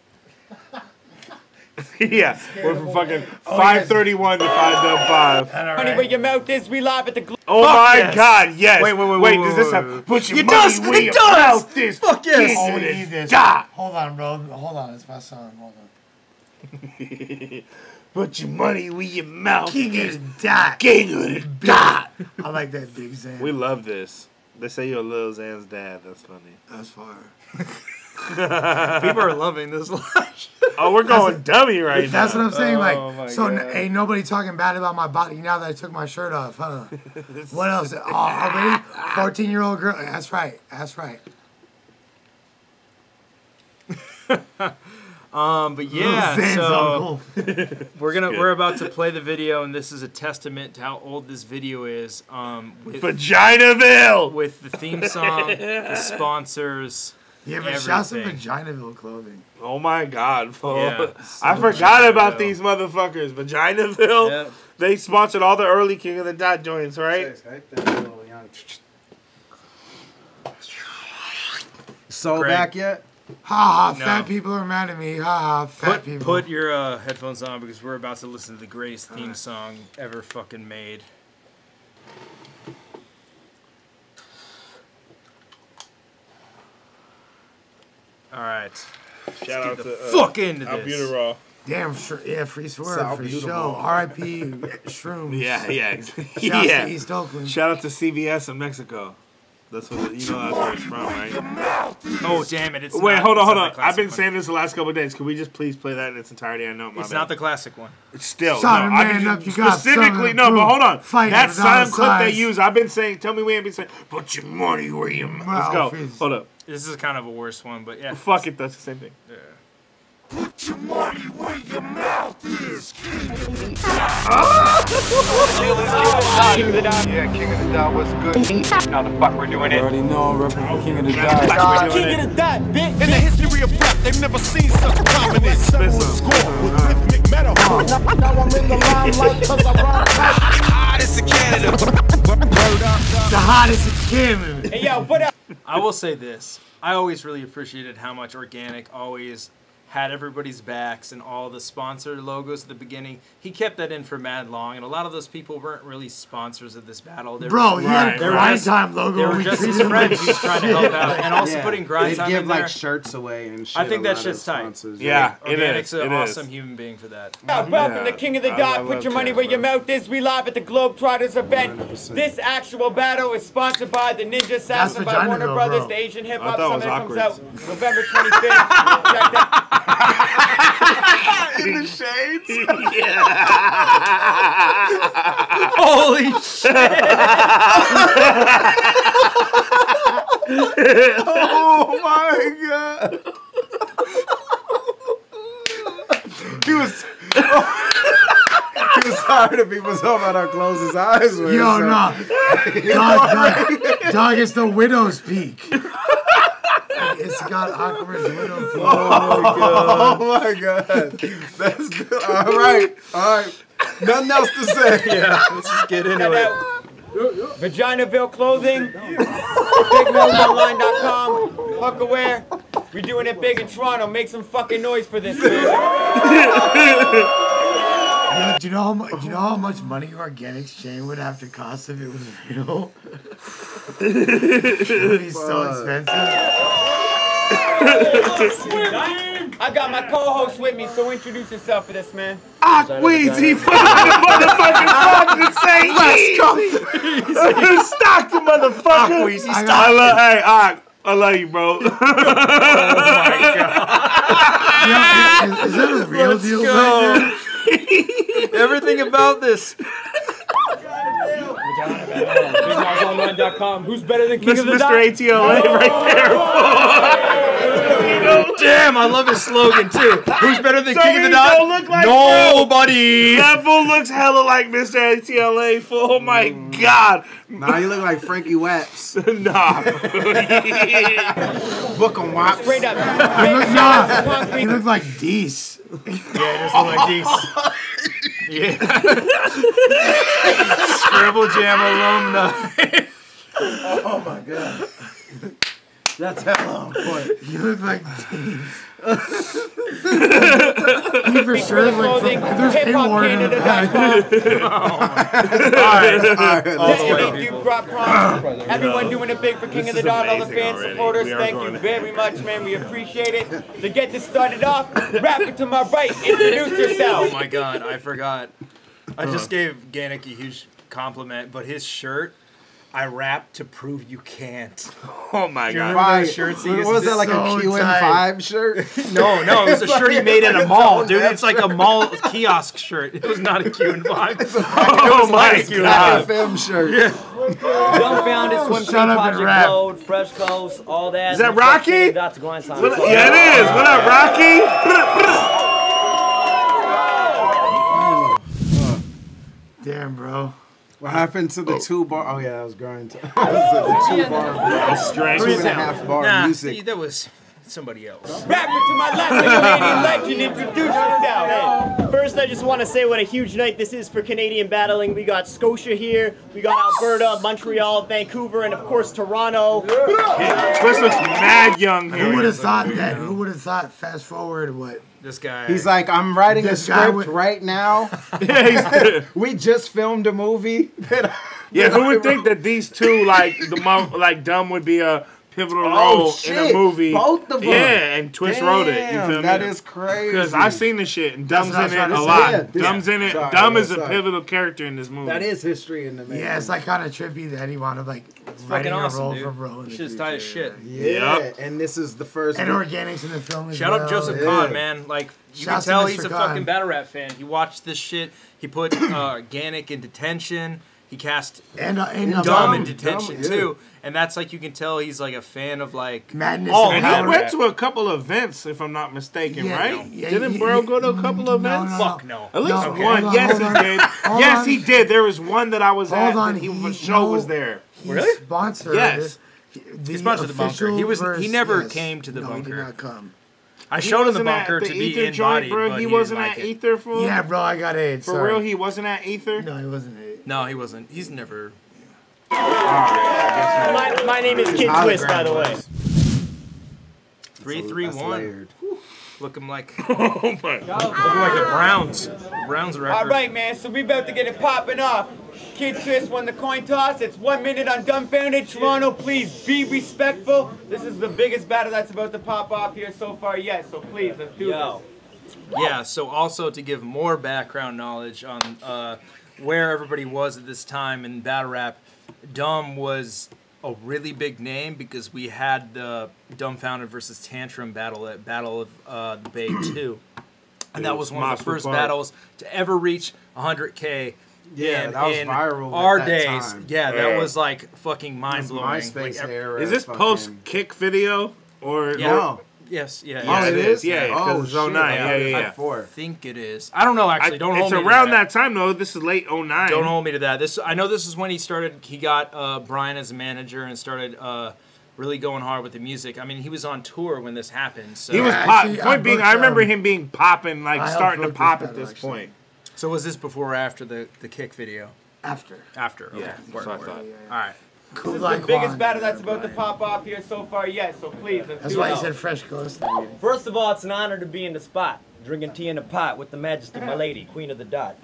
Yeah. We're from fucking 531 to 5 Money where your mouth is, we live at the Oh my God, yes. Wait, does this have put your It money does, where it your does. mouth is? Fuck yes. Oh, we need this. Die. Hold on, bro. Hold on. It's my song. Hold on. Put your money where your mouth King is. of the Dot. King of the Dot. I like that Big Xan. We love this. They say you're Lil Xan's dad. That's funny. That's fire. People are loving this. Lush. Oh, we're going dummy right now. That's what I'm saying. Oh, Like, my so God. ain't nobody talking bad about my body now that I took my shirt off, huh? What else? Oh, already? 14-year-old girl. That's right. That's right. But yeah, Lil Xan's so uncle. we're about to play the video, and this is a testament to how old this video is. With Vaginaville. with the theme song, the sponsors. Yeah, but shouts to everything. Vaginaville clothing. Oh my God, fool. Yeah, I forgot about these motherfuckers. Vaginaville. Yeah. They sponsored all the early King of the Dot joints, right? So Craig. back yet? Ha ha, No. fat people are mad at me. Ha ha, fat people. Put your headphones on because we're about to listen to the greatest theme song ever fucking made. All right. Shout out the to fuck into this. Albuterol. Damn, yeah, free swerve Sound for beautiful. sure. R.I.P. Shrooms. Yeah. Shouts yeah. to East Oakland. Shout out to CVS in Mexico. That's what that's where it's from, right? Oh damn it! Wait, hold on. I've been saying this the last couple of days. Can we just please play that in its entirety? I know it's not the classic one. It's still Son, no. I can specifically no, but hold on. That same clip they use. I've been saying. Tell me we ain't been saying. Put your money where your mouth. Let's go. Hold up. This is kind of a worse one, but yeah. Fuck it. That's the same thing. Yeah. Put your money where your mouth is, King. Yeah, King of the Dot, what's good? How the fuck we're doing it? You already know I'm repping for King of the Dot. King of the Dot, bitch. In the history of rap, they've never seen such prominence. Settle the score with rhythmic metaphor. Now I'm in the limelight cause I rhyme hottest in Canada. The hottest in Canada. Hey, yo, what up? I will say this. I always really appreciated how much Organic always had everybody's backs and all the sponsor logos at the beginning. He kept that in for mad long, and a lot of those people weren't really sponsors of this battle. Bro, he had a Grind Time logo. They were just his friends who's trying to help out, and also putting Grind Time in there. Like shirts away and shit. I think that shit's tight. Yeah, Organic's an awesome human being for that. Welcome to King of the Dot. Put your money where your mouth is. We live at the Globetrotters event. 100%. This actual battle is sponsored by the Ninja Assassin by Warner Brothers. The Asian Hip Hop Summit comes out November 25th. Check that. In the shades? Yeah. Holy shit. Oh my god. He was tired of people talking about how close his eyes were. Yo, no. Dog, it's the widow's peak. It's got awkward widow peak. Oh my god. That's good. All right. Nothing else to say. Yeah, let's just get into it. Vaginaville Clothing, BigMillsOnline.com, Hookaware. We're doing it big in Toronto. Make some fucking noise for this, man. Do you know how much money Organic's chain would have to cost if it was real? It would be so expensive. I got my co-host with me, so introduce yourself for this, man. Weezy, motherfucking fuck to say Stock the motherfucker. Weezy, I love you, bro. Oh my god. Is that a real deal right there? Everything about this. BigMillsOnline.com. Who's better than King of the Mr. Dot? ATLA right there. Damn, I love his slogan too. Who's better than King of the Dot? Don't look like nobody. That fool looks hella like Mr. ATLA. Oh my god. Nah, you look like Frankie Waps. Nah. Book 'em, Waps. Straight up. He looks like Deese. Yeah, it does look like these. Yeah. Scribble Jam alumni. Oh my god. That's hella on point. You look like Deese. He for sure is like there's a word in the back. Everyone doing it big for King of the Dot, all the fans, supporters, thank you very much, man. We appreciate it. To get this started off, rapper to my right, introduce yourself. Oh my god, I forgot. I just gave Ganik a huge compliment, but his shirt, I rap to prove you can't. Oh my god. Those shirts he was that like so a QN5 shirt? No, it was a shirt he made at a mall, dude. It's like a mall kiosk shirt. It was not a QN5. Oh my god. FM shirt. Yeah. Dumbfounded, Swim Team, Project Load, Fresh Coast, all that. Is that Rocky? That's Grind Time. Yeah, it is. What up, Rocky? Damn, bro. What happened to the 2 bar? Oh yeah, that was Grind Time. The 2 bar. 2.5 bar music. See, that was somebody else. Rapper to my left, Canadian legend, introduce yourself. First, I just want to say what a huge night this is for Canadian battling. We got Scotia here, we got Alberta, Montreal, Vancouver, and of course Toronto. Twist looks mad young here. Who would have thought that? Who would have thought? Fast forward, what? This guy. He's like, I'm writing a script right now. We just filmed a movie. Yeah, who would think that these two, like Dumb would be a pivotal role in a movie? Both of them. Yeah, and Twist wrote it. You feel me? That is crazy. Because I've seen this shit, and Dumb's in it a lot. Dumb's in it. Dumb is a pivotal character in this movie. That is history in the making. Yeah, it's like kind of trippy that he wound up like It's fucking awesome, dude. Shit's tight as shit. Yeah, and this is the first. And organics in the film. Shout out Joseph Kahn, man. Like you can tell he's a fucking battle rap fan. He watched this shit. He put organic in detention. He cast Dumb in detention too, and that's like you can tell he's like a fan of like madness. And he went to a couple of events, if I'm not mistaken, right? Didn't Burrow go to a couple of events? Fuck no. At least one. Yes, he did. Yes, he did. There was one that I was at. The show was there. Really? Sponsored. Yes. He sponsored the bunker. He never came to the bunker. He did not come. I showed him the bunker to be in body, bro. but He wasn't at Ether for. Yeah, bro, I got AIDS. For real, he wasn't at Ether. No, he wasn't. No, he wasn't. He's never. My name is Kid Twist, by the way. 3-3-1. Looking like oh my God. Looking like the Browns. Browns record. All right, man. So we about to get it popping off. Kid Twist won the coin toss. It's 1 minute on Dumbfounded. Toronto, please be respectful. This is the biggest battle that's about to pop off here so far yet. So please, let's do this. Yeah. So also to give more background knowledge on where everybody was at this time in battle rap, Dumb was a really big name because we had the Dumbfounded versus Tantrum battle at Battle of the Bay 2. And that was one of the first battles to ever reach 100K. Yeah, that was viral. Our at days. that time. Yeah, that was like fucking mind blowing. MySpace era. Is this post kick video or no? Yes, yeah. Oh, it is? Yeah, oh, because it's 09. Yeah. I think it is. I don't know, actually. Don't hold me to that. It's around that time, though. This is late 09. Don't hold me to that. I know this is when he started. He got Brian as a manager and started really going hard with the music. I mean, he was on tour when this happened. So. He was popping. I remember him being popping, like starting to pop at this point. So was this before or after the kick video? After. After. Okay. Yeah. That's what I thought. All right. This is the biggest battle that's about to pop off here so far yet, so please, let's That's do why it. he said fresh ghost. First of all, it's an honor to be in the spot. Drinking tea in the pot with the majesty, my lady, queen of the dot.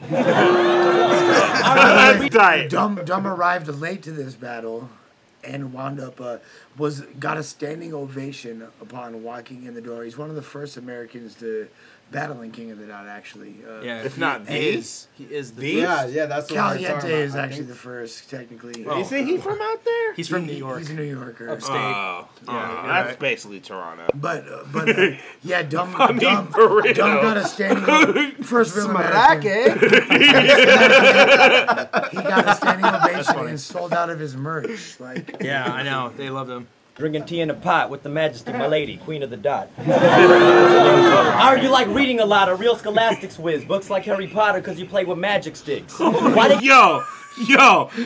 Dumb arrived late to this battle and wound up, got a standing ovation upon walking in the door. He's one of the first Americans to battle in King of the Dot, actually. If not he is the first. Yeah, that's what Caliente is actually the first, technically. Oh, isn't he from out there? He's from New York. He's a New Yorker. Upstate. That's basically Toronto. But yeah, Dumb for real. Dumb got a standing first real American. He got a standing ovation and sold out of his merch. Like yeah, I know. They love him. Drinking tea in a pot with the majesty, my lady, queen of the dot. Are you like reading a lot of real scholastics whiz, books like Harry Potter because you play with magic sticks? Yo,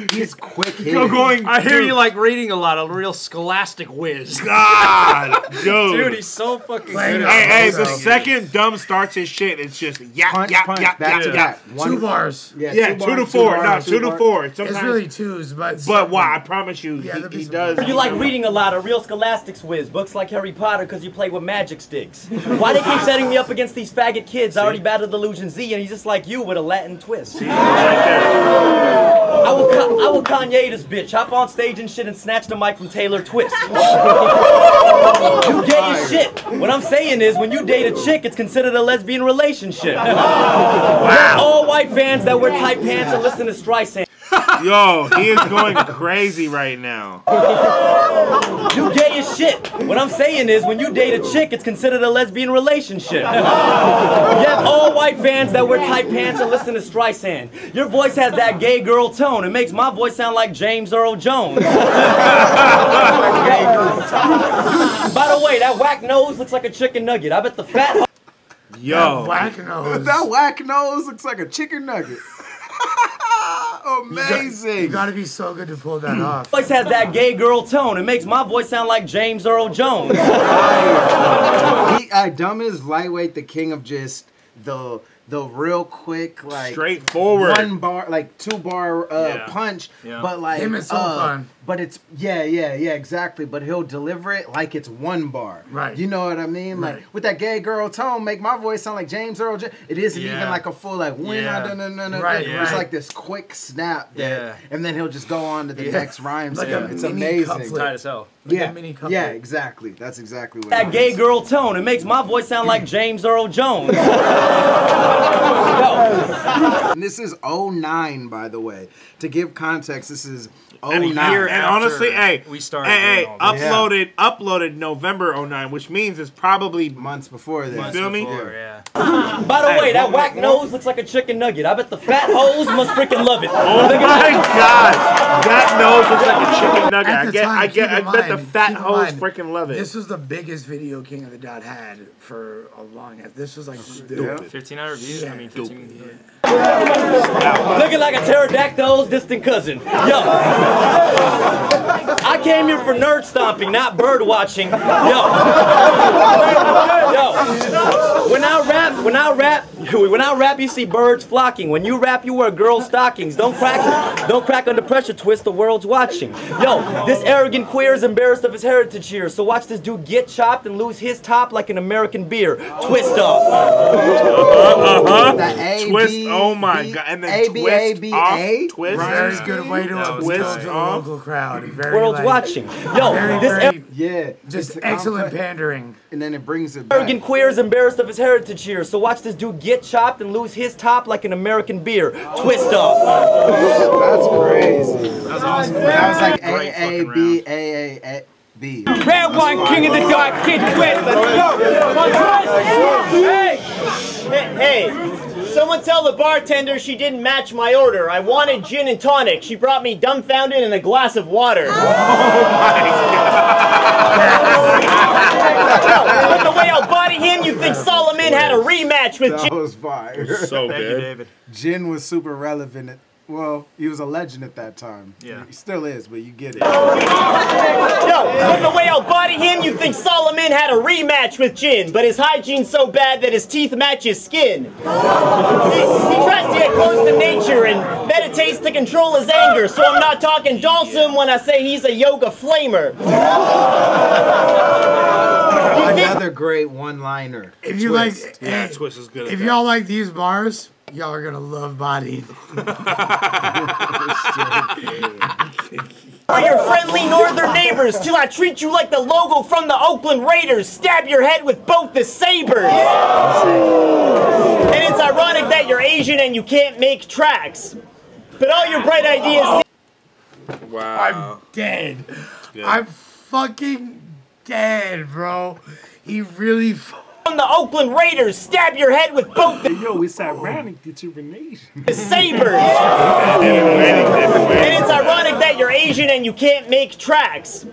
he's quick. I hear you like reading a lot of real scholastic whiz. God, dude, he's so fucking good. Hey, the second Dumb starts his shit, it's just yap. 2 bars. Yeah, 2 to 4. No, 2 to 4. It's really 2s, but why? I promise you, he does. You like reading a lot of real scholastics whiz, books like Harry Potter because you play with magic sticks. Why they keep setting me up against these faggot kids? I already battled Illusion Z, and he's just like you with a Latin twist. I will Kanye this bitch. Hop on stage and shit and snatch the mic from Taylor Twist. You gay as shit. What I'm saying is, when you date a chick, it's considered a lesbian relationship. Wow. All white fans that wear tight pants and listen to Streisand. Yo, he is going crazy right now. You gay as shit. What I'm saying is, when you date a chick, it's considered a lesbian relationship. You have all white fans that wear tight pants and listen to Streisand. Your voice has that gay girl tone. It makes my voice sound like James Earl Jones. By the way, that whack nose looks like a chicken nugget. I bet the fat... Yo. That whack nose looks like a chicken nugget. Amazing. You gotta be so good to pull that off. Voice has that gay girl tone. It makes my voice sound like James Earl Jones. Dumb is lightweight, the king of just the real quick, like straightforward 1 bar, like 2 bar punch, but like him and Sultan. But it's exactly. But he'll deliver it like it's 1 bar. Right. You know what I mean? Right. Like with that gay girl tone, make my voice sound like James Earl. It isn't even like a full like Right. It's like this quick snap that, and then he'll just go on to the next rhyme. Like it's amazing. It's tight as hell. Yeah, exactly. That's exactly what. That gay girl tone. It makes my voice sound like James Earl Jones. And this is 09, by the way. To give context, this is 09. And honestly, hey, we started. Uploaded November 09, which means it's probably months before that. You feel me? Yeah. By the way, that whack nose looks like a chicken nugget. I bet the fat hoes must freaking love it. Oh my God, that nose looks like a chicken nugget. I bet the fat hoes freaking love it. This was the biggest video King of the Dot had for a long time. This was like 1,500 views. I mean, 15. Looking like a pterodactyl's distant cousin. Yo, I came here for nerd stomping, not bird watching. Yo, when I rap, you see birds flocking. When you rap, you wear girl stockings. Don't crack under pressure, twist. The world's watching. Yo, this arrogant queer is embarrassed of his heritage here. So watch this dude get chopped and lose his top like an American beer. Twist off. Twist. Oh my God! And then twist off. Twist. Very good way to twist the local crowd. Very world's watching. Yo, just excellent pandering. And then it brings it back. Arrogant queer is embarrassed of his heritage here. So watch this dude get chopped and lose his top like an American beer. Twist off. That's crazy. That's awesome. That was like A-A-B. Red wine, King of the Dark, Kid Twist. Let's go. Hey, someone tell the bartender she didn't match my order. I wanted gin and tonic. She brought me dumbfounded and a glass of water. Oh my God. But the way I'll body him, you think Solomon had a rematch with That gin. was fire. So Thank you, David. Jin was super relevant. Well, he was a legend at that time. Yeah. He still is, but you get it. Yo, but the way I'll body him, you think Solomon had a rematch with Jin, but his hygiene's so bad that his teeth match his skin. He tries to get close to nature and meditates to control his anger, so I'm not talking Dalsum when I say he's a yoga flamer. Another great one-liner. If you Twist. like, Twist is good. If y'all like these bars, y'all are gonna love body. Are your friendly northern neighbors till I treat you like the logo from the Oakland Raiders, stab your head with both the sabers. And it's ironic that you're Asian and you can't make tracks, but all your bright ideas. Wow. I'm dead. I'm fucking dead, bro. He really. From the Oakland Raiders, stab your head with both the Yo, it's ironic that you're an Asian. sabers. And it's ironic that you're Asian and you can't make tracks,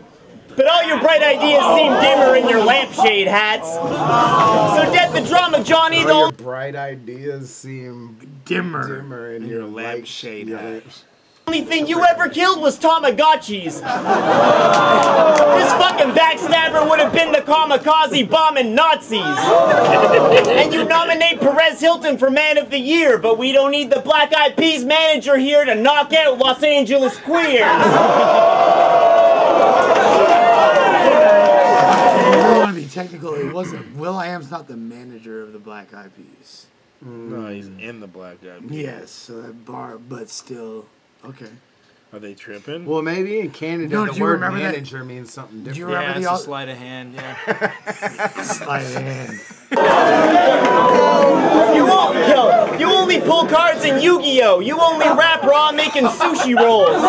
but all your bright ideas seem dimmer in your lampshade hats. So dead the drama, Johnny. All your bright ideas seem dimmer in your lampshade hats. Only thing you ever killed was Tamagotchis. This fucking backstabber would have been the kamikaze bombing Nazis. And you nominate Perez Hilton for Man of the Year, but we don't need the Black Eyed Peas manager here to knock out Los Angeles queers. I don't want to be technical. It wasn't. Will.i.am's not the manager of the Black Eyed Peas. No, he's in the Black Eyed Peas. Yes, so that bar, but still. Okay. Are they tripping? Well, maybe in Canada No, the do you word remember that? manager means something different. Do you remember Yeah, the it's a sleight of hand, yeah. Sleight of hand. You only pull cards in Yu-Gi-Oh! You only rap raw making sushi rolls.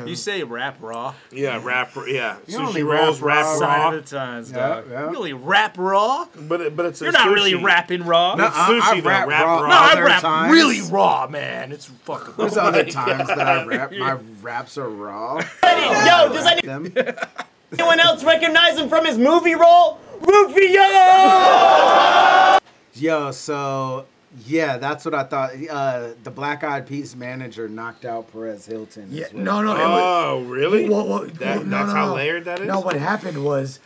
You say rap raw? Yeah, rap. Yeah, You sushi only rolls, rap raw. Sign of the times, dog. You really rap raw? But it's. You're not really rapping raw. No, it's sushi though. Rap raw. No, I Other rap times- really raw, man. It's fucking. There's other times that I rap. My raps are raw. Yo, does anyone else recognize him from his movie role? Rufio! Yo, so yeah, that's what I thought. The Black Eyed Peas manager knocked out Perez Hilton. Yeah, as well. no. Oh, really? That's how layered that is? No, what happened was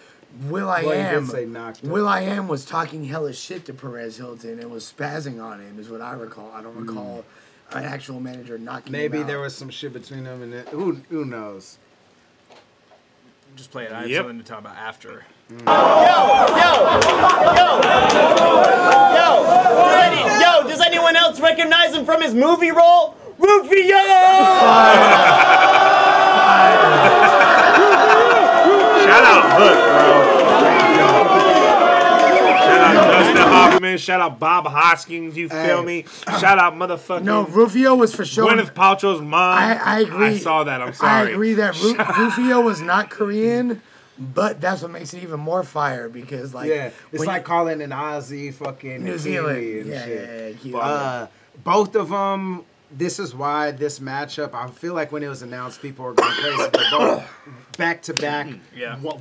Well, he did say knocked out. Will.i.am was talking hella shit to Perez Hilton and was spazzing on him, is what I recall. I don't recall an actual manager knocking him Maybe out. there was some shit between them, and who knows? Just play it. I have something to talk about after. Yo, does anyone else recognize him from his movie role? Rufio! Shout out Hook, bro. Shout out man. Shout out Bob Hoskins. You feel me? Shout out motherfucking. No, Rufio was for sure. Gwyneth Paltrow's mom. I agree. I saw that. I'm sorry. I agree that Rufio was not Korean, but that's what makes it even more fire because like it's like calling an Aussie fucking New Zealand and shit. Both of them. This is why this matchup. I feel like when it was announced, people were going crazy. They're both back to back,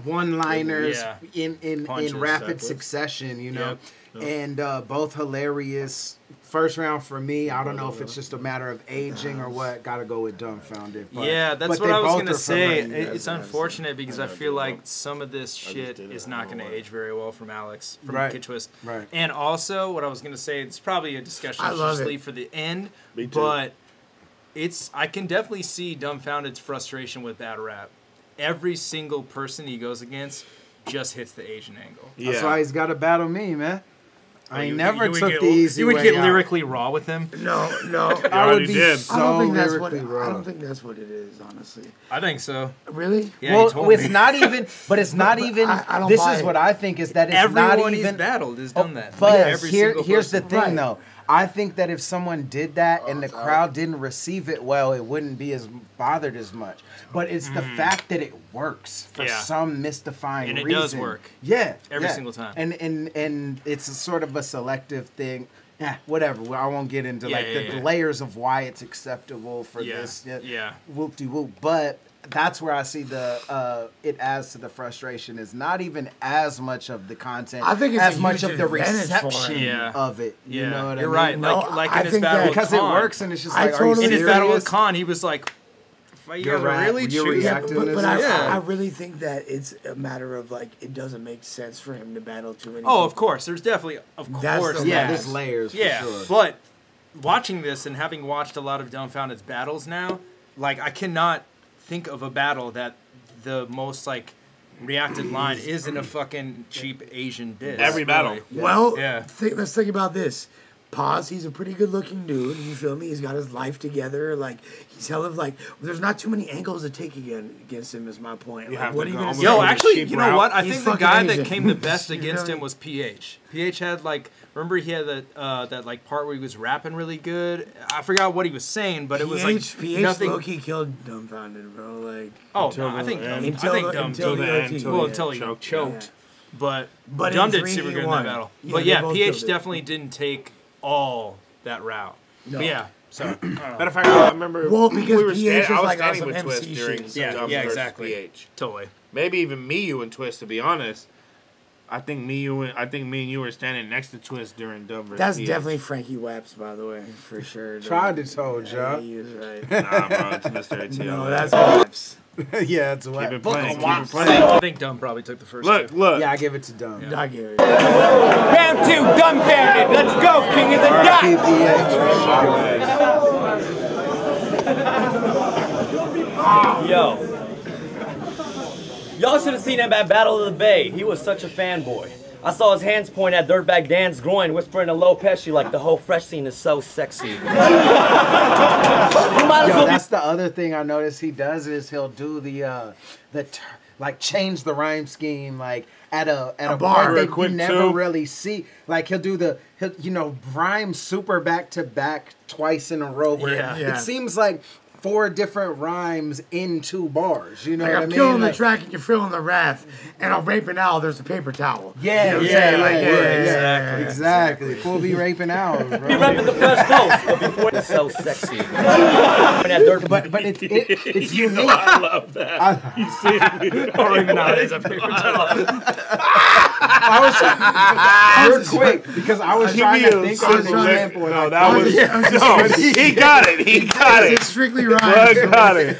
one-liners in rapid succession. You know, and both hilarious. First round for me. I don't know if it's just a matter of aging or what. Got to go with Dumbfounded. Yeah, that's what I was gonna say. It's unfortunate because I feel like some of this shit is not gonna age very well from Alex from Kid Twist. Right. And also, what I was gonna say, it's probably a discussion I should just leave for the end. Me too. But I can definitely see Dumbfounded's frustration with bad rap. Every single person he goes against just hits the Asian angle. Yeah. That's why he's got to battle me, man. I never took the easy way. You would get lyrically raw with him. No. I would be I don't think that's what it is, honestly. I think so. Really? Yeah, well, it's not even. But it's not even. I don't this buy is it. what I think is that it's Everyone not even. he's battled has done that. But here's the thing, though. I think that if someone did that and the crowd didn't receive it well, it wouldn't be as bothered as much. But it's the fact that it works for some mystifying reason. And it does work. Yeah. Every single time. And it's a sort of a selective thing. Whatever. I won't get into the layers of why it's acceptable for this. Whoop-de-whoop. But that's where I see it adds to the frustration is not even as much of the content, I think it's as a much huge of the reception advantage of it. You know what I mean? You're right. Like in his battle with because Khan. it works and it's just like, in his battle with Khan, he was like, you're really reacting to but I really think that it's a matter of like it doesn't make sense for him to battle too many. Oh, of course. There's definitely, there's layers. For sure. But watching this and having watched a lot of Dumbfounded's battles now, like I cannot think of a battle that the most like reacted line isn't a fucking cheap Asian diss. Every battle. Really. Well, let's think about this. Paz, he's a pretty good looking dude. You feel me? He's got his life together. Like he's hell of like. There's not too many angles to take against him. Is my point. Like, what are you gonna say? Yo, actually, you know what? I He's think the guy Asian. that came the best against him was PH. PH had like, remember he had that like part where he was rapping really good. I forgot what he was saying, but it was like PH low-key killed Dumbfounded, bro. Like I think until he choked. But Dumb did super good in that battle. But yeah, PH definitely didn't take all that route. No. But yeah, so matter of fact, I remember because I was PH standing was with Twist MC during shit. Dumb versus exactly. PH. Totally. Maybe even you and Twist, to be honest. I think me and you were standing next to Twist during Dumb versus That's PH. definitely Frankie Waps, by the way, for sure. Tried to told ya. He was right. Nah, bro, it's Mr. ATL. No, that's Waps. Yeah, it's Keep it playing. I think Dumb probably took the first two. Look. Yeah, I give it to Dumb. I give it. Round 2, Dumbfounded. Let's go, King of the Dot. Yo. Y'all should have seen him at Battle of the Bay. He was such a fanboy. I saw his hands point at Dirtbag Dan's groin, whispering to Low Pesci like the whole fresh scene is so sexy. That's the other thing I noticed he does is he'll do like change the rhyme scheme like at a part that you never really see. Like he'll rhyme super back to back twice in a row where it seems like 4 different rhymes in 2 bars. You know what I mean? I'm killing the track and you're feeling the wrath, and I'm raping Al. There's a paper towel. Yeah, you know exactly. Full be raping Al, bro. Be rapping the fresh toast, but before it's so sexy. But it's unique. I love that. You see it? Raping Al is a paper towel. Real quick, because I was trying to think of an example. No, that was he got it. He got it. It's strictly rhymes.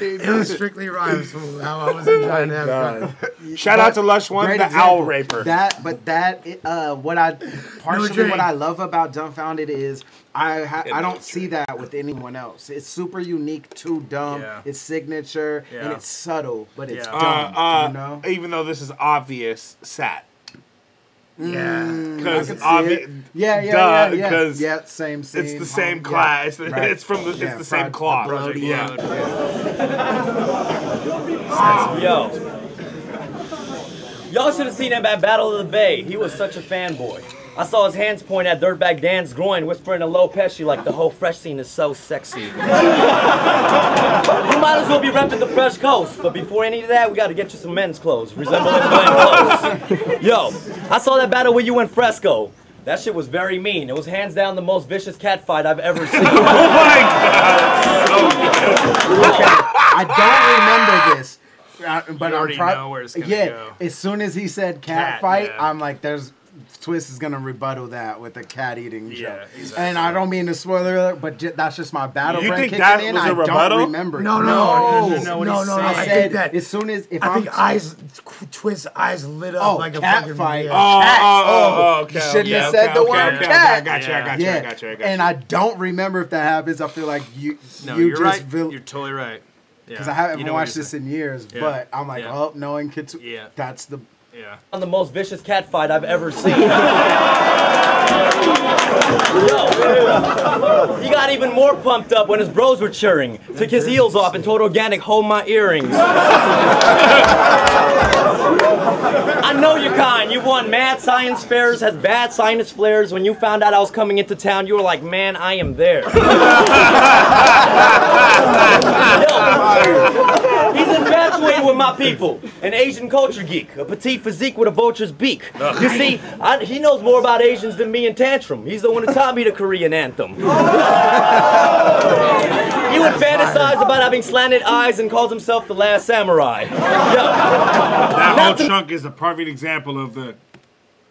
It was strictly rhymes. I wasn't trying to have fun. Shout out to Lush One, the Owl Raper. What I love about Dumbfounded is I don't see that with anyone else. It's super unique to Dumb. Yeah. It's signature and it's subtle, but it's Dumb. You know? Even though this is obvious, Sat. Yeah, because same scene. It's the same class. It's from the it's the same cloth. Yo. Y'all should have seen him at Battle of the Bay. He was such a fanboy. I saw his hands point at Dirtbag Dan's groin, whispering a low pesci like the whole fresh scene is so sexy. You might as well be repping the Fresh Coast, but before any of that, we gotta get you some men's clothes, resembling Glenn Close. Yo, I saw that battle with you and Fresco. That shit was very mean. It was hands down the most vicious cat fight I've ever seen. Oh my God! I don't remember this. But you already know where it's gonna go. As soon as he said cat fight, yeah. I'm like, Twist is gonna rebuttal that with a cat eating joke. Exactly. And I don't mean to spoiler alert, but that's just my battle You brain think kicking that in. was a I rebuttal? don't remember. No. I said that as soon as I think Twist's eyes lit up like a cat fucking fight. Okay. You shouldn't have said the word cat. I got you. And I don't remember if that happens. I feel like you're just right. You're totally right. Because I haven't watched this in years, but I'm like, knowing kids, that's the... Yeah. On the most vicious cat fight I've ever seen. Yo, he got even more pumped up when his bros were cheering. Took his heels off and told Organic, hold my earrings. I know you're kind. You've won mad science fairs, has bad sinus flares. When you found out I was coming into town, you were like, man, I am there. Yo, he's infatuated with my people. An Asian culture geek. A petite physique with a vulture's beak. You see, he knows more about Asians than me and Tantrum. He's the one who taught me the Korean anthem. He would fantasize about having slanted eyes and calls himself the last samurai. That whole chunk is a perfect example of the...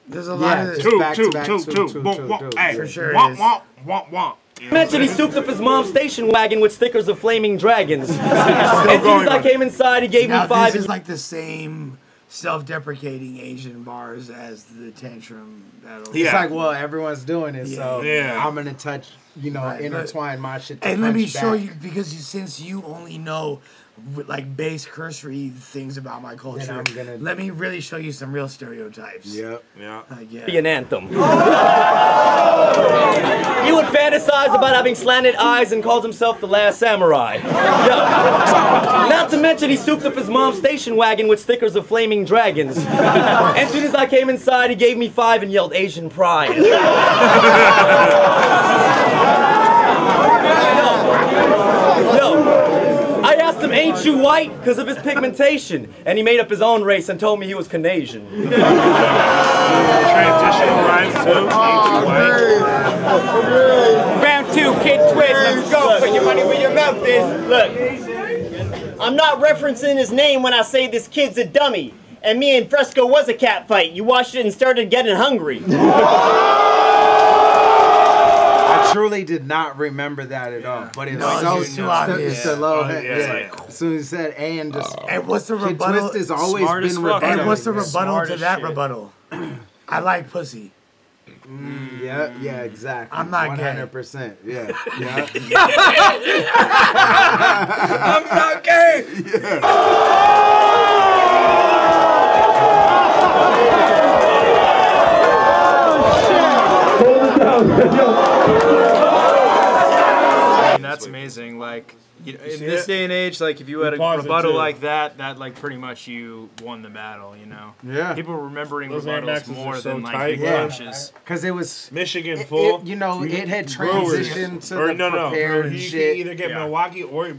There's a lot of... Two. For sure Womp. Mentioned he souped up his mom's station wagon with stickers of flaming dragons. As soon as I came inside, he gave me 5. This is like the same self-deprecating Asian bars as the Tantrum battle. It's like, well, everyone's doing it, so I'm gonna touch, intertwine my shit. And let me show you, because since you only know like base cursory things about my culture, let me really show you some real stereotypes. Yep. Be an anthem. He would fantasize about having slanted eyes and calls himself the last samurai. Not to mention he souped up his mom's station wagon with stickers of flaming dragons. As soon as I came inside, he gave me 5 and yelled Asian pride. I asked him, ain't you white? Because of his pigmentation. And he made up his own race and told me he was Canadian. Transitional rhymes too. Round 2, Kid Twist. Let's go. Put your money where your mouth is. Look, I'm not referencing his name when I say this kid's a dummy. And me and Fresco was a cat fight. You watched it and started getting hungry. I truly did not remember that at all. But it's so obvious. It's the low head. As soon as he said and just... And what's the rebuttal? Twist has always been rebuttal. And what's the rebuttal to that rebuttal? I like pussy. Yeah, exactly. I'm not 100%. Yeah. I'm not gay. I mean, that's amazing. Like, in this day and age, like if you had a rebuttal like that, like pretty much you won the battle. Yeah. People remembering Those rebuttals Air more Maxes are than so like tight, punches. Because it was Michigan full. It had transitioned to the prepared You shit. can either get Milwaukee or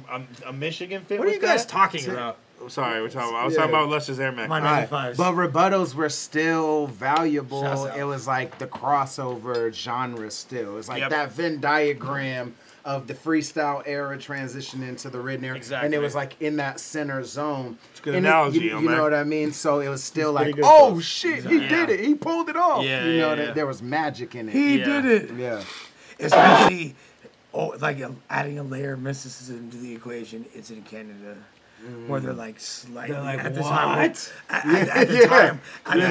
a Michigan fit. What are you guys talking about? Sorry, I was talking about Lush's Air Max. But rebuttals were still valuable. It was like the crossover genre still. It was like that Venn diagram of the freestyle era transition into the written era. Exactly. And it was like in that center zone. It's a good analogy, you know what I mean? So it was still like, good, oh shit, he did it. He pulled it off. Yeah, there was magic in it. He did it. Yeah. Especially, like adding a layer of mysticism to the equation. It's in Canada. Where they're like slightly at the time. At the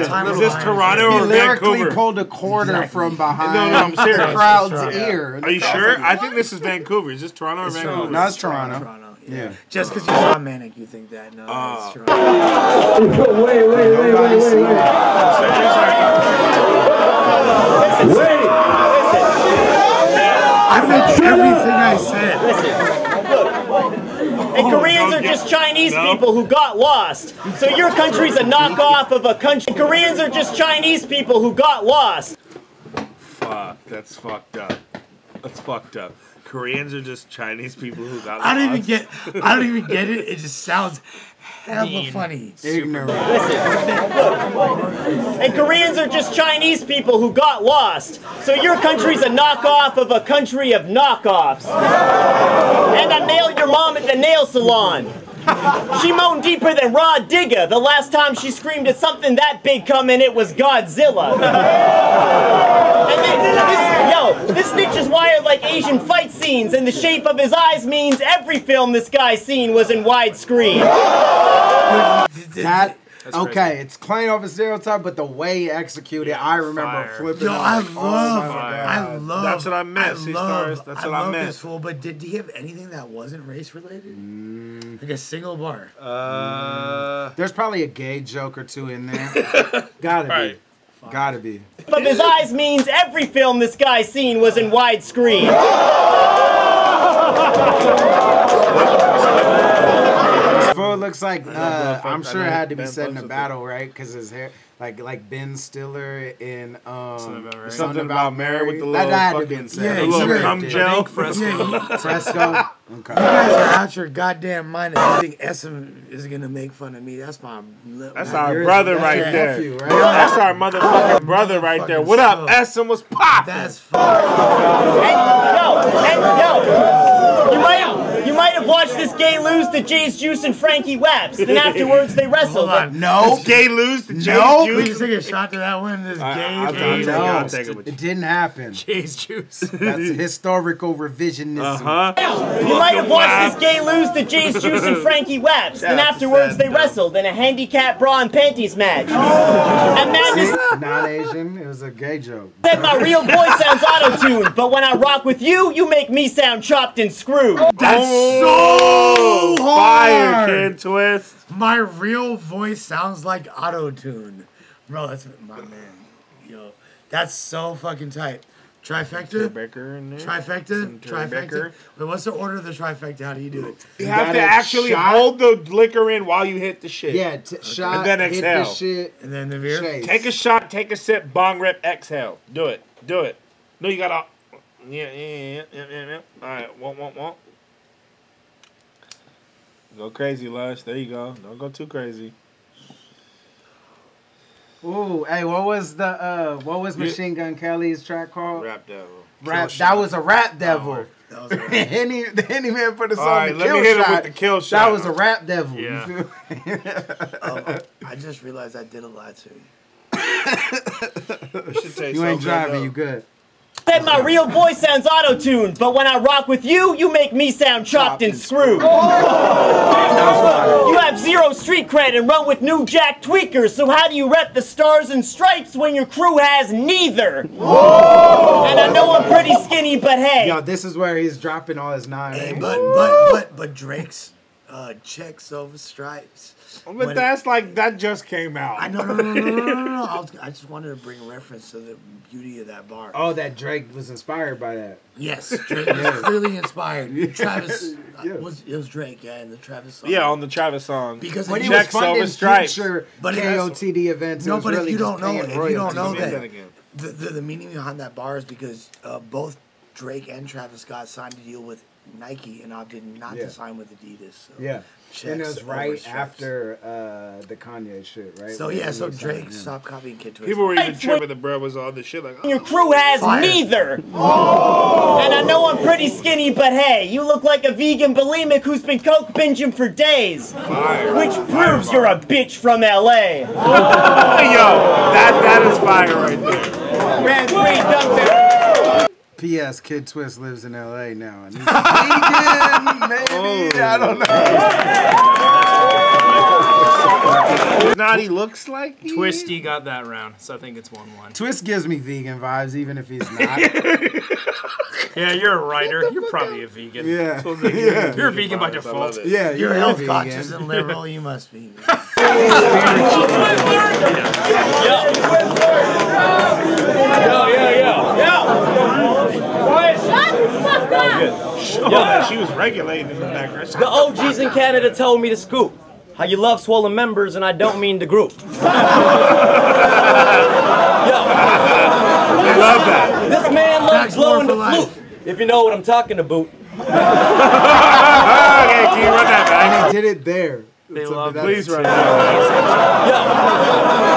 time, is this Toronto or Vancouver? He pulled a quarter from behind. No, I'm serious. The crowd's ear. Are you sure? I think this is Vancouver. Is this Toronto or Vancouver? No, it's Toronto. Yeah. Just because you saw Manic, you think that. No, it's Toronto. Wait. I meant everything I said. And Koreans are just Chinese people who got lost. So your country's a knockoff of a country. Koreans are just Chinese people who got lost. Fuck, that's fucked up. That's fucked up. Koreans are just Chinese people who got I don't lost. even get it. It just sounds hella funny. Ignorant. And Koreans are just Chinese people who got lost. So your country's a knockoff of a country of knockoffs. And I nailed your mom at the nail salon. She moaned deeper than Raw Digga the last time she screamed at something that big coming, it was Godzilla. And this snitch is wired like Asian fight scenes, and the shape of his eyes means every film this guy's seen was in widescreen. Okay, it's playing off a stereotype, but the way he executed, I remember flipping. Yo, I love. That's what I missed. That's what I love this missed. fool, but did he have anything that wasn't race related? Like a single bar. There's probably a gay joke or two in there. Gotta be. Gotta be. Of his eyes means every film this guy's seen was in widescreen. This fool looks like I'm sure it had to be set in a battle, right? Because his hair, like Ben Stiller in something about Mary with the little fucking cum gel. Fresco. Okay. You guys are out your goddamn mind and you think SM is gonna make fun of me. That's my. That's our brother right there. Nephew, right? That's our motherfucking brother right there. What up? SM was popping. That's fucked. You might have watched this gay lose to Jay's Juice and Frankie Webs. Then afterwards they wrestled. No. This gay lose to Jay's Juice. We just take a shot to that one. This gay. I'll take it with you. It didn't happen. Jay's Juice. That's historical revisionism. You might have watched this gay lose to Jay's Juice and Frankie Webs. Then afterwards they wrestled in a handicap bra and panties match. And Madness not Asian. It was a gay joke. said my real voice sounds auto-tuned, but when I rock with you, you make me sound chopped and screwed. That's so hard. Fire, Kid Twist. My real voice sounds like auto-tune. Bro, that's my man. Yo, that's so fucking tight. Trifecta? Trifecta? Wait, what's the order of the trifecta? How do you do it? You have to actually hold the liquor in while you hit the shit. Yeah, shot, and then hit exhale. the shit. And then the beer? Chase. Take a shot, take a sip, bong rip, exhale. Do it. Do it. No, you gotta. Yeah. All right, won't. Go crazy, Lush. There you go. Don't go too crazy. Ooh, hey, what was Machine Gun Kelly's track called? Rap Devil. That was a Rap Devil. That was a rap. Any man put a song. All right, let me hit him with the kill shot. That was a Rap Devil. Yeah. I just realized I did a lot to you. You ain't driving, you good. Said my real voice sounds auto-tuned, but when I rock with you, you make me sound chopped and screwed. You have zero street cred and run with New Jack tweakers, so how do you rep the stars and stripes when your crew has neither? And I know I'm pretty skinny, but hey. Yo, this is where he's dropping all his nine. Hey, but Drake's checks over stripes. But that's like, that just came out. I know, no. I just wanted to bring reference to the beauty of that bar. Oh, that Drake was inspired by that. Yes, Drake was clearly inspired. Travis, it was Drake, in the Travis song. Yeah, on the Travis song. Because when he was was funding future but KOTD events, no, it was but really if you don't know that, the meaning behind that bar is because both Drake and Travis Scott signed a deal with Nike and opted not to sign with Adidas. So yeah. And it was right after the Kanye shit, right? So so Drake stopped copying Kid Twist. People were even tripping the bro was all this shit like, Your crew has neither. And I know I'm pretty skinny, but hey, you look like a vegan bulimic who's been coke binging for days. Which proves you're a bitch from LA. Yo, that is fire right there. Ran 3 dunks. P.S. Kid Twist lives in L.A. now. And he's vegan, maybe. I don't know. Naughty looks like he Twisty got that round, so I think it's 1-1. Twist gives me vegan vibes, even if he's not. Yeah, you're a writer. You're probably a vegan. Yeah. You're a vegan by default. Yeah, you're health conscious and liberal. You must be. She was regulating in the background. The OGs in Canada told me to scoop. How you love swollen members, and I don't mean the group. I love that. This man loves blowing the flute, if you know what I'm talking about. Okay, can you run that back? He did it there. They love Please run that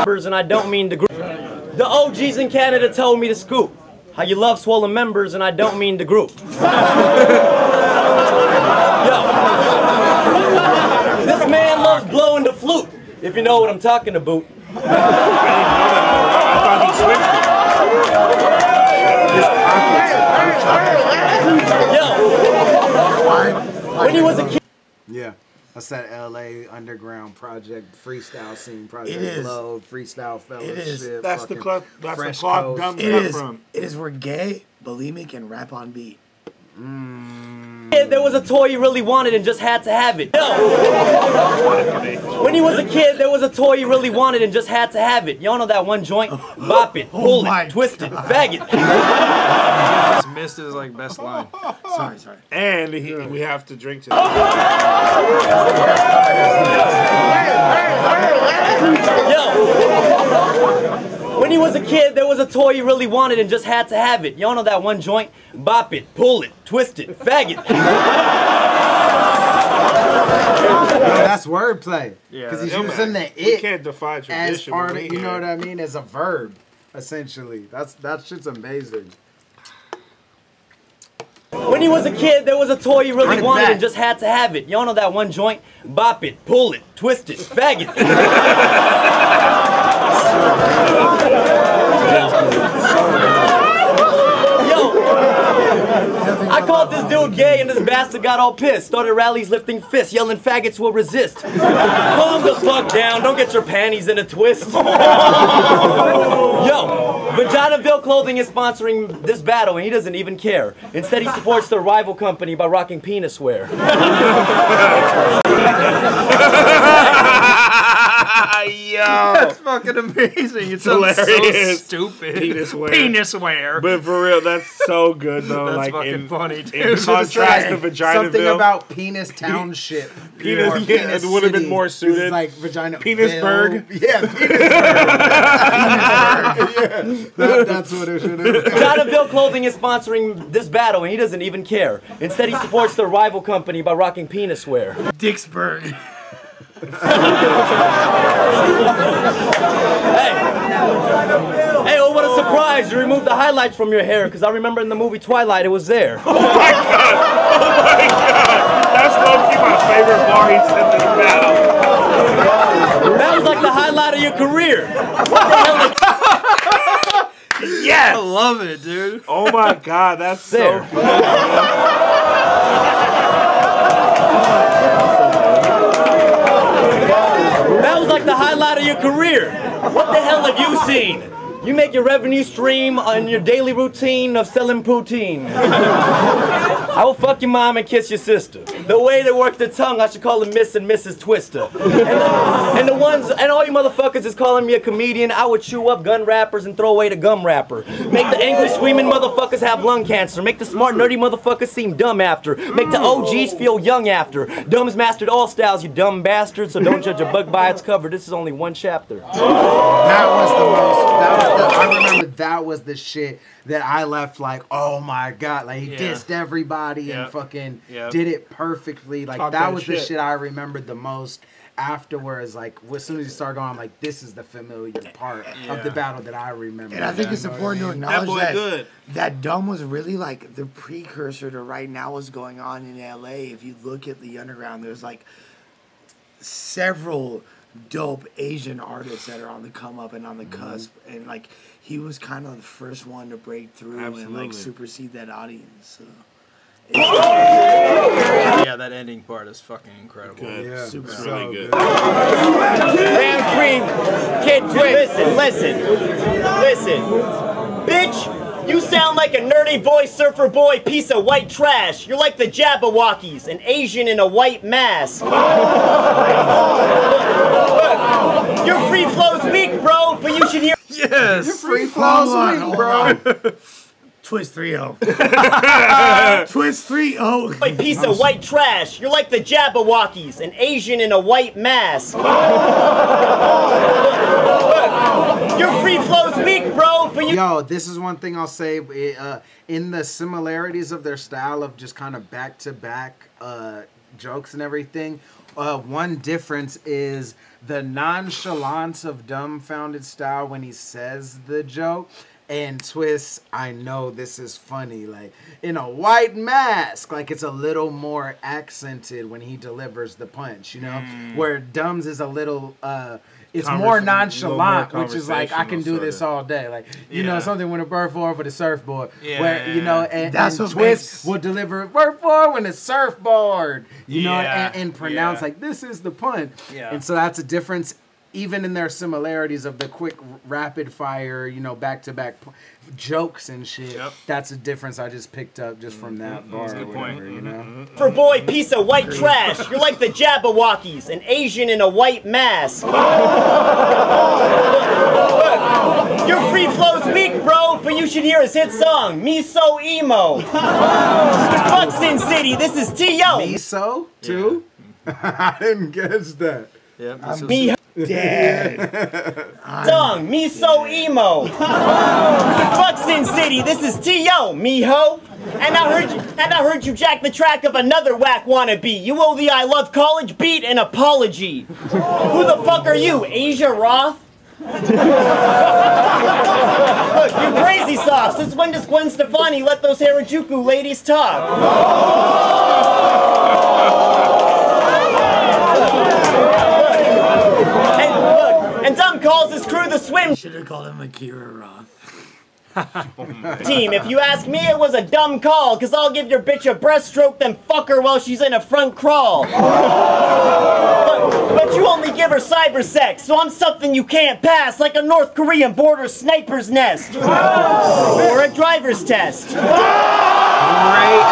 Yo, and I don't mean to group. The OGs in Canada told me to scoop. How you love swollen members, and I don't mean to group. Yo, this man loves blowing the flute, if you know what I'm talking about. I thought he switched it. Yo, when he was a kid. Yeah. That's that LA underground project, freestyle scene project. It is. Love, freestyle fellowship. It is. That's the club. That's the Fresh clock Coast. dumb It cut is. from. It is where gay, bulimic, and rap on beat. Kid, there was a toy he really wanted and just had to have it. Yo. When he was a kid, there was a toy he really wanted and just had to have it. Y'all know that one joint? Bop it, pull it, twist it, fag it. Just missed his like best line. Sorry. And we have to drink to Yo. When he was a kid, there was a toy he really wanted and just had to have it. Y'all know that one joint? Bop it, pull it, twist it, fag it. That's wordplay. Yeah, Because he's that's using the We it can't defy as tradition. part of, when we you know hear what I mean, as a verb, essentially. That shit's amazing. When he was a kid, there was a toy he really Run it wanted back. and just had to have it. Y'all know that one joint? Bop it, pull it, twist it, fag it. I called this dude gay and this bastard got all pissed. Started rallies lifting fists, yelling faggots will resist. Calm the fuck down, don't get your panties in a twist. Yo, Vaginaville Clothing is sponsoring this battle and he doesn't even care. Instead he supports the rival company by rocking penis wear. Yo, that's fucking amazing. It's hilarious. So stupid. Penis wear. But for real, that's so good though. That's like fucking funny, dude. In contrast to Vaginaville. Something about Penis Township. Penis, yeah, it would have been more suited. It's like Vagina. Penisburg. Yeah, Penisburg. That's what it should have been. Vaginaville Clothing is sponsoring this battle and he doesn't even care. Instead he supports the rival company by rocking penis wear. Dixburg. Hey, oh, what a surprise! You removed the highlights from your hair, because I remember in the movie Twilight it was there. Oh my god! Oh my god! That's low-key my favorite bar he's in this battle. That was like the highlight of your career. What the hell? Yes! I love it, dude. Oh my god, that's so good. That was like the highlight of your career. What the hell have you seen? You make your revenue stream on your daily routine of selling poutine. I will fuck your mom and kiss your sister. The way they work their tongue, I should call them Miss and Mrs. Twister. And all you motherfuckers is calling me a comedian. I would chew up gun rappers and throw away the gum wrapper. Make the angry screaming motherfuckers have lung cancer. Make the smart nerdy motherfuckers seem dumb after. Make the OGs feel young after. Dumb's mastered all styles, you dumb bastard. So don't judge a book by its cover. This is only one chapter. That was the most. I remember that was the shit that I left like, oh my god, like he dissed everybody and fucking did it perfectly. Like that was the shit I remembered the most. Afterwards, like as soon as you start going, I'm like, this is the familiar part of the battle that I remember. And I think it's important to acknowledge that Dumb was really like the precursor to right now what's going on in LA. If you look at the underground, there's like several dope Asian artists that are on the come up and on the cusp, and like he was kind of the first one to break through and like supersede that audience. So. Yeah, that ending part is fucking incredible. Good. Yeah, super really good. Round 3, Kid Twist. Listen. Bitch, you sound like a nerdy boy, surfer boy, piece of white trash. You're like the Jabberwockies, an Asian in a white mask. Look, your free flow's weak, bro, but you should hear. Yes. Your free flow's weak, bro. Twist 3-0. Twist 3-0. A piece of white trash. You're like the Jabberwockies, an Asian in a white mask. Look, Your free flow's weak, bro. But you Yo, this is one thing I'll say. In the similarities of their style of just kind of back-to-back jokes and everything, one difference is the nonchalance of dumbfounded style when he says the joke. And Twist, I know this is funny, like, in a white mask, like, it's a little more accented when he delivers the punch, you know? Where Dumbs is a little, it's more nonchalant, which is like, I can do this all day. Like, you know, something with a bird forward with a surfboard. Where, you know, and Twist will deliver bird forward with a surfboard, you know, and pronounce, like, this is the punch. And so that's a difference. Even in their similarities of the quick, rapid fire, you know, back-to-back jokes and shit, that's a difference I just picked up just from that bar or whatever, you know? for boy, piece of white trash. You're like the Jabberwockies, an Asian in a white mask. Your free flow's weak, bro, but you should hear his hit song, Me So Emo. Fuck Sin City, this is T.O. Me So, too? I didn't guess that. Me dead. Song, Me So Emo. Fuck Sin City, this is T.O. Miho. And I heard you jack the track of another whack wannabe. You owe the I Love College beat an apology. Who the fuck are you, Asia Roth? Look, you crazy soft. Since when does Gwen Stefani let those Harajuku ladies talk? And Dumb calls his crew the swim. Should have called him Akira Roth. Team, if you ask me, it was a dumb call, cause I'll give your bitch a breaststroke, then fuck her while she's in a front crawl. But you only give her cyber sex, so I'm something you can't pass, like a North Korean border sniper's nest. Or a driver's test. Great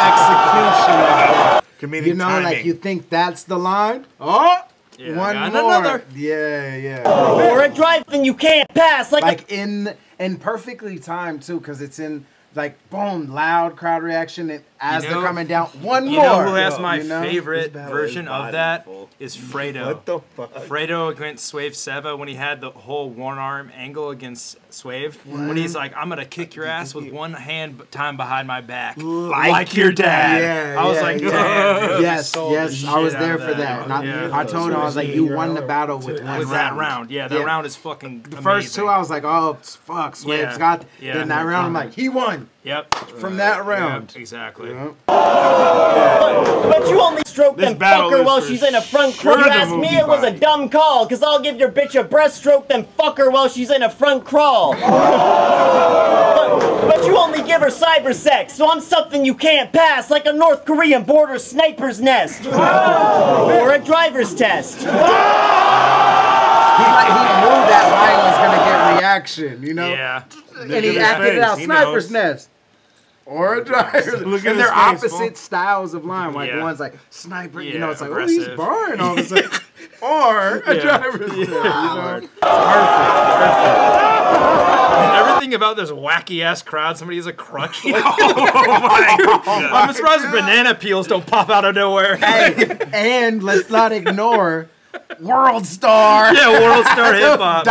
execution. Comedic you know, timing. like you think that's the line? Oh! Yeah, one more. another. Yeah. Or a drive thing you can't pass, like in perfectly timed too, because it's in like boom, loud crowd reaction, and as they're coming down, one more. You know who has my favorite version of that? Is Fredo. What the fuck? Fredo against Swave Seva when he had the whole one arm angle against Swave. When he's like, I'm gonna kick your ass with one hand time behind my back. Like your dad. Yeah, I was like, damn. Yes, I was there for that. And I told him, I was like, you won the battle with one round. That round. Yeah, that round is fucking The first two, I was like, oh, fuck, Swave's got. Then that round, I'm like, he won. Yep. From that round. Yep, exactly. Yep. But you only stroke them fucker while she's in a front crawl. You asked me, it was a dumb call, cause I'll give your bitch a breaststroke, then fuck her while she's in a front crawl. But you only give her cyber sex, so I'm something you can't pass, like a North Korean border sniper's nest. Or a driver's test. He knew that line was gonna get reaction, you know? Yeah. And he acted it out, sniper's nest. Or a driver. And they're opposite styles of line. Like one's like sniper, you know, it's like, oh, he's barring all of a sudden. Or a driver's nest, you know? Perfect. Everything about this wacky ass crowd, somebody has a crutch. Like, oh my God. I'm surprised banana peels don't pop out of nowhere. Hey, and let's not ignore World Star. Yeah, World Star Hip Hop.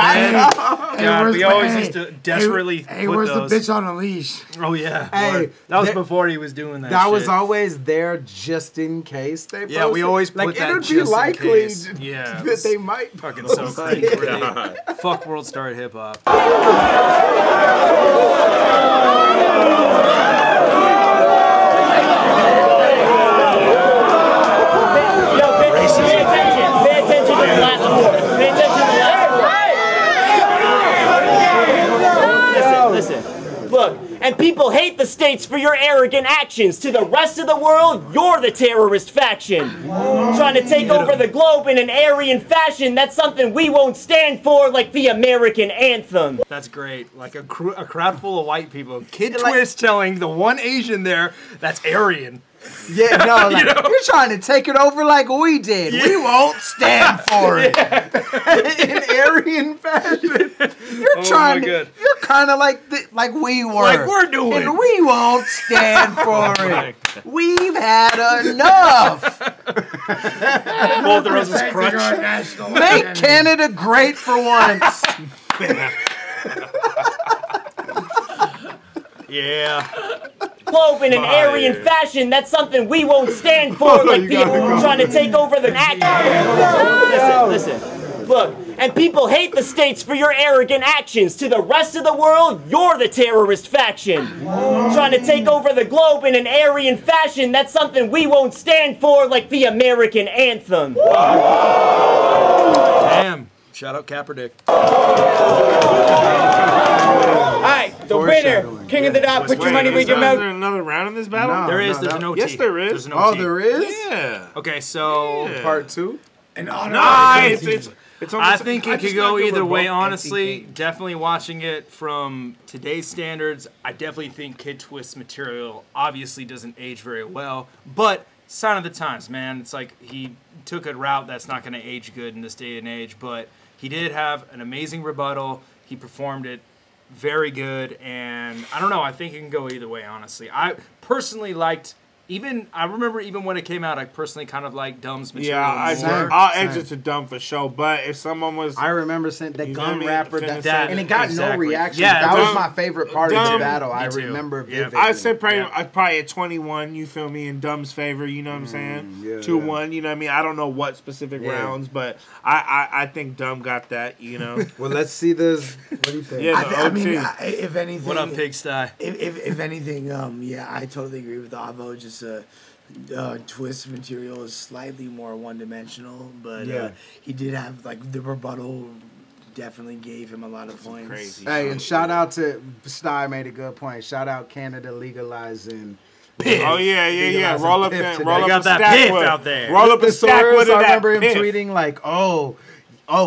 Hey, we always used to desperately Hey, put where's those. the bitch on a leash? Oh yeah. Hey, that was before he was doing that. That shit. was always there just in case they posted. Yeah, we always put like that it would just be in likely case. Yeah, that they might fucking post so it. crazy. Fuck World Star Hip Hop. Look, and people hate the states for your arrogant actions. To the rest of the world, you're the terrorist faction. Trying to take over the globe in an Aryan fashion, that's something we won't stand for, like the American anthem. That's great. Like a crowd full of white people. Kid Twist telling the one Asian there, that's Aryan. Yeah, no, like, you're trying to take it over like we did. We won't stand for it. In Aryan fashion. You're trying to, you're kind of like we were. Like we're doing. And we won't stand for it. We've had enough. Both the roses crunch. Make Canada great for once. Yeah. Globe in an Aryan fashion, that's something we won't stand for, like people trying to take over the Listen. Look, and people hate the states for your arrogant actions. To the rest of the world, you're the terrorist faction. Trying to take over the globe in an Aryan fashion, that's something we won't stand for, like the American anthem. Damn. Shout out Kaepernick. Alright, the winner, King of the Dot, put your money where your mouth. Is there another round in this battle? No, there's no Yes, T. there is. There's no Oh, T. there is? Yeah. Okay, so Part 2? And on It's I think it could go either way, honestly. Definitely watching it from today's standards, I definitely think Kid Twist's material obviously doesn't age very well. But sign of the times, man. It's like he took a route that's not going to age good in this day and age. But he did have an amazing rebuttal. He performed it very good. And I don't know. I think it can go either way, honestly. I personally liked... I remember even when it came out, I personally kind of liked Dumb's material. Yeah, I'll edge it to Dumb for sure. But if someone was... I rember saying the gun rapper, and it got no reaction. Yeah, that was my favorite part of the battle. I too. remember vividly. I said probably at 21, you feel me, in Dumb's favor, you know what I'm saying? 2-1, you know what I mean? I don't know what specific rounds, but I think Dumb got that, you know? Well, let's see this. What do you think? Yeah, I mean, if anything... What up, Pigsty? If anything, yeah, I totally agree with Avo. Just Twist material is slightly more one-dimensional, but he did have, like, the rebuttal definitely gave him a lot of points. Crazy. Hey, and shout out to Sty made a good point. Shout out Canada legalizing. Piff. Oh yeah. Roll up that. Roll up that stack piff with, out there. Roll up a stack with I remember him piff. tweeting like, "Oh,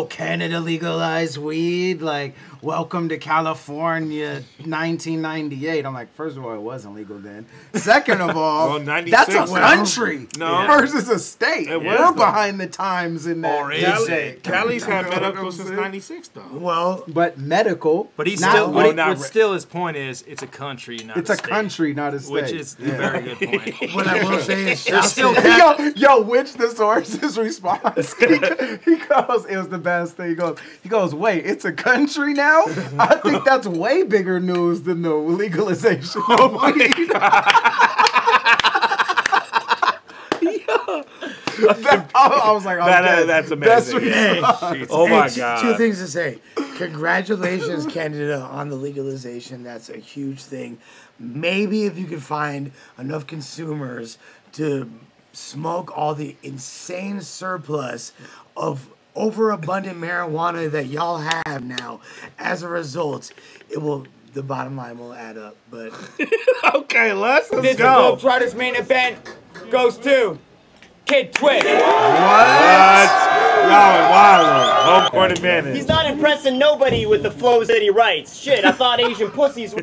Canada legalized weed. Like, welcome to California, 1998." I'm like, first of all, it wasn't legal then. Second of all, that's a country versus a state. We're behind the times in that. Cali's had medical since '96 though. Well, but medical. But he's still. Still, his point is, it's a country, not it's a a state. country, not a state. Which is a very good point. What I will say is, yo, which the source's response? He goes, it was the best thing. He goes, wait, it's a country now? I think that's way bigger news than the legalization of weed. I was like, that's amazing. Oh my God. Two things to say. Congratulations, Canada, on the legalization. That's a huge thing. Maybe if you could find enough consumers to smoke all the insane surplus of overabundant marijuana that y'all have now, as a result, the bottom line will add up. But okay, let's go. Globetrotters main event goes to Kid Twist. What? Y'all are wild. Home court advantage. He's not impressing nobody with the flows that he writes. Shit, I thought Asian pussies were...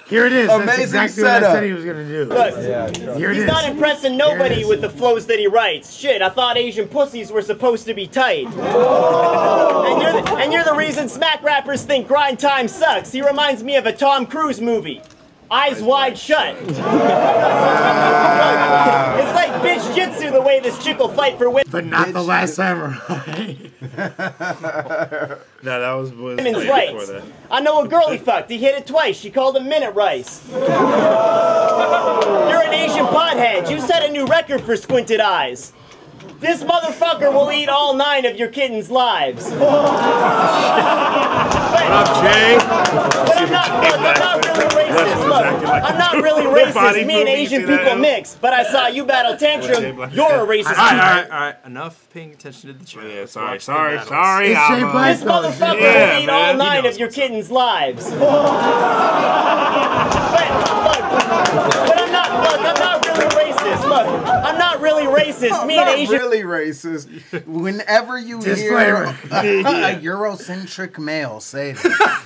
Here it is. Amazing That's exactly setup. what I said he was going to do. Look, Here it he's is. not impressing nobody with the flows that he writes. Shit, I thought Asian pussies were supposed to be tight. And you're the reason smack rappers think grind time sucks. He reminds me of a Tom Cruise movie. Eyes wide shut. It's like bitch jitsu the way this chick will fight for women. But not the last samurai. No, that was women's rights. I know a girl he fucked. He hit it twice. She called him Minute Rice. You're an Asian pothead. You set a new record for squinted eyes. This motherfucker will eat all 9 of your kittens' lives. What up, Jay? But I'm not really racist. Look, I'm not really racist. Me and Asian people mix. But I saw you battle Tantrum. You're a racist. All right. Enough paying attention to the chat. Yeah, sorry. This motherfucker will eat all 9 of your kittens' lives. But I'm not really racist. Look, I'm not really racist. Me and Asian. Really racist. Whenever you hear a Eurocentric male say that,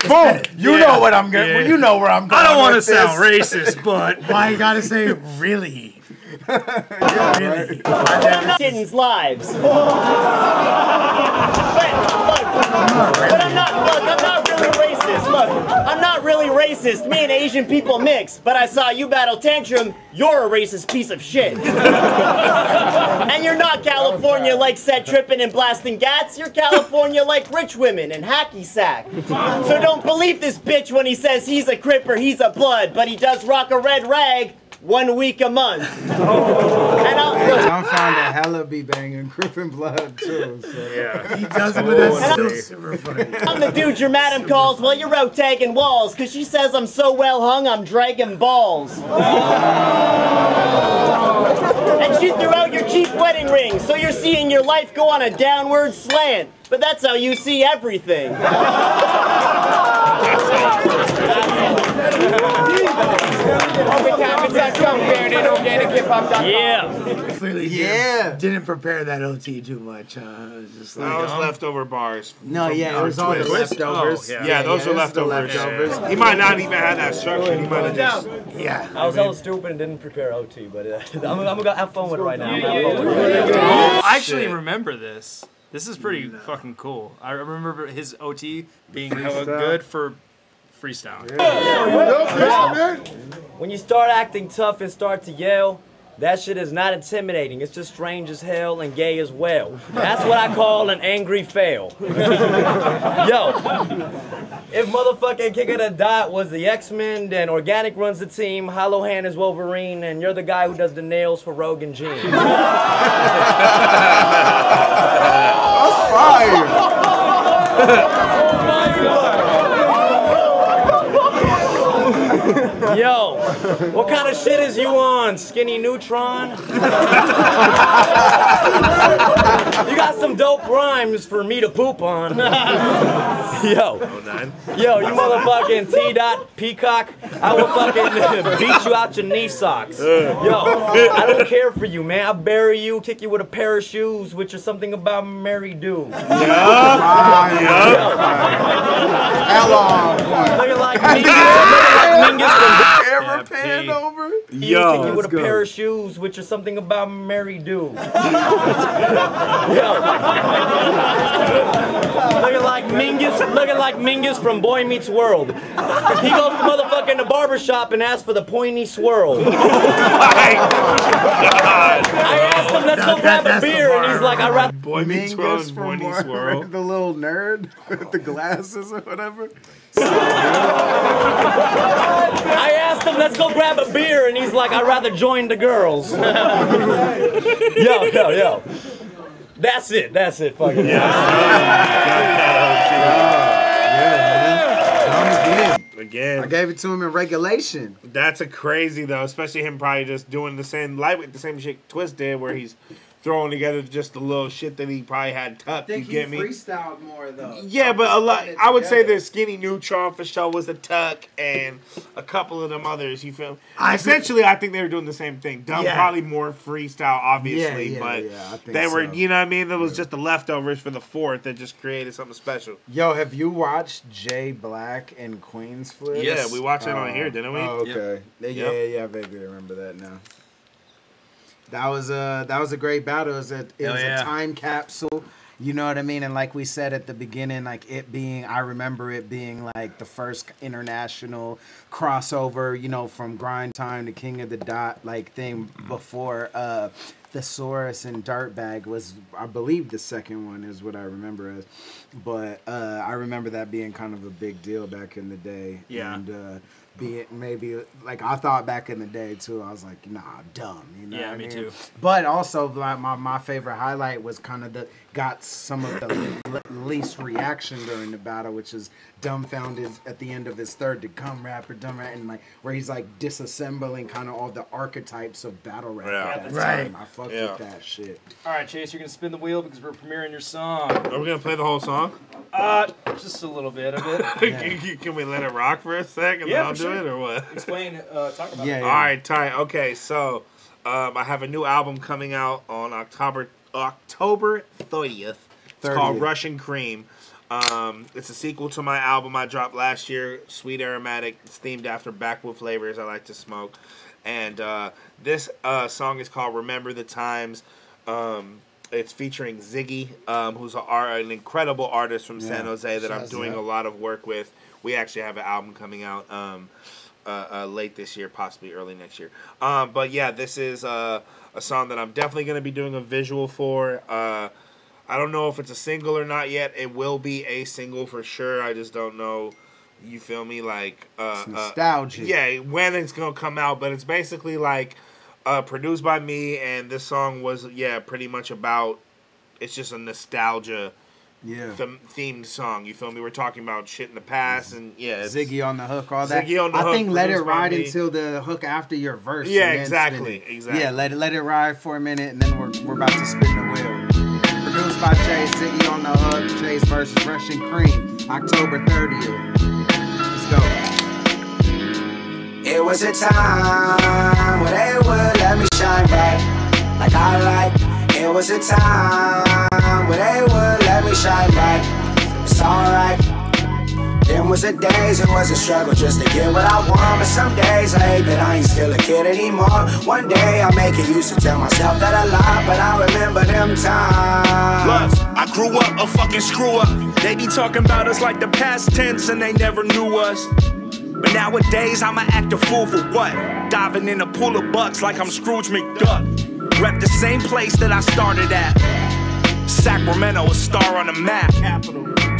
boom, you know what I'm going. Yeah. You know where I'm going. I don't want to sound racist, but why you gotta say really? Really? Kittens' lives. But look, But I'm not, look, I'm not really racist. Look, I'm not really racist. Me and Asian people mix. But I saw you battle Tantrum. You're a racist piece of shit. And you're not California like set tripping and blasting gats. You're California like rich women and hacky sack. So don't believe this bitch when he says he's a Cripper, he's a blood, but he does rock a red rag 1 week a month. And I'm found a hella be banging Crippin' Blood too. So. Yeah. He does it, but that's still super funny. I'm the dude your madam calls while you're out tagging walls, cause she says I'm so well hung I'm dragging balls. And she threw out your cheap wedding ring, so you're seeing your life go on a downward slant. But that's how you see everything. Yeah. Clearly didn't prepare that OT too much. It was just like, That was leftover bars. No, yeah, it was all the leftovers. Oh, yeah, those are leftovers. He might not even have that structure. He might have just... Yeah. I was hella stupid and didn't prepare OT, but I'm gonna have fun with it right now. I actually remember this. This is pretty fucking cool. I remember his OT being hella good for freestyle. When you start acting tough and start to yell, that shit is not intimidating. It's just strange as hell and gay as well. That's what I call an angry fail. Yo, if motherfucking King of the Dot was the X-Men, then Organic runs the team, Hollow Hand is Wolverine, and you're the guy who does the nails for Rogue and Gene. That's fire. Yo, what kind of shit is you on, Skinny Neutron? You got some dope rhymes for me to poop on. Yo, you motherfucking T-Dot Peacock, I will fucking beat you out your knee socks. Yo, I don't care for you, man. I'll bury you, kick you with a pair of shoes, which is something about Mary Do. Looking like Mingus from Ever panned over? Yo, kick you with a pair of shoes, which is something about Mary Do. Yo, looking like Mingus from Boy Meets World. He goes to motherfucking the barbershop and asks for the pointy swirl. I asked him, let's go grab a beer, and he's like, I'd rather. Boy Meets World and Pointy Swirl. The little nerd with the glasses or whatever. I asked him, let's go grab a beer, and he's like, I'd rather join the girls. Yo. That's it, fucking. Again. I gave it to him in regulation. That's a crazy though, especially him probably just doing the same lightweight, the same shit Twist did, where he's throwing together just the little shit that he probably had tucked. You get me? Freestyled more though. Yeah, but a lot. I would say the Skinny Neutron for sure was a tuck, and a couple of them others. You feel? Essentially, I think they were doing the same thing. Dumb, probably more freestyle, obviously, but I think they were. So. You know what I mean? There was just the leftovers for the fourth that just created something special. Yo, have you watched Jay Black and Queen's Flip? Yeah, we watched it on here, didn't we? Oh, okay. Yep. Yeah, I vaguely remember that now. That was a great battle. It was a time capsule. You know what I mean? And like we said at the beginning, like I remember it being like the first international crossover, you know, from Grind Time to King of the Dot like thing before Thesaurus and Dirtbag was, I believe the second one is what I remember as. But I remember that being kind of a big deal back in the day. Yeah. And be it maybe like I thought back in the day too. I was like, nah, dumb. You know Yeah, what I me mean? too. But also, like my favorite highlight was kind of got some of the least reaction during the battle, which is dumbfounded at the end of his third to come rapper, and like where he's like disassembling kind of all the archetypes of battle rap. At that time. I fucked with that shit. All right, Chase, you're gonna spin the wheel because we're premiering your song. Are we gonna play the whole song? Just a little bit of it. Can we let it rock for a second? Yeah, I'll for do sure. it or what? Explain. Talk about it. All right, tight. Okay, so I have a new album coming out on October 30th. It's called Russian Cream. It's a sequel to my album I dropped last year, Sweet Aromatic. It's themed after backwood flavors I like to smoke. And this song is called Remember the Times. It's featuring Ziggy, who's an incredible artist from San Jose that I'm doing a lot of work with. We actually have an album coming out late this year, possibly early next year. But yeah, this is a song that I'm definitely going to be doing a visual for. I don't know if it's a single or not yet. It will be a single for sure. I just don't know. You feel me? Like it's nostalgia. Yeah, when it's gonna come out, but it's basically like produced by me, and this song was pretty much about. It's just a nostalgia, themed song. You feel me? We're talking about shit in the past, and Ziggy on the hook, all that. Ziggy on the hook. I think let it ride until the hook after your verse. Yeah, exactly. Yeah, let it ride for a minute, and then we're about to spin the wheel. Produced by Jay, Ziggy on the hook. Jay's verse is Russian Cream, October 30th. It was a time when they would let me shine bright like I like. It was a time when they would let me shine bright. It's alright. Them was the days, it was a struggle just to get what I want. But some days I hate that I ain't still a kid anymore. One day I make it used to tell myself that I lied, but I remember them times. Look, I grew up a fucking screw up. They be talking about us like the past tense and they never knew us. But nowadays I'ma act a fool for what? Diving in a pool of bucks like I'm Scrooge McDuck. Rep the same place that I started at. Sacramento, a star on the map.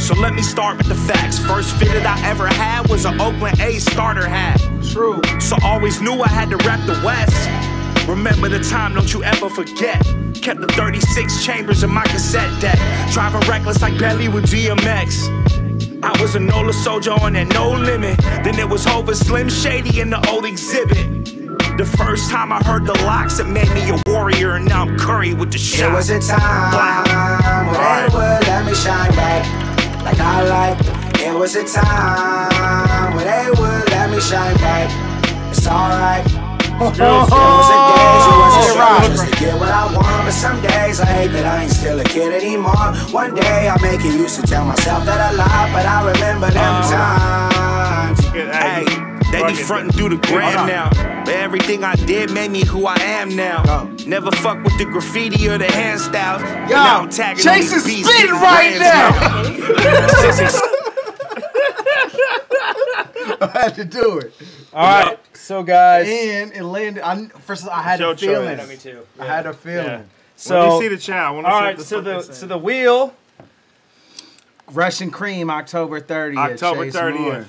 So let me start with the facts. First fitted I ever had was an Oakland A's starter hat. True. So always knew I had to rep the West. Remember the time, don't you ever forget. Kept the 36 chambers in my cassette deck. Driving reckless like Belly with DMX. I was a NOLA soldier on that No Limit. Then it was Hova Slim Shady in the old exhibit. The first time I heard the locks, it made me a warrior, and now I'm Curry with the shot. It was a time when they would let me shine bright like I like. It was a time when they would let me shine bright. It's alright. It was a days, it was a struggle just to get what I want. But some days I hate that I ain't still a kid anymore. One day I make it used to tell myself that I lied, but I remember them times. Hey. They be frontin' through the gram now. But everything I did made me who I am now. Never fuck with the graffiti or the hand styles. Yo, now I'm tagging Chase is spitting right now. I had to do it. All right, so guys. And it landed. First of all, I had a feeling. Me too. I had a feeling. Yeah. So let me see the chat. I want to all right, so the wheel. Russian Cream, October 30th. October Chase 30th. Moore.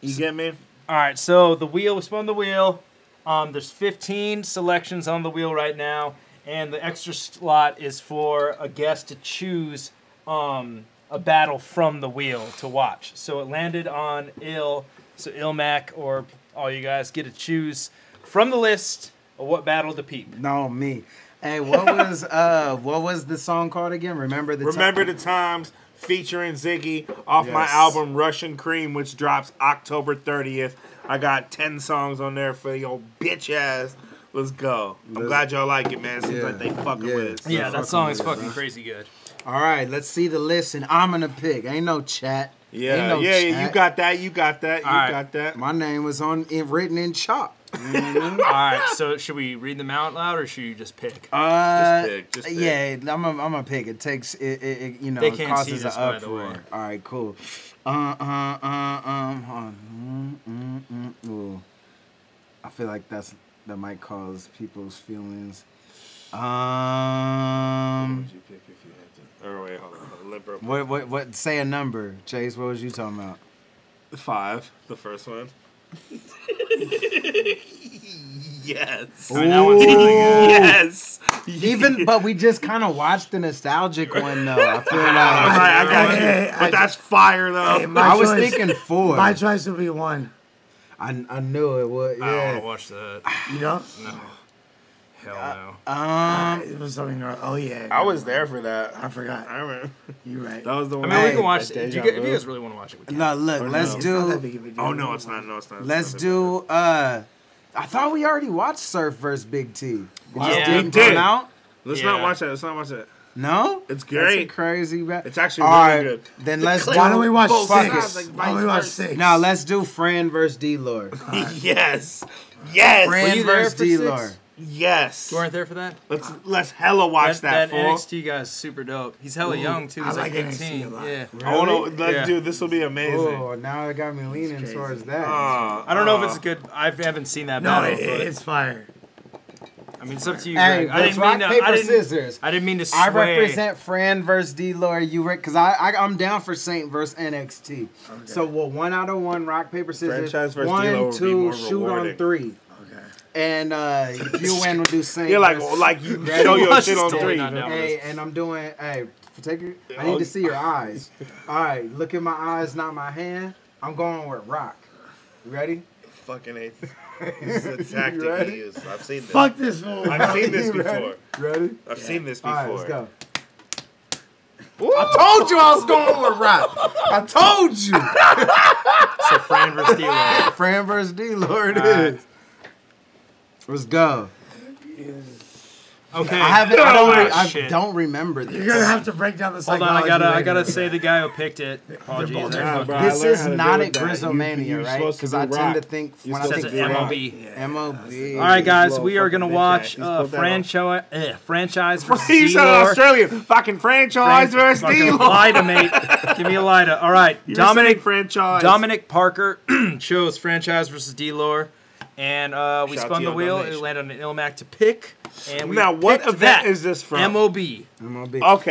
You get me? All right, so the wheel, we spun the wheel. There's 15 selections on the wheel right now, and the extra slot is for a guest to choose a battle from the wheel to watch. So it landed on ILL, so ILLMAC, or all you guys get to choose from the list of what battle to peep. No, me. Hey, what was the song called again? Remember the Times. Featuring Ziggy off my album Russian Cream, which drops October 30th. I got 10 songs on there for your bitch ass. Let's go. I'm glad y'all like it, man. Seems like they fucking with it. Yeah, that song is fucking crazy good. All right, let's see the list, and I'm gonna pick. Ain't no chat. Yeah, you got that. You got that. My name was written in chalk. All right, so should we read them out loud, or should you just pick? Just pick. Yeah, I'm gonna pick. It takes it you know, they it can't causes see this, an by the uproar. way. All right, cool. Ooh. I feel like that might cause people's feelings. What would you pick if you had to? Or wait, hold on. What? Say a number, Chase. What was you talking about? 5, the first one. Yes. Ooh. That one's really good. Yes. But we just kind of watched the nostalgic one though. I feel like I got it. But that's fire though. Hey, I was thinking 4. My choice would be 1. I knew it would. Yeah. I don't want to watch that. You don't? No. Hell no. It was something. Oh yeah. I was there for that. I forgot. I remember. You're right. That was the one. I mean, we can watch it. If you guys really want to watch it, we can. No, look. Let's do. Oh no, it's not. No, it's not. Let's do. I thought we already watched Surf vs. Big T. Yeah, we did. Out? Let's not watch that. Let's not watch that. No, it's great. That's crazy. It's actually really good. Then let's do. Why don't we watch 6? Why don't we watch 6? Now let's do Fran vs. D-Lord. Yes. Yes. Fran vs. D-Lord. Yes. You weren't there for that? Let's hella watch that. That NXT guy's super dope. He's hella young too. He's like 18. Yeah. Really? I want to, dude. This will be amazing. Oh, now it got me leaning towards that. I don't know if it's good. I haven't seen that battle. It's fire. I mean, it's up to you. Hey, I didn't mean to. Scissors. I didn't mean to sway. I represent Fran versus D-Lore. Because I'm down for Saint versus NXT. Okay. So we'll 1 out of 1 rock paper scissors. Franchise versus 1, 2, shoot on 3. Okay. And if you win, we'll do Saint. You're like you show your shit on 3. Hey, and I'm doing. Hey, I need to see your eyes. All right, look at my eyes, not my hand. I'm going with rock. You ready? Fucking hate this. This is a tactic he uses. I've seen this. Fuck this fool. I've seen this before. Ready? I've seen this before. All right, let's go. I told you I was going with rock. I told you. So Fran versus D-Lore. Fran versus D-Lore it is. Let's go. Okay. I don't remember this. You're gonna have to break down the psychology. Hold on, I gotta say the guy who picked it. Apologies. This is not at Grizzlemania, right? Because I tend to think when I think MOB. MOB. All right, guys, we are gonna watch franchise versus You said D-Lore. Australian. Fucking franchise versus D-Lore. Lida, mate. Give me a Lida. All right, Dominic Parker chose franchise versus D-Lore, and we spun the wheel. It landed on an ILLMAC to pick. And we now, what event is this from? MOB. Okay,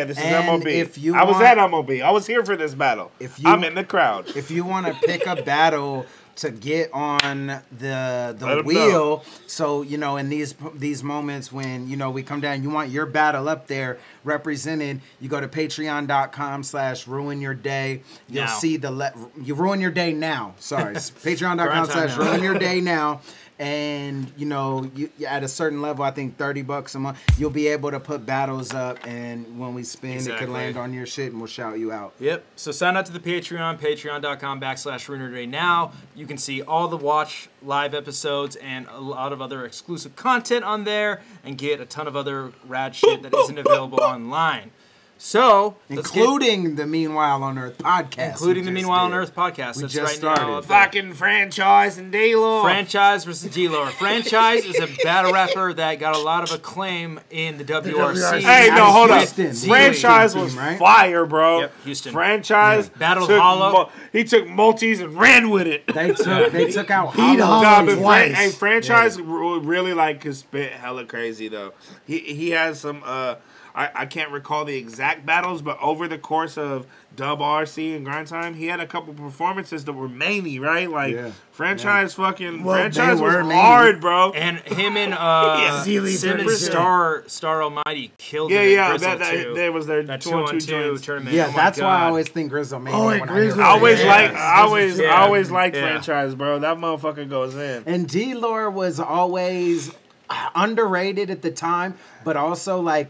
this is MOB. I was at MOB. I was here for this battle. I'm in the crowd. If you want to pick a battle to get on the wheel, so in these moments when we come down, you want your battle up there represented. You go to patreon.com/ruinyourday. You'll see you ruin your day now. Sorry, patreon.com/ruinyourday now. And you at a certain level, I think $30 a month, you'll be able to put battles up, and when we spin, it could land on your shit, and we'll shout you out. Yep. So sign up to the Patreon, patreon.com/ruinyourday now. You can see all the watch live episodes and a lot of other exclusive content on there, and get a ton of other rad shit that isn't available online. So, including the Meanwhile on Earth podcast. That's right now. Fucking franchise and D-Lore. Franchise versus D-Lore. Franchise is a battle rapper that got a lot of acclaim in the WRC. Hey, no, hold up. Franchise was fire, bro. Yep, Houston. Franchise battled Hollow. He took multis and ran with it. They took out Hollow twice. Hey, Franchise really could spit hella crazy though. He has some. I can't recall the exact battles, but over the course of WRC and Grind Time, he had a couple performances that were many, right? Franchise franchise was hard, bro. And him and Sim and Star Almighty killed it. Yeah, that was their 2-on-2 tournament. Yeah, that's why I always think Grizzlemania. I always liked Franchise, bro. That motherfucker goes in. And D-Lore was always underrated at the time, but also I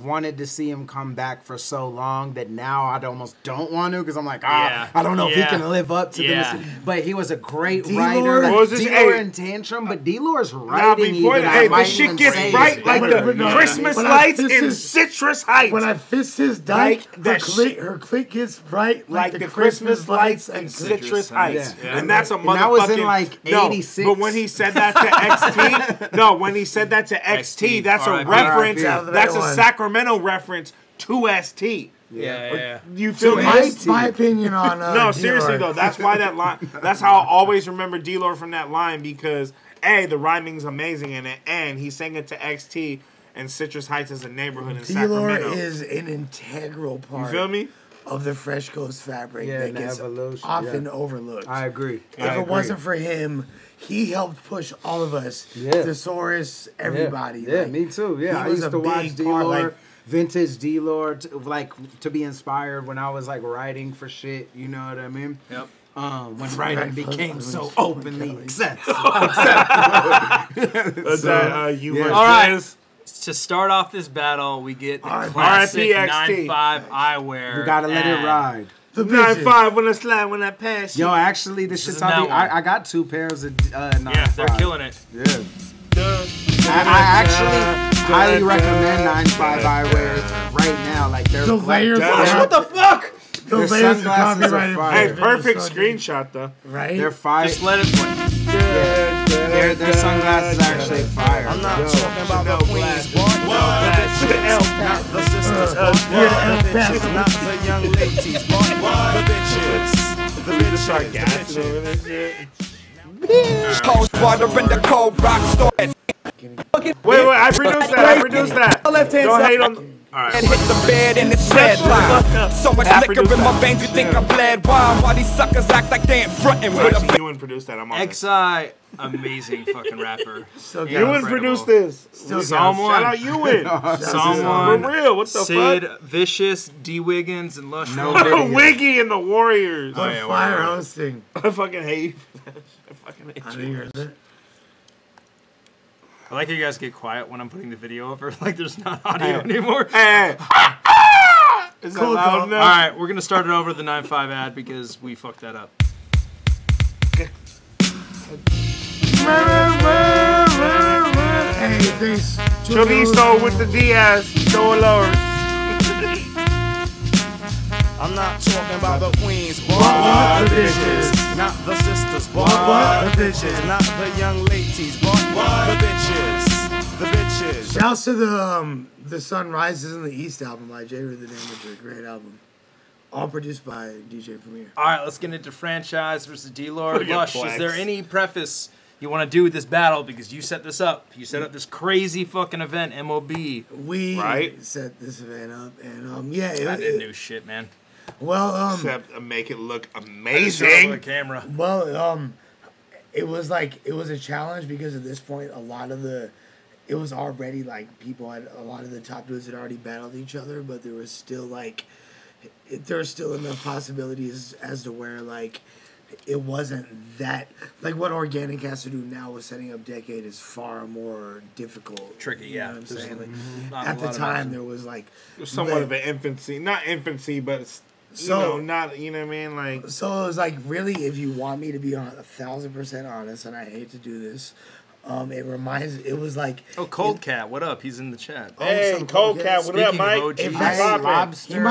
wanted to see him come back for so long that now I almost don't want to, because I'm like, I don't know if he can live up to this. But he was a great writer. D-Lore in Tantrum, but D-Lore's writing. Before the shit gets right like the Christmas lights in Citrus Heights. When I fist his dyke, her clique gets right like the Christmas lights in Citrus Heights. And that's a motherfucking. That was in 86. But when he said that to XT, when he said that to XT, that's a reference. That's a Sacramento reference to ST. Yeah. You feel me? My opinion on no, seriously though, that's why that line. That's how I always remember D-Lore from that line, because the rhyming's amazing in it, and he sang it to XT, and Citrus Heights is a neighborhood in Sacramento. D-Lore is an integral part. You feel me? Of the Fresh Coast fabric that gets often overlooked. I agree. If it wasn't for him, he helped push all of us. Thesaurus, everybody. Yeah, me too. Yeah, I used to watch D-Lore, vintage D-Lore, to be inspired when I was writing for shit. You know what I mean? Yep. When writing became so openly accessible. All right. To start off this battle, we get the classic 9.5 eyewear. We gotta let it ride. The 9.5 when I slide, when I pass. Yo, actually, this shit's I got 2 pairs of 9.5. Yeah, they're killing it. Yeah. I actually highly recommend 9.5 eyewear right now. They're the layers. What the fuck? The layers are copyrighted. Hey, perfect screenshot though. Right? They're fire. Just let it play. Their sunglasses are actually fire. I'm not talking about the queens, boy. The bitches, not the sisters, boy. The bitches, not the young ladies, boy. The bitches, the bitches. Cold water in the cold rock store. Wait, I produced that. Don't hate on. Alright. And hit the bed and it's red line. So much liquor in my veins, you think I bled wine. While these suckers act like they ain't frontin' with a Ewan produced that. I'm on XI, amazing fucking rapper. Ewan produced this. Someone. Shout out Ewan. Someone. For real, what the Sid, fuck? Vicious, D. Wiggins, and Lush. Wiggy and the Warriors. Oh, yeah, fire hosting. I fucking hate. I fucking hate you. I like how you guys get quiet when I'm putting the video over. Like there's not audio anymore. Is that loud enough? All right, we're gonna start it over the 9.5 ad because we fucked that up. Hey, thanks. Chorizo with the Diaz. Dolores. I'm not talking about the queens, boy. The bitches. Not the sisters, boy. The bitches. Not the young ladies, boy. The bitches. The bitches. Shouts to the Sun Rises in the East album by J. the Damager. Great album. All produced by DJ Premier. All right, let's get into franchise versus D-Lord. Look at Lush, Flex. is there any preface you want to do with this battle? Because you set this up. You set up this crazy fucking event, MOB. We set this event up, and yeah, I didn't do shit, man. Well, except make it look I just amazing. showed the camera. Well, it was a challenge because at this point, it was already like people had a lot of the top dudes had already battled each other, but there was still enough possibilities as to where like it wasn't that like what Organic has to do now with setting up Decade is far more difficult. Tricky, you know yeah. what I'm saying? Like, Not at a the lot of time, options. there was like Somewhat of an infancy, not infancy, but you know, not you know what I mean, like. So it was like really, if you want me to be 1,000% honest, and I hate to do this, it was like Cold Cat, what up? He's in the chat. Hey, Cold Cat, what up, Mike? He might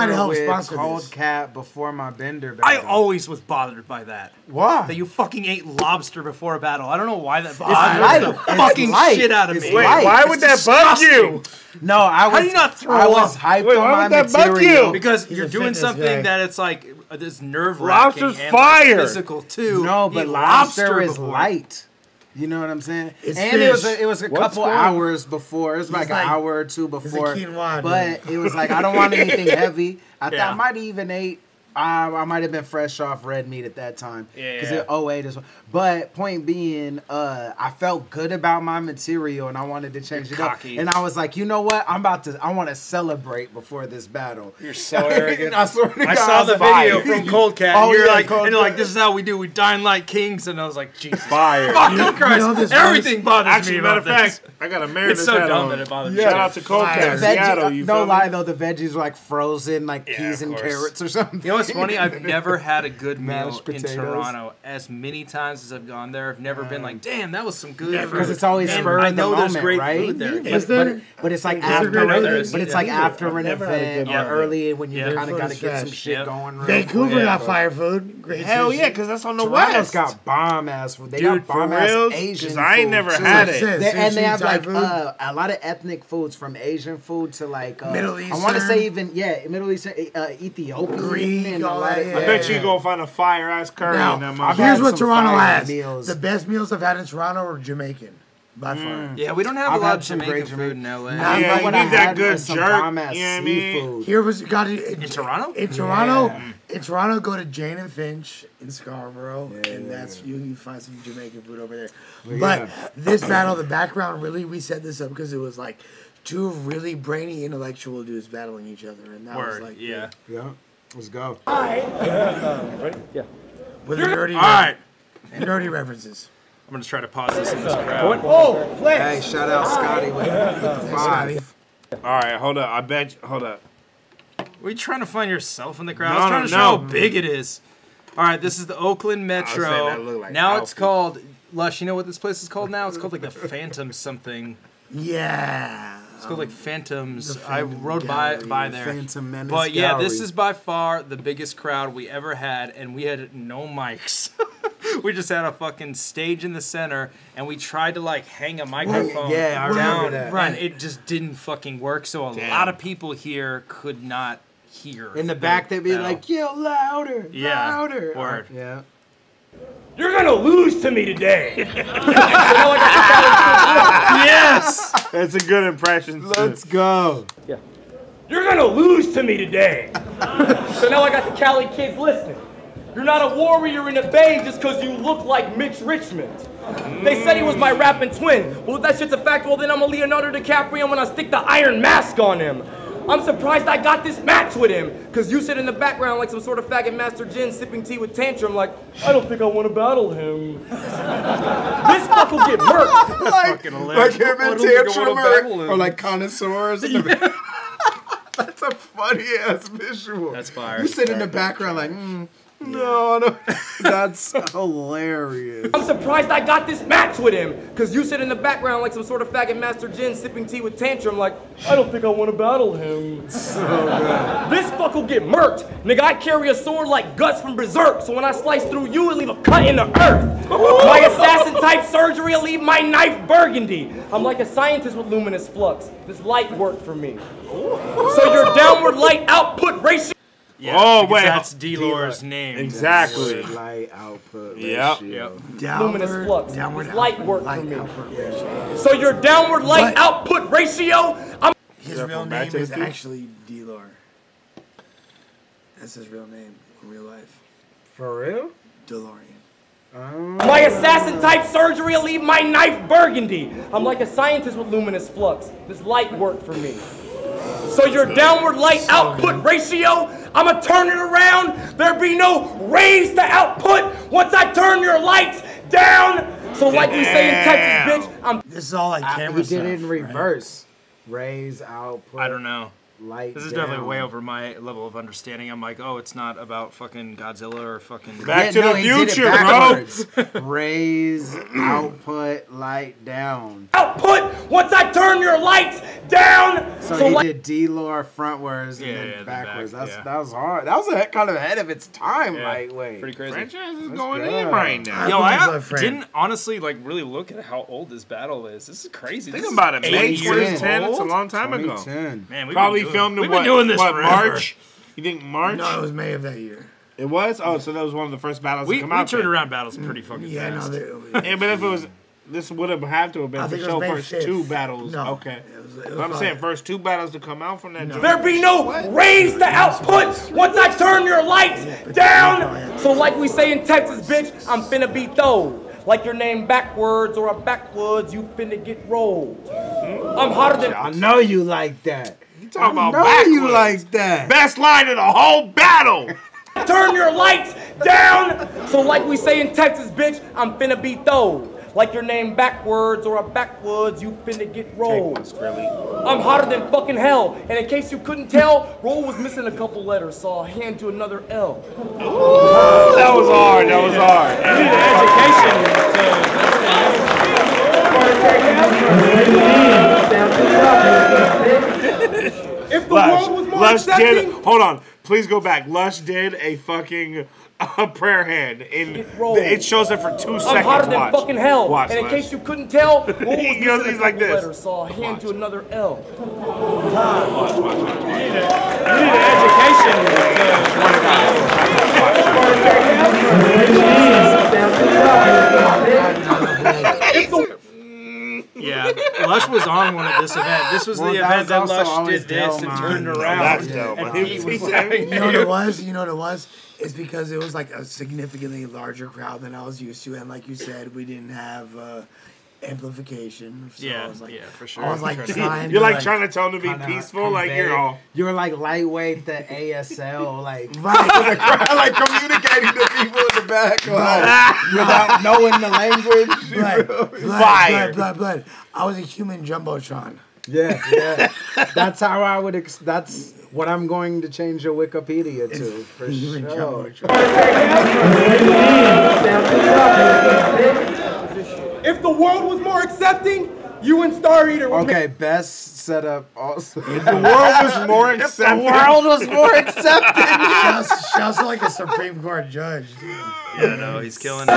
have helped sponsor Cold this. Cat before my bender I battle. always was bothered by that. Why? That you fucking ate lobster before a battle. I don't know why that light. bothers the It's fucking light. shit out of It's me. light. Why would that bug you? No, I was. How do you not throw I up? was hyped Wait, on why my would that bug material. you? Because He's you're a doing fitness something guy. that it's like this nerve-wracking Lobster's and fire. physical too. No, but Eat lobster is before. light. You know what I'm saying? It's and fish. it was a What's couple going- hours before. It was like an like- hour or two before. quinoa, But it was like I don't want anything heavy. I thought Yeah. I might have even ate. I might have been fresh off red meat at that time. Because Yeah. it 08 as well. But point being, I felt good about my material and I wanted to change it cocky. up. And I was like, you know what? I want to celebrate before this battle. You're so arrogant. I swear to I God, saw was the fire. video from Cold Cat. Oh, and you're yeah, like, Cold and you're like, Cat. this is how we do. We dine like kings. And I was like, Jesus, Fire. fucking Christ! this Everything bothers Actually, me matter about of this. fact, I got a marinade It's so hat dumb on. that it bothers me. Shout out to Cold Cat, Veggie- Seattle. You no feel lie me? though, the veggies were like frozen, like peas of and course. carrots or something. You know what's funny? I've never had a good meal Mashed in potatoes. Toronto. As many times as I've gone there, I've never been like, damn, that was some good food. Because it's always And spur I of the know moment, there's great right? food there. Is there? But it's like Is there after, great food? but it's like after an never had a event good or meal. early when you Yeah. kind of Food got to is get some trash. shit Yep. going. real Vancouver quick. got fire food. Great Hell sushi. yeah, because that's on the Toronto's west. got bomb ass food. They Dude, got bomb for ass reals? Asian 'Cause I ain't food, never too. had it. And they have Sushi, like Thai food. a lot of ethnic foods from Asian food to like Middle I want to Eastern. say even Middle Eastern, Ethiopian, Greek, and a all lot that, of, yeah. I bet you gonna find a fire ass curry in that Now, motherfucker. here's had what some Toronto fire has. meals. The best meals I've had in Toronto are Jamaican, by far. Yeah, we don't have I've a lot had of some Jamaican great food in LA. Nah, Yeah, but you what need I that had good was some jerk. bomb-ass You know what I mean? seafood. Here was got it In Toronto? In Toronto, in Toronto, go to Jane and Finch in Scarborough, and that's you find some Jamaican food over there. But this battle, the background, really, we set this up because it was like two really brainy intellectual dudes battling each other, and that was Word, like yeah. Yeah, let's go. with the nerdy, All right. nerdy references. I'm going to try to pause this in this crowd. Oh, flex! Hey, shout out Scotty with the five. All right, hold up. I bet. Hold up. Were you trying to find yourself in the crowd? No, I was trying to no. show how big it is. All right, this is the Oakland saying that Metro. looked like Now it's Alfie. called Lush. You know what this place is called now? It's called like the Phantom something. Yeah. It's called like Phantoms. The I Phantom rode Gallery, by there. Phantom Menace But yeah, this Gallery. is by far the biggest crowd we ever had, and we had no mics. We just had a fucking stage in the center, and we tried to like hang a microphone I down, that. and it just didn't fucking work. So a lot of people here could not hear. In the back, they'd be like, "Yo, louder, louder." Word. Yeah. You're gonna lose to me today. Yes, that's a good impression. Let's go. Yeah. You're gonna lose to me today. So now I got the Cali kids listening. You're not a warrior in the Bay just because you look like Mitch Richmond. They said he was my rapping twin. Well, if that shit's a fact, well, then I'm a Leonardo DiCaprio when I stick the iron mask on him. I'm surprised I got this match with him, because you sit in the background like some sort of faggot Master Jin sipping tea with Tantrum like, I don't think I want to battle him. This fuck will get murked. Like him and Tantrum or like connoisseurs. That's a funny ass visual. That's fire. You sit in the background like, no. That's hilarious. I'm surprised I got this match with him, because you sit in the background like some sort of faggot Master Jin sipping tea with Tantrum like, I don't think I want to battle him. So good. This fuck will get murked. Nigga, I carry a sword like Guts from Berserk, so when I slice through you, it leave a cut in the earth. My assassin-type surgery will leave my knife burgundy. I'm like a scientist with luminous flux. This light worked for me. So your downward light output ratio... Yeah, wait, that's D-Lore's name. Exactly. Light output. Yep. Luminous flux. This light work for me. So your downward light output ratio. His real name is actually D-Lore. That's his real name in real life. For real? DeLorean. My assassin-type surgery will leave my knife burgundy. I'm like a scientist with luminous flux. This light worked for me. So your downward light output ratio, I'ma turn it around. There be no raise to output once I turn your lights down. So like we say in Texas, bitch, This is all like camera stuff. We did it in right? reverse. Raise output. I don't know. Light This is down. definitely way over my level of understanding. I'm like, oh, it's not about fucking Godzilla or fucking... Back to the future, bro. Raise, output, light down. Output once I turn your lights down. So he did D-Lore frontwards and then backwards. That was hard. That was kind of ahead of its time, lightweight. Pretty crazy. Franchise is going in right now. Yo, I didn't honestly like really look at how old this battle is. This is crazy. Think This about is it. May 8 years 2010. It's a old? long time ago. 2010. Man, Probably filmed in we've been doing this forever. March? You think March? No, it was May of that year. It was? Oh, so that was one of the first battles We to come out. turned around battles pretty fucking fast. Yeah, but if it was, this would have had to have been I for think it sure was May first 5th. two battles. No, Okay. it was But I'm saying first two battles to come out from that. joint. There be no raise to output once I turn your lights down. So like we say in Texas, bitch, I'm finna be throwed. Like your name backwards or a backwoods, you finna get rolled. I'm hotter than... I know you like that. You talking about I know backwards. you like that. Best line of the whole battle. Turn your lights down. So like we say in Texas, bitch, I'm finna be throwed. Like your name backwards or a backwoods, you finna get rolled. I'm hotter than fucking hell. And in case you couldn't tell, roll was missing a couple letters, so I'll hand you another L. Ooh, that was hard. That was hard. You need education. If the world was more accepting, hold on. Please go back. Lush did a fucking prayer hand. It shows it for 2 seconds. I'm hotter than Watch. fucking hell. Watch, and in Lush. case you couldn't tell, roll was He missing goes- a he's like couple this. letters, so I'll hand you another L. Watch. You need an education. Yeah, Lush was on one at this event. This was the event that Lush did this and turned around. That's dope. And he was like, You know what it was? You know what it was? It's because it was like a significantly larger crowd than I was used to, and like you said, we didn't have amplification. So I was like, for sure. I was like trying. You're to, like trying to tell them to be peaceful, like you're all. You're like lightweight, the ASL, like right, like communicating to people in the back, like, without knowing the language. Blood. I was a human jumbotron. Yeah. That's how I would. That's what I'm going to change your Wikipedia to for sure. if the world was more accepting, you and Star Eater would Okay, best setup also. If the world was more accepting. The world was more accepting. Shouts like a Supreme Court judge, dude. Yeah, no, he's killing it.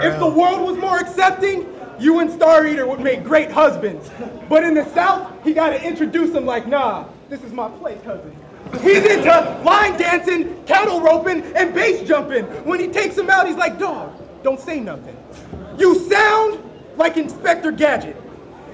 If the world was more accepting, you and Star Eater would make great husbands. But in the South, he gotta introduce him like, nah, this is my place, cousin. He's into line dancing, cattle roping, and base jumping. When he takes him out, he's like, dog, don't say nothing. You sound like Inspector Gadget.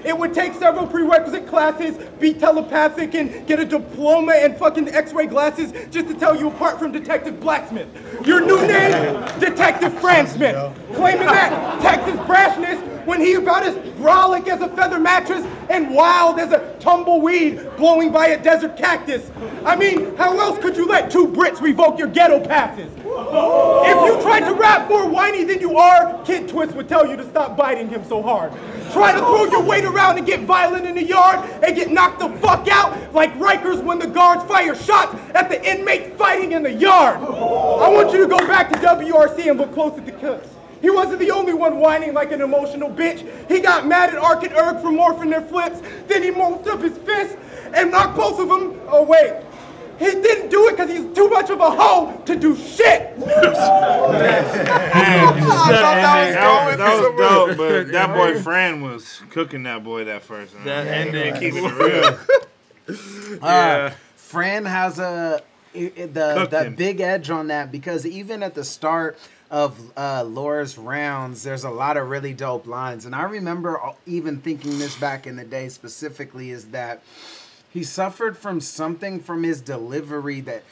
It would take several prerequisite classes, be telepathic, and get a diploma and fucking x-ray glasses just to tell you apart from Detective Blacksmith. Your new name, Detective Fran Smith. Claiming that Texas brashness when he about as brolic as a feather mattress and wild as a tumbleweed blowing by a desert cactus. I mean, how else could you let two Brits revoke your ghetto passes? If you tried to rap more whiny than you are, Kid Twist would tell you to stop biting him so hard. Try to throw your weight around and get violent in the yard and get knocked the fuck out like Rikers when the guards fire shots at the inmates fighting in the yard. I want you to go back to WRC and look close at the clips. He wasn't the only one whining like an emotional bitch. He got mad at Ark and Erg for morphing their flips. Then he moved up his fist and knocked both of them away. He didn't do it because he's too much of a hoe to do shit. That was dope, but that boy Fran was cooking that boy that first. That ending, keeping it real. Yeah. Fran has the big edge on that because even at the start of Laura's rounds, there's a lot of really dope lines. And I remember even thinking this back in the day specifically is that he suffered from something from his delivery that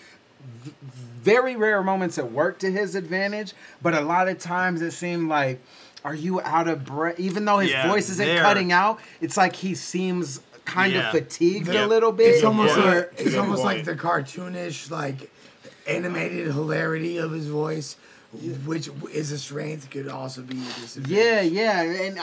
very rare moments it worked to his advantage, but a lot of times it seemed like, are you out of breath? Even though his voice isn't cutting out, it's like he seems kind of fatigued a little bit. It's almost like the cartoonish, like animated hilarity of his voice, which is a strength, could also be a disadvantage. Yeah, and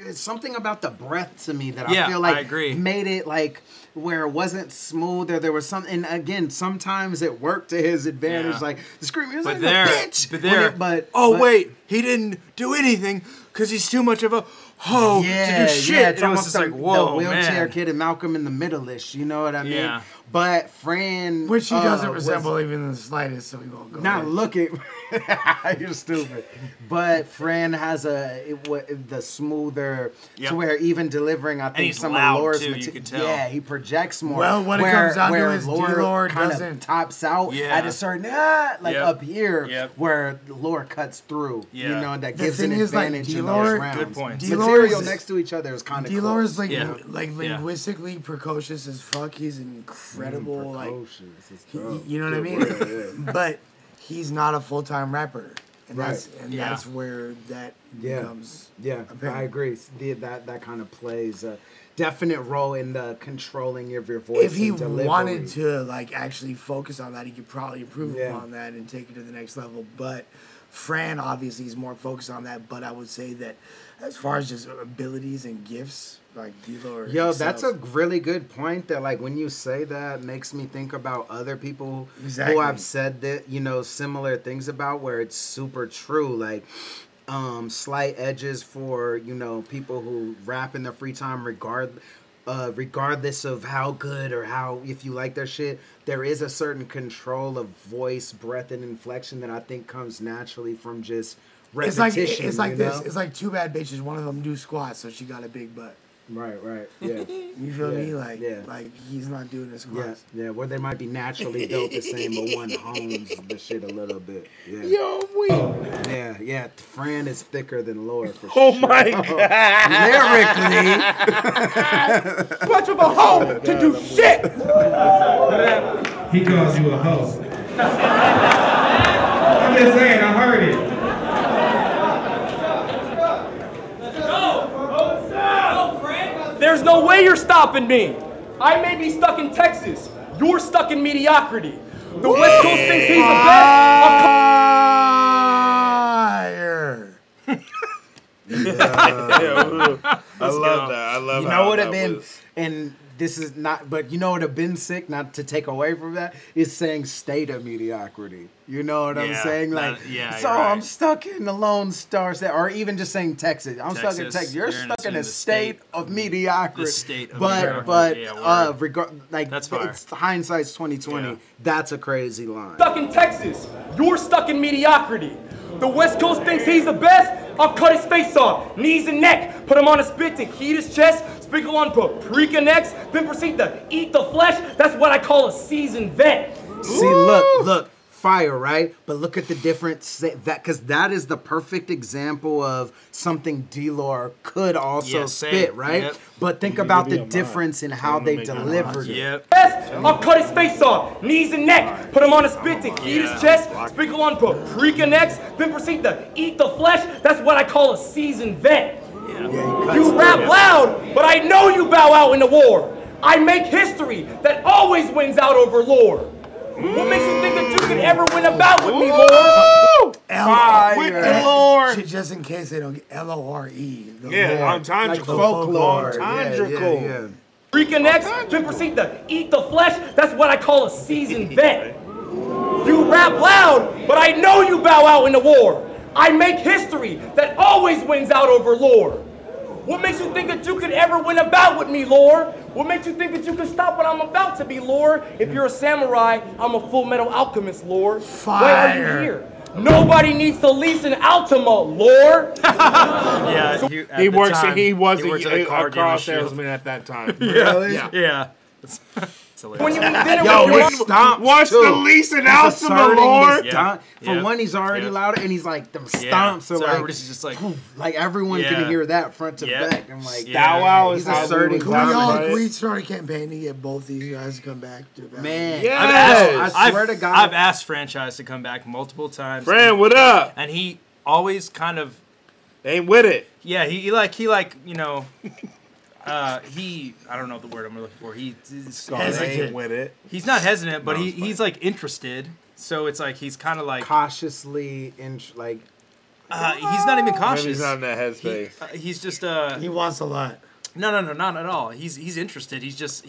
it's something about the breath to me that I feel like made it like where it wasn't smooth or there was something. And again, sometimes it worked to his advantage. Like the screaming was like a bitch. Wait, he didn't do anything because he's too much of a hoe to do shit. Yeah, it's almost just like, whoa, the wheelchair man. kid and Malcolm in the Middle-ish. You know what I mean? Yeah. But Fran, which he doesn't resemble even in the slightest, so we won't go. Now look at you're stupid. But Fran has the smoother to where even delivering, I think some of Laura's material. Yeah, he projects more. Well, when it comes down to his Laura kind doesn't of tops out at a certain up here where Laura cuts through. You know, that gives an advantage in those rounds. Good point. Material next to each other is kind of D-Laura's like linguistically precocious as fuck. He's incredible. You know what I mean? But he's not a full-time rapper, and that's where that becomes. Yeah, apparent. I agree. That kind of plays a definite role in the controlling of your voice. If he wanted to like actually focus on that, he could probably improve upon that and take it to the next level. But Fran obviously is more focused on that. But I would say that as far as just abilities and gifts, like D-Lore. Yo, that's a really good point that like when you say that makes me think about other people who have said that, you know, similar things about where it's super true. Like slight edges for, you know, people who rap in their free time regardless of how good or how, if you like their shit, there is a certain control of voice, breath, and inflection that I think comes naturally from just repetition. It's like this. It's like two bad bitches. One of them do squats, so she got a big butt. Right, yeah. You feel me? Like he's not doing the squats. Yeah, where they might be naturally built the same, but one hones the shit a little bit. Yeah. Yo, Yeah. Fran is thicker than Laura for sure. Oh my god! Lyrically, much of a hoe to do shit. He calls you a hoe. I'm just saying, I heard it. There's no way you're stopping me. I may be stuck in Texas. You're stuck in mediocrity. The West Coast thinks he's the best. I love that. I love. You know what have been, and this is not, but you know what have been sick. Not to take away from that, is saying state of mediocrity. You know what I'm saying? Like, so I'm stuck in the Lone Star State, or even just saying Texas. I'm stuck in Texas. You're stuck in a state of mediocrity. The state of mediocrity. Like that's fire. It's hindsight's 2020. Yeah. That's a crazy line. Stuck in Texas. You're stuck in mediocrity. The West Coast thinks he's the best. I'll cut his face off, knees and neck, put him on a spit to heat his chest, sprinkle on paprika next, then proceed to eat the flesh. That's what I call a seasoned vet. See, look, fire, right? But look at the difference, because that is the perfect example of something D-Lore could also spit, right? Yep. But think about the difference in how they delivered it. I'll cut his face off, knees and neck, put him on a spit to heat his chest, sprinkle on paprika next, then proceed to eat the flesh. That's what I call a seasoned vet. You rap loud, but I know you bow out in the war. I make history that always wins out over lore. What makes you think that you could ever win a bout with me, Lord? With the Lord. Just in case they don't get L-O-R-E. Entendre. Like folklore. Entendre. Freaking next, then proceed to eat the flesh. That's what I call a seasoned vet. You rap loud, but I know you bow out in the war. I make history that always wins out over lore. What makes you think that you could ever win a bout with me, Lord? What makes you think that you can stop what I'm about to be, Lord? If you're a samurai, I'm a full metal alchemist, Lord. Fire. Why are you here? Nobody needs to lease an Altima, Lord. Yeah, he was a car salesman at that time. Really? Yeah. When you watch the lease and Altima, Lord. For one, he's already louder, and he's like, them stomps are so like, everybody's just like everyone can hear that front to back. And like, Bow Wow is asserting. Can we start a campaign to get both these guys to come back to back? Man, I swear to God, I've asked Franchise to come back multiple times. Fran, what up? And he always kind of ain't with it. Yeah, he you know. I don't know the word I'm looking for. He's hesitant with it. He's not hesitant, but he's like interested. So it's like he's kind of like cautiously he's not even cautious. Maybe he's not in that headspace. He's just he wants a lot. No, not at all. He's interested. He just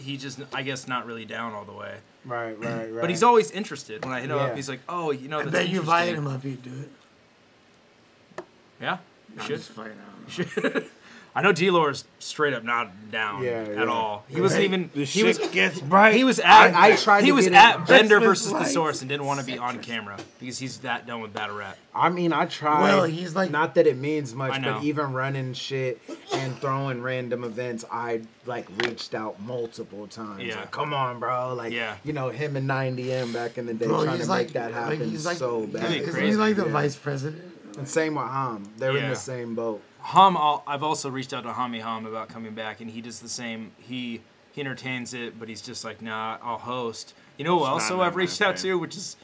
I guess not really down all the way. Right. But he's always interested. When I hit him up, he's like, oh, you know. I bet you invited him up, he'd do it. Yeah, you should. Just find out. You should. I know D-Lore's straight up not down at all. He wasn't even. He was at Bender versus the Source and didn't want to be on camera because he's that done with battle rap. I mean, I tried. Well, he's like, not that it means much, but even running shit and throwing random events, I like reached out multiple times. Yeah. Like, come on, bro. Like, you know, him and 90M back in the day trying to make that happen so bad. Isn't he like the vice president? And same with Ham. They're in the same boat. I've also reached out to Hami Ham about coming back, and he does the same. He entertains it, but he's just like, nah, I'll host. You know who also I've reached out to, which is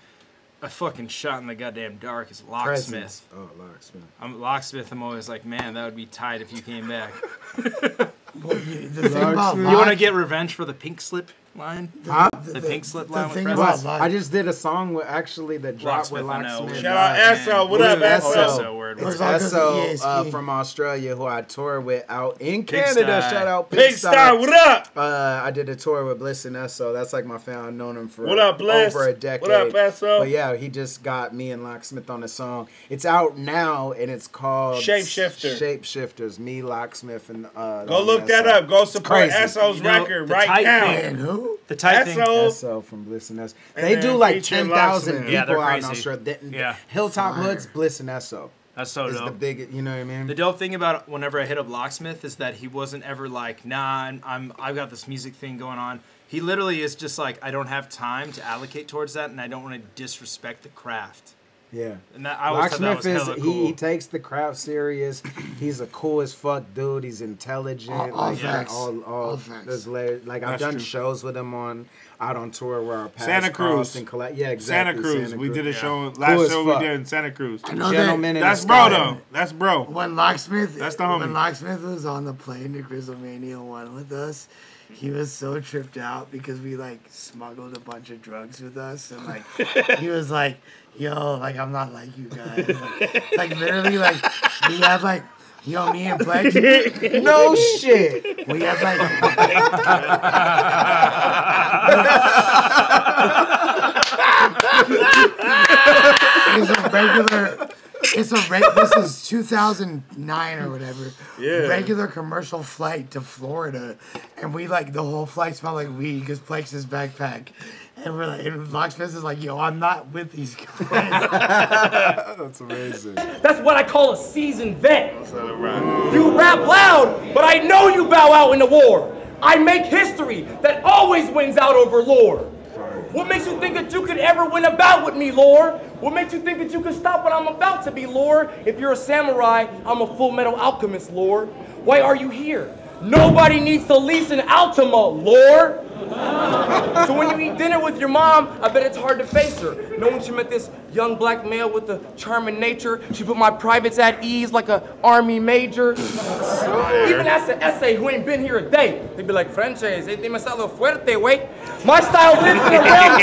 a fucking shot in the goddamn dark, is Locksmith. Oh, Locksmith. Locksmith, I'm always like, man, that would be tight if you came back. The thing about you want to get revenge for the pink slip line? The pink slip line with President? I just did a song with that dropped with Locksmith. Shout out Esso. What up, Esso? It's Esso from Australia, who I toured with out in Canada. Shout out Pigsty. What up? I did a tour with Bliss and Esso. That's like my fan. I've known him for over a decade. What up, Esso? But yeah, he just got me and Locksmith on the song. It's out now, and it's called Shapeshifters. Me, Locksmith, and go look that up. Go support Esso's record right now. And who? The tight thing. Esso from Bliss and Esso. They do like 10,000 people out in Australia. Hilltop Hoods, Bliss and Esso. That's so dope. The big, you know what I mean? The dope thing about whenever I hit up Locksmith is that he wasn't ever like, nah, I've got this music thing going on. He literally is just like, I don't have time to allocate towards that, and I don't want to disrespect the craft. Yeah. And that, I always thought that was hella cool. He takes the craft serious. He's a cool as fuck dude. He's intelligent. All facts. Like I've done shows with him out on tour where our paths Santa Cruz and yeah, exactly. Santa Cruz. We did a show last show we did in Santa Cruz. That's bro though. That's bro. When Locksmith, that's the homie. When Locksmith was on the plane to Grizzlemania 1 with us, he was so tripped out because we like smuggled a bunch of drugs with us, and like he was like, "Yo, like I'm not like you guys." Like literally, like he Yo, me and Plex. No shit. We have like. It's a regular. This is 2009 or whatever. Yeah. Regular commercial flight to Florida, and we like the whole flight smelled like weed because Plex's backpack, and we're like, and Locksmith is like, yo, I'm not with these guys. That's amazing. That's what I call a seasoned vet. You rap loud, but I know you bow out in the war. I make history that always wins out over lore. What makes you think that you could ever win a bout with me, Lord? What makes you think that you can stop what I'm about to be, Lord? If you're a samurai, I'm a full metal alchemist, Lord. Why are you here? Nobody needs to lease an Altima, Lord. So when you eat dinner with your mom, I bet it's hard to face her. Knowing she met this young black male with a charming nature, she put my privates at ease like an army major. Even ask an essay who ain't been here a day. They'd be like, Frances, demasiado fuerte, wait. My style lives in a realm.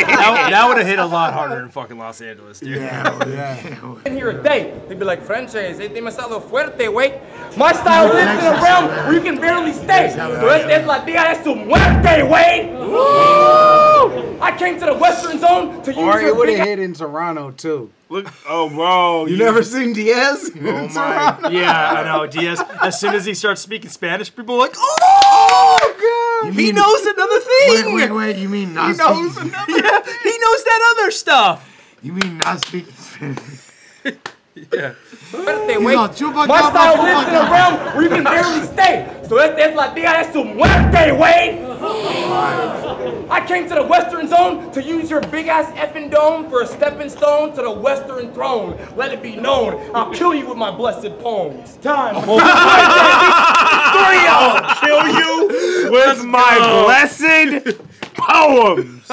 That would have hit a lot harder in fucking Los Angeles, dude. Yeah. Been here a day. They'd be like, Frances, demasiado fuerte, wait. My style lives in a realm where you can barely stay. So es la tía de su muerte, wait. I came to the Western Zone to use Or your it would big have hit in Toronto too. Look, oh bro, you never seen Diaz? Oh my, yeah, I know Diaz. As soon as he starts speaking Spanish, people are like, oh god, he knows another thing. Wait, you mean not he knows speaking? Yeah, he knows that other stuff. You mean not speaking Spanish? Yeah. My style lives in a realm where you can barely stay. So es la tía de su muerte, wait. I came to the Western Zone to use your big ass effing dome for a stepping stone to the Western throne. Let it be known, I'll kill you with my blessed poems. Time. I'll kill you with my blessed poems.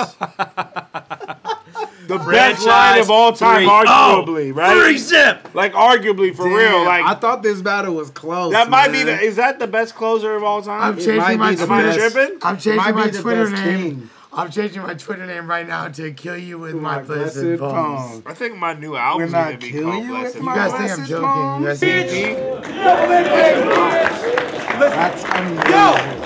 The best line of all time, arguably, right? 3-zip! Like, arguably, for real. Like, I thought this battle was close. That might be man. is that the best closer of all time? I'm changing my Twitter. I'm changing Might my be the Twitter best name. king. I'm changing my Twitter name right now to kill you with my blessed blessed poems. poems. I think my new album's When I gonna be kill called you Blessed. with You guys think I'm joking? You guys think That's amazing.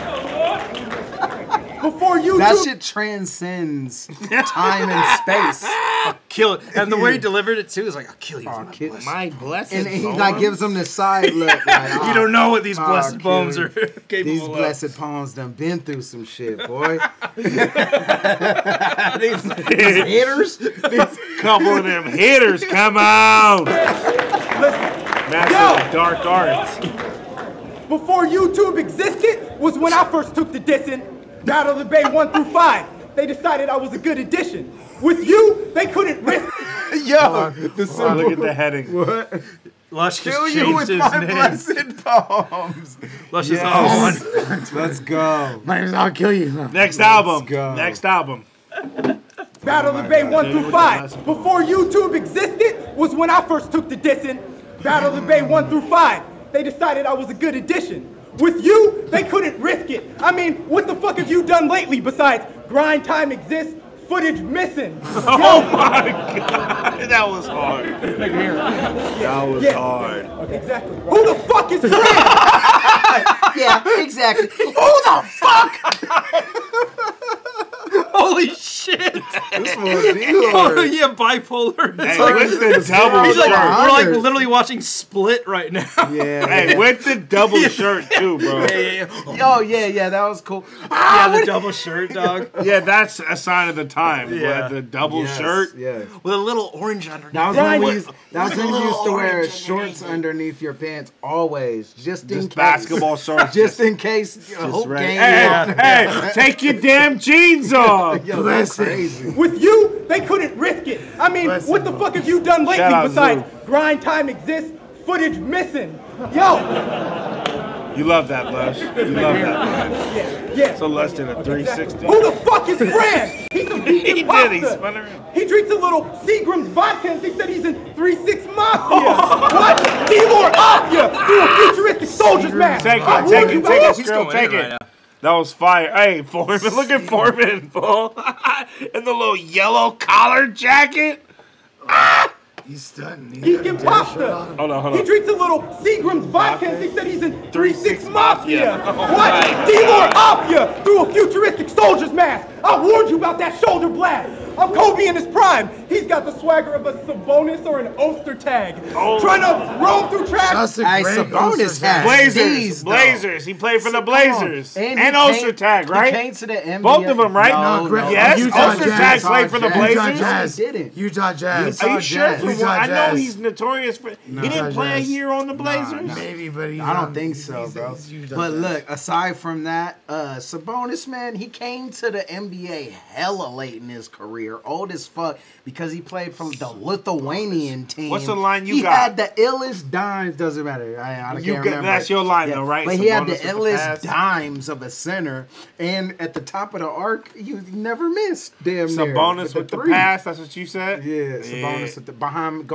Before you That shit transcends time and space. I'll kill it. And the way he delivered it too is like, I'll kill you with my blessed And he poems? like gives them the side look. Like, You don't know what these blessed poems are capable These of. blessed poems done been through some shit, boy. these hitters. These couple of them hitters, come on. Master of dark arts. Before YouTube existed was when I first took the dissing. Battle of the Bay 1 through 5. They decided I was a good addition. With you, they couldn't risk. Yo, Look at the heading. What? Lush just Kill you changed with his my name. blessed poems. Lush is all one. Let's go. My name's I'll kill you. Next album. Next album. Battle of the Bay 1 through 5. Before YouTube existed was when I first took the dissing. Battle of the Bay 1 through 5. They decided I was a good addition. With you, they couldn't risk it. I mean, what the fuck have you done lately besides grind time exists, footage missing? Oh my god, that was hard. That was hard. Exactly. Who the fuck is Fred? Yeah, exactly. Who the fuck? Holy shit! This was Oh yeah, bipolar. It's Hey, like, with the double he's shirt. like, we're like literally watching Split right now. Yeah. Hey, with the double shirt too, bro. Oh yeah, that was cool. Yeah, the double shirt, dog. Yeah, that's a sign of the time. Yeah. But the double shirt. Yeah. With a little orange underneath. That was when you used to wear shorts underneath your pants always, just in case. Basketball shorts. Just in case. Hope Right. game. Hey, take your damn jeans off. Yo, that's crazy. With you, they couldn't risk it. I mean, what the fuck have you done lately Shout out besides Zoo. grind time exists, footage missing? Yo, You love that, Lush. You love that, man. yeah. So less than a 360. Who the fuck is Fran? He's a He vegan did. He pasta. spun around. He drinks a little Seagram's vodka and thinks that he's in 3-6 Mafia. What? Seymour Mafia through a futuristic soldier's mask. Take I it, take warned it, you, take bro. it, Skrill, take it. That was fire. Hey, Foreman, look at Foreman, fool. In the little yellow collar jacket. He's stunning. Geeking pasta. Hold on. He drinks a little Seagram's vodka and thinks that he's in 3-6 Mafia. What? D-Lord Afia through a futuristic soldier's mask. I warned you about that shoulder blast. I'm Kobe in his prime. He's got the swagger of a Sabonis or an Oster tag. Trying to roam through trash. Sabonis has Blazers. He played for the Blazers. And Oster tag, right? He came to the NBA. Both of them, right? No, yes. Utah Oster Jazz. tag played for the Blazers. Utah Jazz. Are you sure? I know Jazz. he's notorious for. He didn't play a year on the Blazers. Maybe, but I don't think so, bro. But look, aside from that, Sabonis, man, he came to the NBA hella late in his career, old as fuck, because he played for the Lithuanian team. What's the line you got? He had the illest dimes. Doesn't matter. I can't remember. That's your line, though, right? But he had the illest dimes of a center, and at the top of the arc, you never missed. Damn near. Sabonis with the pass. That's what you said. Yeah, Sabonis with the behind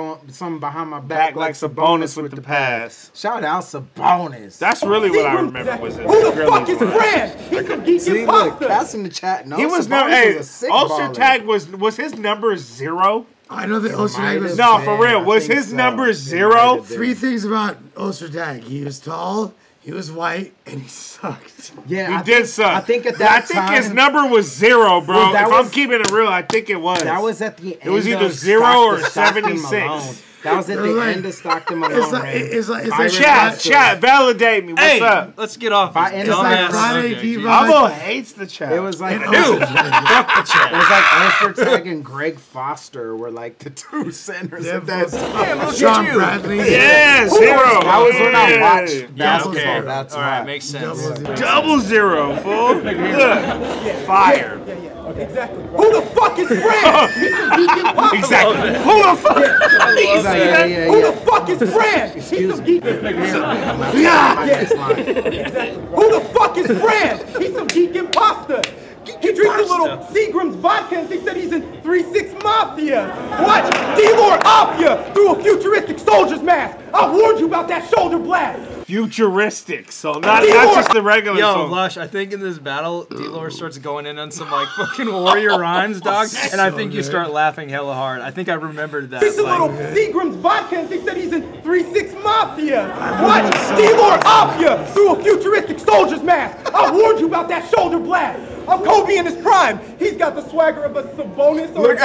my back like Sabonis with the pass. Shout out Sabonis. That's really what I remember. Was it? Who the fuck is Fran? He's some geeking See, pasta. look, that's in the chat. No, He was Sabonis never. was a sick Ulster baller. tag was his number 0? I know that Ulster Tag was... No, for real. Was his number 0? 3 things about Ulster Tag. He was tall, he was white, and he sucked. Yeah, he did suck. I think at that time... I think his number was 0, bro. Well, if I'm keeping it real, I think it was. That was at the end. It was either of 0 or Stockton 76. Malone. That was at the end of Stockton Malone. It's like chat, validate me. What's up? Let's get off. It's like Friday Diva. Abo hates the chat. It was like fuck the chat. It was like Ulster Tag and Greg Foster were like the two centers at that time. Damn, look Sean at you. Bradley. Yeah, 0. That was when I watched basketball. Okay. That's all right, why. makes sense. Double 0, fool. Look. Fire. Exactly. Who the fuck is Fran? Exactly. Who the fuck? Who the fuck is Fran? He's some geeking. Exactly. Who the fuck is Fran? He's some geeking pasta. He drinks a little Seagram's vodka and thinks that he's in 3-6 Mafia. Watch D-Lord Afia through a futuristic soldier's mask. I warned you about that shoulder blast. Futuristic, so not just the regular Yo, song. Lush, I think in this battle, D-Lore starts going in on some like fucking warrior rhymes, dog, and I think you start laughing hella hard. I think I remembered that. Drinks a little Seagram's vodka and thinks that he's in 3-6 Mafia. Watch D-Lord Afia through a futuristic soldier's mask. I warned you about that shoulder blast. I'm Kobe in his prime. He's got the swagger of a Sabonis or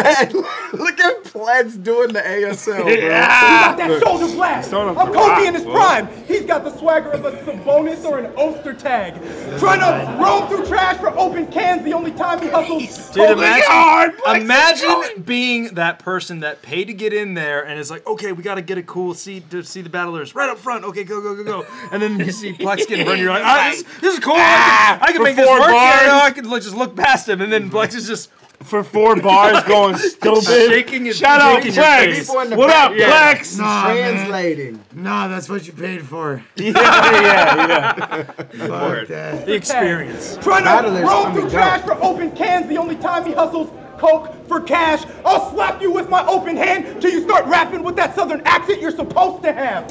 Look at Pledge doing the ASL, bro. He got that shoulder blast. I'm Kobe in his prime. He's got the swagger of a Sabonis or an Oster tag. Trying to roam through trash for open cans the only time he hustles. Dude, imagine being that person that paid to get in there and is like, okay, we got to get a cool seat to see the battlers right up front. Okay, go. And then you see Plex getting run. You're like, ah, this is cool. I can make this work. Yeah, I can just look past him. And then Plex is just... For 4 bars going stupid. Shaking his Shout out Plex. What up, Plex? Translating. No, that's what you paid for. Yeah. Fuck that. The experience. Trying to roam through trash for open cans the only time he hustles coke for cash. I'll slap you with my open hand till you start rapping with that southern accent you're supposed to have.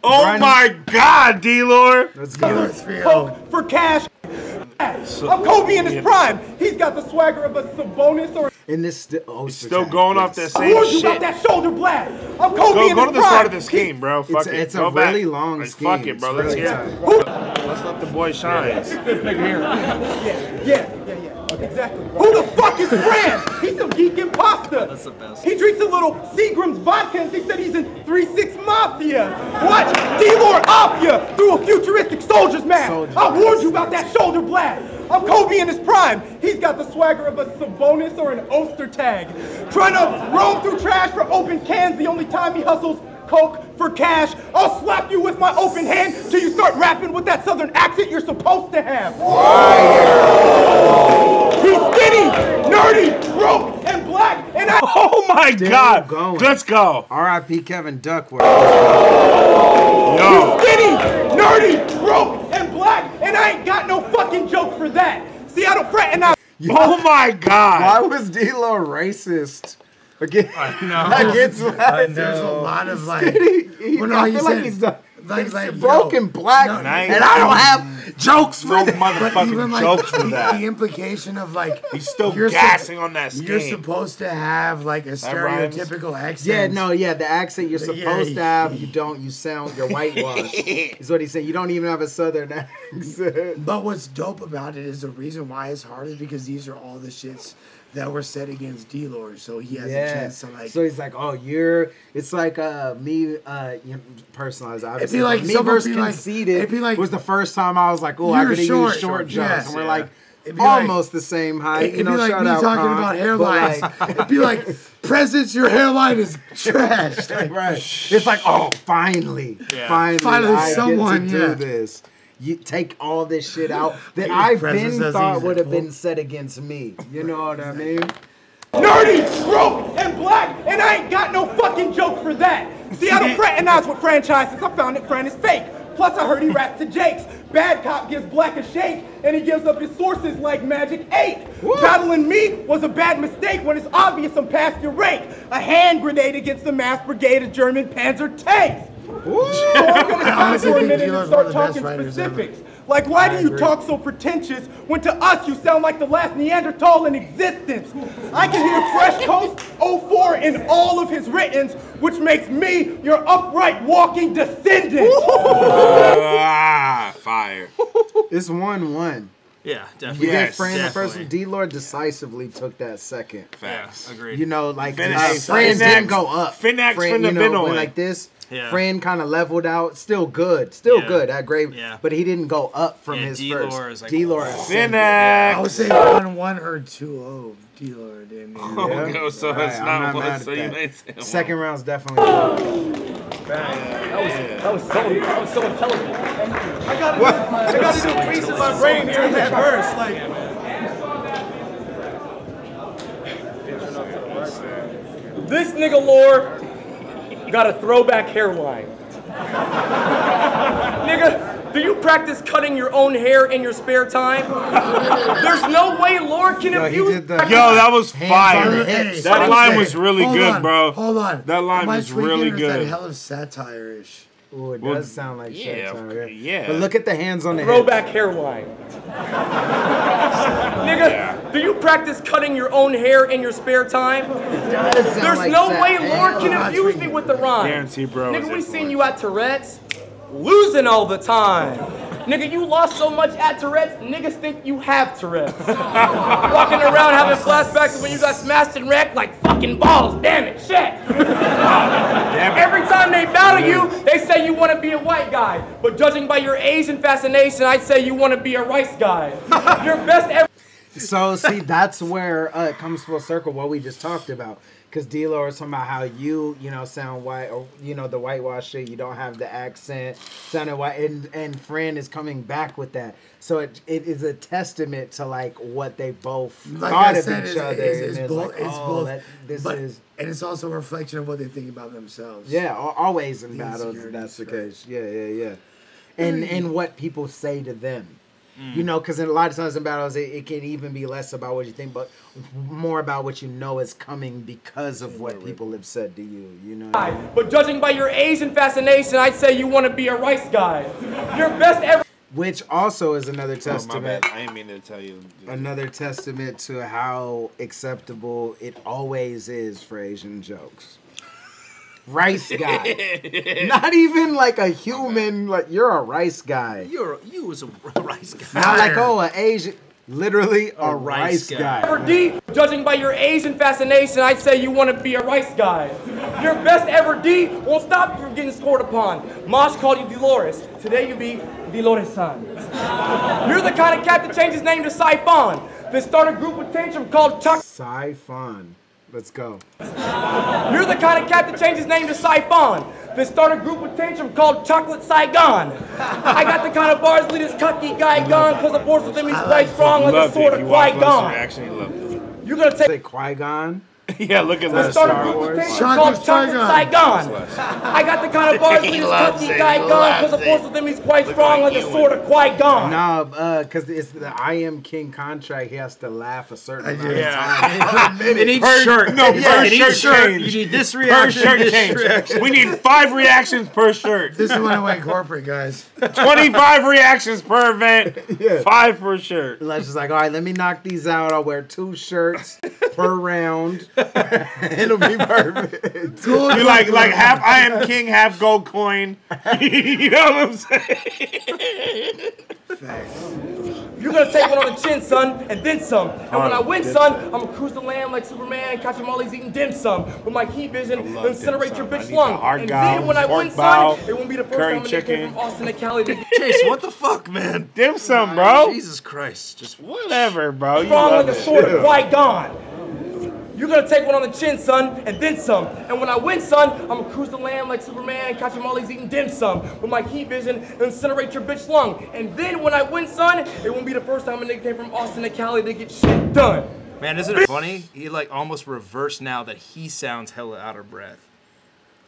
Oh my God, D-Lore. Let's go. Coke for cash. I'm Kobe in his prime. He's got the swagger of a Sabonis or... In this still going off that I same warned you shit. about that shoulder blast. I'm Kobe in his prime. Go to the start of the scheme, bro. Fuck it. It's Go a back. really long scheme. Fuck it, bro. Let's hear it. Let's let the boy shine. Yeah. Exactly. Who the fuck is Fran? He's some geeking pasta. That's the best. He drinks a little Seagram's vodka and thinks that he's in 3-6 Mafia. Watch D-Lord Afia through a futuristic soldier's mask. I warned you about that shoulder blast. I'm Kobe in his prime. He's got the swagger of a Sabonis or an Oster tag. Trying to roam through trash for open cans the only time he hustles coke for cash. I'll slap you with my open hand till you start rapping with that southern accent you're supposed to have. He's skinny, nerdy, broke, and black, and I... Oh my God. Let's go. R.I.P. Kevin Duckworth. Yo. He's skinny, nerdy, broke, and black, and I ain't got no fucking joke for that. See, I don't fret and I... Oh my God. Why was D-Lo racist? Again, I know. There's a lot of like... I feel like he's like broken black, and I don't have jokes for that. Motherfucking jokes for that. The implication of like he's still gassing on that skin. You're supposed to have like a stereotypical accent. Yeah, the accent you're supposed to have. You don't. You sound. You're whitewashed. Is what he's saying. You don't even have a southern accent. But what's dope about it is the reason why it's hard is because these are all the shits that were set against D-Lord, so he has a chance to like. So he's like, oh, it's like me, personalized. Obviously, it'd be like me versus Conceited. It'd be like, was the first time I was like, oh, I could use short jokes, and we're like almost the same height. It'd be like me talking about hairlines. It'd be like, Presence, your hairline is trash. Like, right. It's like, oh, finally, I someone get to do this. You take all this shit out that I've been thought would have been set against me. You know what I mean? Nerdy, broke, and black, and I ain't got no fucking joke for that. See, I don't fraternize with franchises. I found that friend is fake. Plus, I heard he raps to Jakes. Bad cop gives black a shake, and he gives up his sources like Magic 8. Battling me was a bad mistake when it's obvious I'm past your rank. A hand grenade against the mass brigade of German Panzer tanks. So I'm gonna stop for a minute and start talking specifics. Like, why do you talk so pretentious when to us you sound like the last Neanderthal in existence? I can hear Fresh Coast 04 in all of his writtens, which makes me your upright walking descendant. Fire. It's 1-1. Yeah, definitely. We did Fran the first one. D-Lord decisively took that second. Facts. Agreed. You know, like Fran didn't go up. Finax from the middle. Like this. Yeah. Fran kind of leveled out. Still good. Still good. That great. Yeah. But he didn't go up from his first. Like, D-Lord. Finax. I would say 1-1 or 2-0. D-Lord. Oh, so that's not one. So you may say second round's definitely. That was so intelligent. I got a new piece in my brain here in that verse. Like, this nigga lore got a throwback hairline. Nigga, do you practice cutting your own hair in your spare time? There's no way Lore can abuse. Yo, that was fire. That line was really good, bro. Hold on. That line was really good. That hell of satire-ish. Ooh, it does sound like satire. Yeah. But look at the hands on the throwback hairline. Nigga, do you practice cutting your own hair in your spare time? There's no way Lord can abuse me with the rhyme. Guarantee, bro. Nigga, we seen you at Tourette's losing all the time. Nigga, you lost so much at Tourette's, niggas think you have Tourette's. Walking around having flashbacks of when you got smashed and wrecked like fucking balls. Damn it, shit. Every time they battle you, they say you want to be a white guy. But judging by your Asian fascination, I'd say you want to be a rice guy. Your best ever. So, see, that's where it comes full circle, what we just talked about. Because D-Lord was talking about how you sound white, or, the whitewash shit, you don't have the accent, sounding white, and Fran is coming back with that. So it is a testament to, like, what they both thought of each other. It's both. And it's also a reflection of what they think about themselves. Yeah, always in battles, that's the case. Yeah. And what people say to them. Because a lot of times in battles, it can even be less about what you think, but more about what you know is coming because of what people have said to you, But judging by your Asian fascination, I'd say you want to be a rice guy. Your best ever. Which also is another testament. I didn't mean to tell you. Another testament to how acceptable it always is for Asian jokes. Rice guy. Not even like a human, like you're a rice guy. You was a rice guy. Not like, an Asian, literally a rice guy. D, judging by your Asian fascination, I'd say you want to be a rice guy. Your best ever D won't stop you from getting scored upon. Mosh called you Dolores. Today you be Dolores-san. You're the kind of cat that changed his name to Siphon. Then start a group with Tantrum called Chuck. Siphon. Let's go. You're the kind of cat that changed his name to Siphon. Then start a group with Tantrum called Chocolate Saigon. I got the kind of bars lead this cucky guy gone, cause the force with him he's quite strong like the sword of Qui-Gon. I actually loved it. You're gonna take Qui-Gon? Yeah, look at that. Star Wars. Called Chocolate Saigon. I got the kind of bars with this cookie Saigon because the force of them is quite strong like the sword of Qui-Gon. Nah, because it's the I Am King contract. He has to laugh a certain amount of time. In each shirt. No, per shirt change. change. You need this reaction. Per shirt this change. reaction. We need 5 reactions per shirt. This is when I went corporate, guys. 25 reactions per event. 5 per shirt. Let's just like, all right, let me knock these out. I'll wear 2 shirts per round. It'll be perfect. You like half I Am King, half gold coin. You know what I'm saying? You're gonna take one on the chin, son, and then some. And when I win, son, I'm gonna cruise the land like Superman, catch them all these eating dim sum. With my heat vision, incinerate your bitch lung. And then when I win, son, it won't be the first time I came from Austin to Cali to get Chase, what the fuck, man? Dim sum, bro. Jesus Christ. Just whatever, bro. You strong love like a it. sword of Qui-Gon. You're gonna take one on the chin, son, and then some. And when I win, son, I'm gonna cruise the land like Superman, catch them all these eating dim sum. With my heat vision, incinerate your bitch lung. And then when I win, son, it won't be the first time a nigga came from Austin to Cali to get shit done. Man, isn't it funny? He like almost reversed now that he sounds hella out of breath.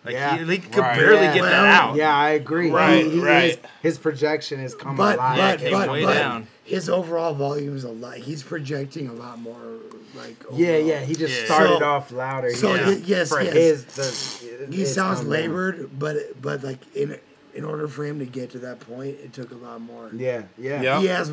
Like he could barely get that out. Yeah, I agree. Right. His projection is coming But alive. down. His overall volume is a lot. He's projecting a lot more. Like Yeah. He just started off louder. So yes. He sounds come labored, but like in order for him to get to that point, it took a lot more. Yeah. He has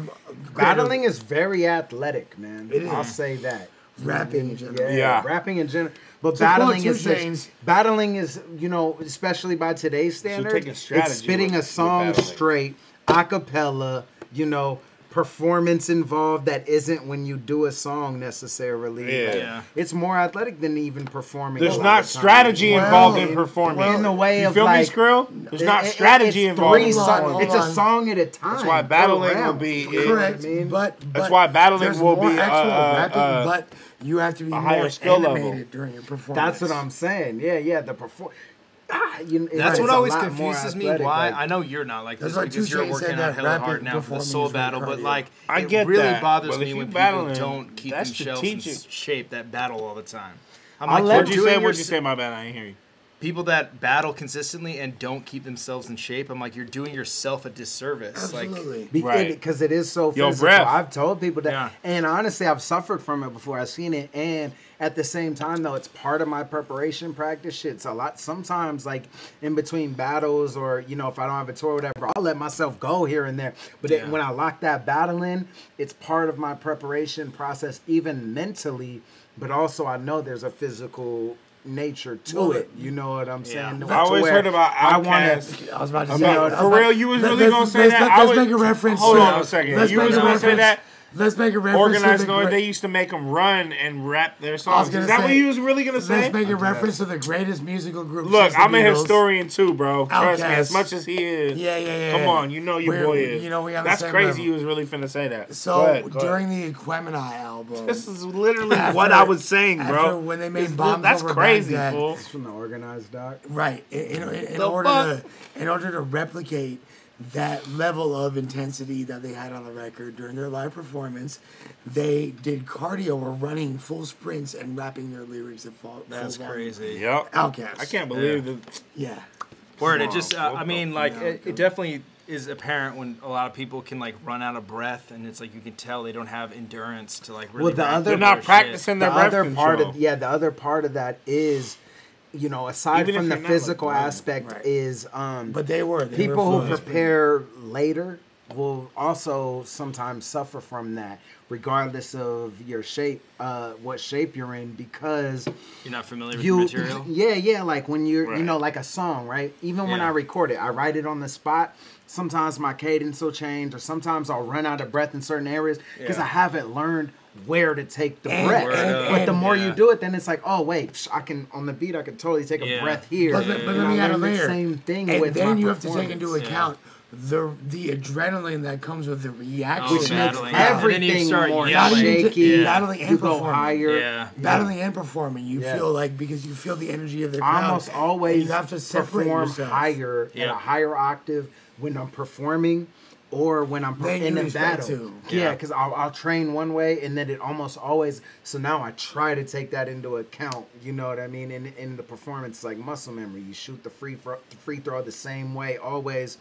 battling is very athletic, man. It is. I'll say that. Rapping in general. Yeah. Rapping in general. But So battling is, you know, especially by today's standards, take a strategy it's spitting a with song battling. straight, a cappella, you know, performance involved that isn't when you do a song necessarily. Yeah. Like, Yeah. it's more athletic than even performing. There's a lot not of times. strategy involved in performing. In the way you of feel like, me, Skrill? There's not strategy it's involved. three in songs. It's a on. song at a time. That's why battling will be correct. But that's why battling there's will more be actual rapping, but you have to be a more higher skill level. animated during your performance. That's what I'm saying. Yeah. The That's what always confuses me. Why? I know you're not like this That's why because you're 2Chainz working said out that hella rapping hard now for the performing soul is very battle, but cardio. like I it get really that, bothers but me if you when people battling, don't keep that's themselves in strategic. shape that battle all the time. I'm I'll like, let you're doing What'd you say? My bad. I didn't hear you. people that battle consistently and don't keep themselves in shape. I'm like, you're doing yourself a disservice. Absolutely. Because it is so Yo, physical. breath. I've told people that. Yeah. And honestly, I've suffered from it before. I've seen it. And at the same time, though, it's part of my preparation practice shit. It's a lot. Sometimes, like, in between battles or, you know, if I don't have a tour or whatever, I'll let myself go here and there. But when I lock that battle in, it's part of my preparation process, even mentally. But also, I know there's a physical nature to it. You know what I'm saying? I always heard about Outkast. I was about to say. For real, you was really going to say that? Let's make a reference. Hold on a second. You was going to say that? Let's make a reference. Organized Noise, they used to make them run and rap their songs. Is that what you was really going to say? Let's make a reference to the greatest musical group. Look, since the I'm a Beatles. historian too, bro. Trust me, Outkast. as much as he is. Yeah. Come on, you know your boy is. You know, we on the That's same crazy level. you was really finna say that. So, during the Equemini album. This is literally what I was saying, bro. When they made bombs That's over crazy, Baghdad. fool. It's from the Organized Doc. Right. In order to replicate that level of intensity that they had on the record during their live performance, they did cardio or running full sprints and rapping their lyrics at full That's volume. crazy. Yep. Outkast. I can't believe that. Yeah. Word. It just, I mean, like, it definitely is apparent when a lot of people can like run out of breath, and it's like you can tell they don't have endurance to like really. They're not practicing their breath control. The other part of that is, you know, aside Even from if the you're not, physical like, aspect is but they were people who full. prepare later will also sometimes suffer from that, regardless of your shape, what shape you're in, because you're not familiar with the material. Yeah, like when you're, you know, like a song, right? Even when I record it, I write it on the spot. Sometimes my cadence will change, or sometimes I'll run out of breath in certain areas because I haven't learned where to take the breath. But the more you do it, then it's like, oh wait, I can on the beat, I can totally take a breath here. But let me add a layer. Same thing and with then my you have to take into performance. account the adrenaline that comes with the reaction, which makes everything more shaky. Battling and you go performing. higher. Battling and performing, you feel like, because you feel the energy of the crowd. I almost always you have to separate perform yourself. higher at a higher octave when I'm performing, or when I'm in a battle. Yeah, because I'll train one way, and then it almost always. So now I try to take that into account. You know what I mean? In the performance, like muscle memory, you shoot the free throw the same way always,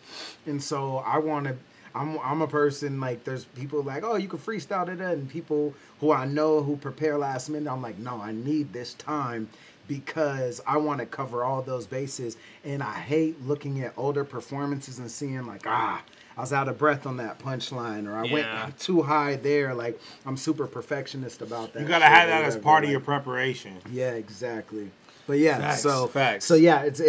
and so I want to. I'm a person, like, there's people like, oh, you can freestyle it, and people who I know who prepare last minute, I'm like, no, I need this time because I want to cover all those bases, and I hate looking at older performances and seeing like, I was out of breath on that punchline, or I went too high there. Like, I'm super perfectionist about that. You gotta have that as part of your preparation. Yeah, exactly. But yeah, Facts. so yeah, it's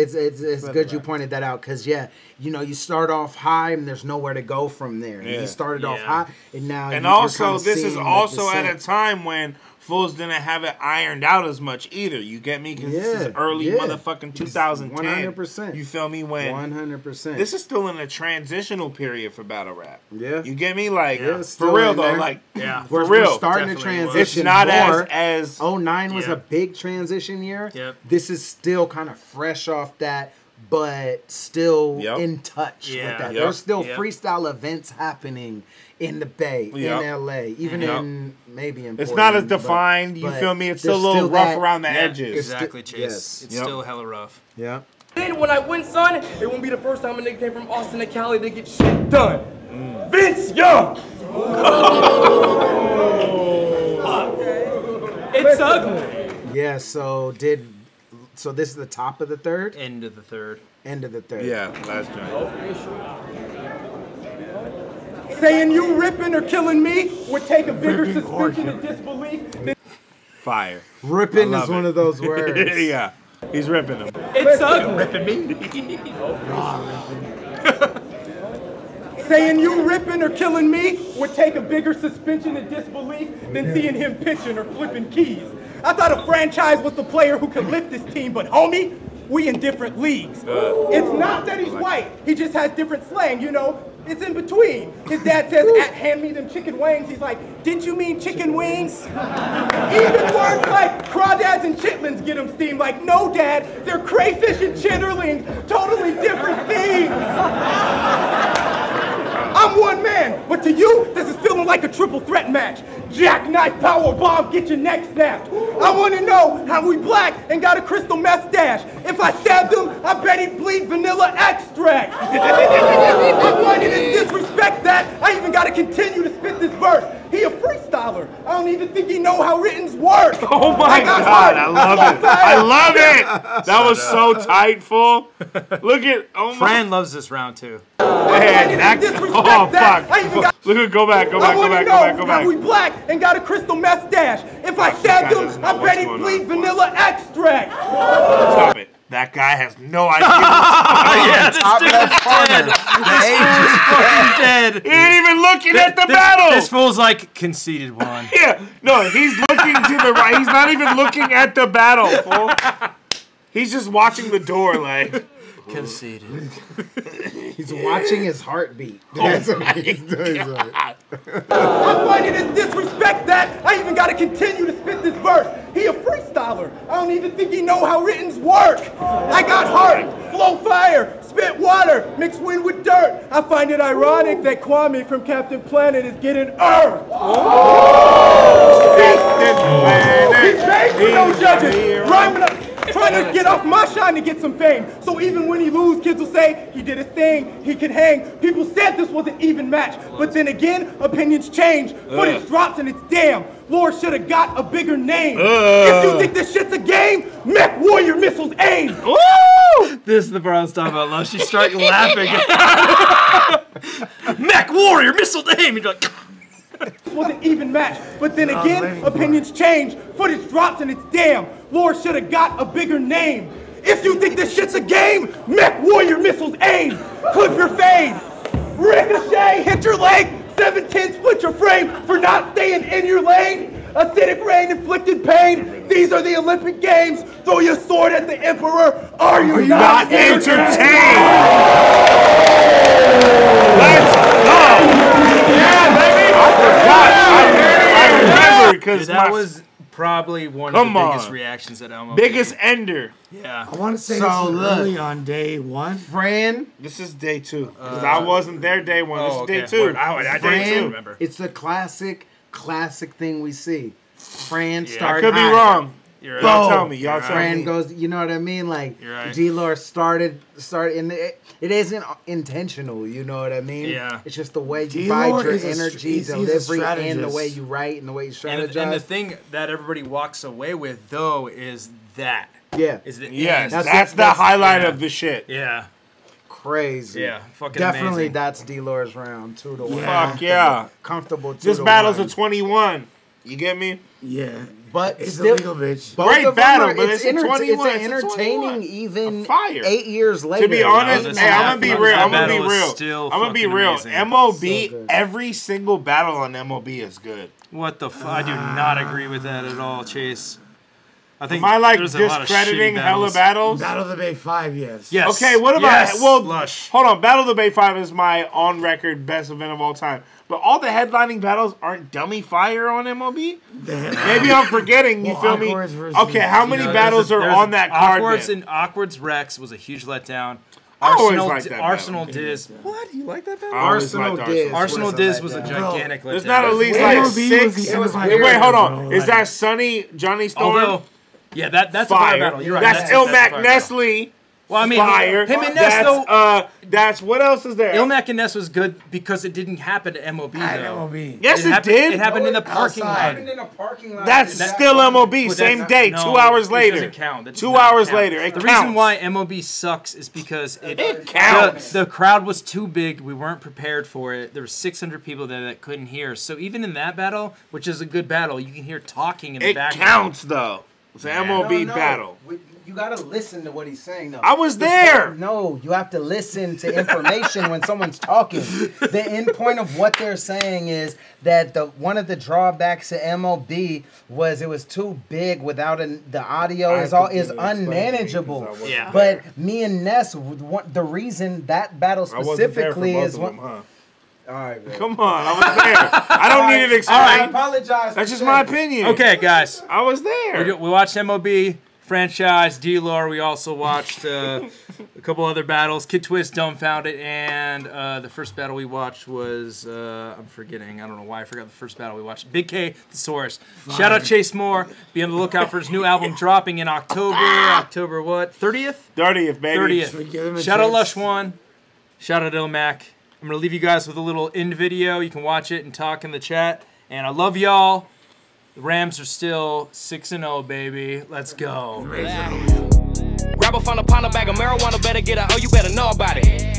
good you pointed that out, because you know, you start off high and there's nowhere to go from there. Yeah. You started off high, and now also this is also at a time when fools didn't have it ironed out as much either. You get me? Because this is early motherfucking 2010. 100%. You feel me? When 100%. This is still in a transitional period for battle rap. Yeah. You get me? Like for real though. Like for real. We're starting to transition. It's not as 09 was a big transition year. Yep. This is still kind of fresh off that, but still in touch with that. There's still freestyle events happening in the Bay, in LA, even in maybe in Portland. It's not as defined, you feel me? It's still a little rough around the edges. Exactly, Chase. It's still hella rough. Yeah. Then when I win, son, it won't be the first time a nigga came from Austin to Cali to get shit done. Vince Young! It's ugly. Yeah, so this is the top of the third? End of the third. End of the third. Yeah, last joint. Saying you ripping or killing me would take a bigger suspension of disbelief than Fire. Ripping is one of those words. Yeah, he's ripping them. It's ugly. Ripping me? Saying you ripping or killing me would take a bigger suspension of disbelief than seeing him pitching or flipping keys. I thought a franchise was the player who could lift this team, but homie, we in different leagues. It's not that he's white, he just has different slang, you know? It's in between. His dad says, hand me them chicken wings. He's like, didn't you mean chicken wings? Even words like crawdads and chitlins get him steamed. Like, no, Dad, they're crayfish and chitterlings. Totally different things. I'm one man, but to you, this is feeling like a triple threat match. Jackknife, power bomb, get your neck snapped. I want to know how we black and got a crystal meth stash. If I stabbed him, I bet he'd bleed vanilla extract. I'm wanting to disrespect that. I even got to continue to spit this verse. He a freestyler. I don't even think he know how written work. Oh my God, I love it. I love it. That was so tight, fool. Look at, Fran loves this round too. Hey, oh fuck. Look at, go back. How we black and got a crystal meth stash. If I stabbed him, I bet he'd bleed vanilla extract. Stop it. That guy has no idea. This dude's dead. This fucking dead. He ain't even looking at the battle. This fool's like, conceded one. Yeah, no, he's looking to the right. He's not even looking at the battle, fool. He's just watching the door, like. Conceded. He's watching his heartbeat. That's what he's doing. I'm finding this disrespect that I even got to continue to spit this verse. He a freestyler. I don't even think he know how writtens work. I got heart, flow fire, spit water, mix wind with dirt. I find it ironic that Kwame from Captain Planet is getting Earth. He begged for no judges. Rhyming up. Trying to get off my shine to get some fame. So even when he lose, kids will say, he did his thing, he can hang. People said this was an even match. But then again, opinions change. Footage drops and it's damn. Lord should have got a bigger name. If you think this shit's a game, Mech Warrior missiles aim. Woo! This is the part I was talking about, Lush. You start laughing. Mech Warrior missile aim. You're like... This was an even match, but then again, opinions change. Footage drops and it's damn. Lord should have got a bigger name. If you think this shit's a game, Mech Warrior missiles aim. Clip your fade. Ricochet, hit your leg. 710 split your frame for not staying in your lane. Acidic rain inflicted pain. These are the Olympic Games. Throw your sword at the Emperor. Are you not entertained? Let's go. Yeah, baby. I remember because that was Probably one of the biggest reactions at MLB. Biggest ender. Yeah. I want to say this is early on day 1. Fran. This is day 2. Because I wasn't there day 1. This is day 2. I day 2. Remember. It's the classic thing we see. Fran started. I could be wrong. You're right. Y'all tell me. Y'all tell Fran me. goes, you know what I mean? Like, right. D-Lore started, and it isn't intentional, you know what I mean? Yeah. It's just the way you D-Lore vibe your is energy, delivery, and the way you write, and the way you strategize. And the thing that everybody walks away with, though, is that. Yeah. Is the Yes, that's the highlight of the shit. Yeah. Crazy. Yeah, fucking Definitely amazing. That's D-Lore's round, 2-1. Fuck yeah. Comfortable 2-1. This battle's a 21. You get me? Yeah. But it's still, illegal, bitch. Great battle, but it's a 21. It's entertaining even fire. 8 years later. To be honest, this hey, I'm battle- gonna be real. that I'm gonna be battle is real. still I'm gonna be fucking real. amazing. MLB, So good. every single battle on MLB is good. What the fuck? I do not agree with that at all, Chase. I think Am I like there's a lot of discrediting shitty hella battles? Battle of the Bay 5, yes. Yes. Okay, what about Yes. LUSH. Hold on, Battle of the Bay 5 is my on record best event of all time. But all the headlining battles aren't dummy fire on MLB? Maybe I'm forgetting, you feel me? Okay, how many battles are on that card Awkwards then? and Awkwards Rex was a huge letdown. I always liked that Arsenal battle. Diz. What? You like that battle? I always liked Arsenal Diz was a gigantic letdown. There's not at least like 6. Wait, hold on. Is that Sonny, Johnny Storm? Although, yeah, that's a fire. fire battle. You're right. That's a ILLMAC fire Nestle. Well, I mean, fire. him and Ness, though. That's what else is there? ILLMAC and Ness was good because it didn't happen to MLB, though. Yes, it happened, did. It happened in the parking lot. That's still MLB. Same day, 2 hours later. It doesn't count. That does 2 not hours count. later. It the counts. reason why MLB sucks is because it counts. The crowd was too big. We weren't prepared for it. There were 600 people there that couldn't hear. So even in that battle, which is a good battle, you can hear talking in the It background. counts, though. It's an MLB battle. You gotta listen to what he's saying, though. I was there. No, you have to listen to information when someone's talking. The end point of what they're saying is that one of the drawbacks to MLB was it was too big without the audio is unmanageable. Yeah. But me and Ness, the reason that battle specifically is one. All right, man. Come on, I was there. I don't need it explained. I apologize. That's just my opinion. Okay, guys. I was there. We watched MLB, franchise, D-Lore. We also watched a couple other battles. Kid Twist, Dumbfounded, and the first battle we watched was, I'm forgetting. I don't know why I forgot the first battle we watched. Big K, Thesaurus. Shout out Chase Moore. Be on the lookout for his new album dropping in October. October what? 30th? 30th, baby. 30th. Shout out Lush One. Shout out ILLMAC. I'm going to leave you guys with a little end video. You can watch it and talk in the chat. And I love y'all. The Rams are still 6-0, baby. Let's go. Grab a funnel, pound a bag of marijuana, better get it. Oh, you better know about it.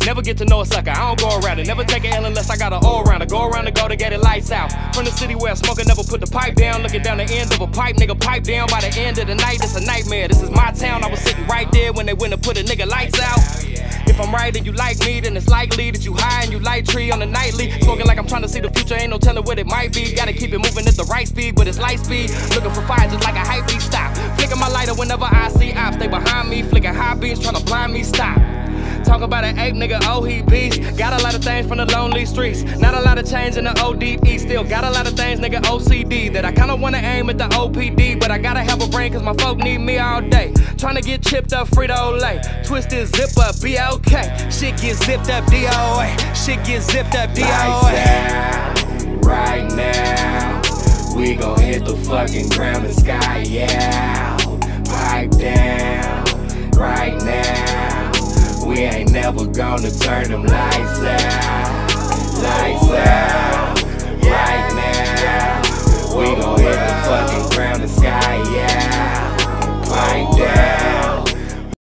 Never get to know a sucker, I don't go around it. Never take a L unless I got an all around it. Go around the go to get it lights out. From the city where a smoker never put the pipe down. Looking down the end of a pipe, nigga, pipe down. By the end of the night, it's a nightmare. This is my town, I was sitting right there when they went to put a nigga lights out. If I'm right and you like me, then it's likely that you high and you light tree on the nightly. Smoking like I'm trying to see the future, ain't no telling what it might be. Gotta keep it moving at the right speed, but it's light speed. Looking for fire just like a hype beat, stop. Flicking my lighter whenever I see ops. Stay behind me, flicking high beams, trying to blind me, stop. Talk about an ape, nigga, oh he beast. Got a lot of things from the lonely streets. Not a lot of change in the ODE. Still got a lot of things, nigga, OCD. That I kinda wanna aim at the OPD. But I gotta have a brain cause my folk need me all day. Trying to get chipped up, Frito-Lay. Twisted, zip up, be okay. Shit get zipped up, DOA. Shit get zipped up, DOA. Right now, we gon' hit the fucking ground and sky, yeah. Pipe down, right now. We ain't never gonna turn them lights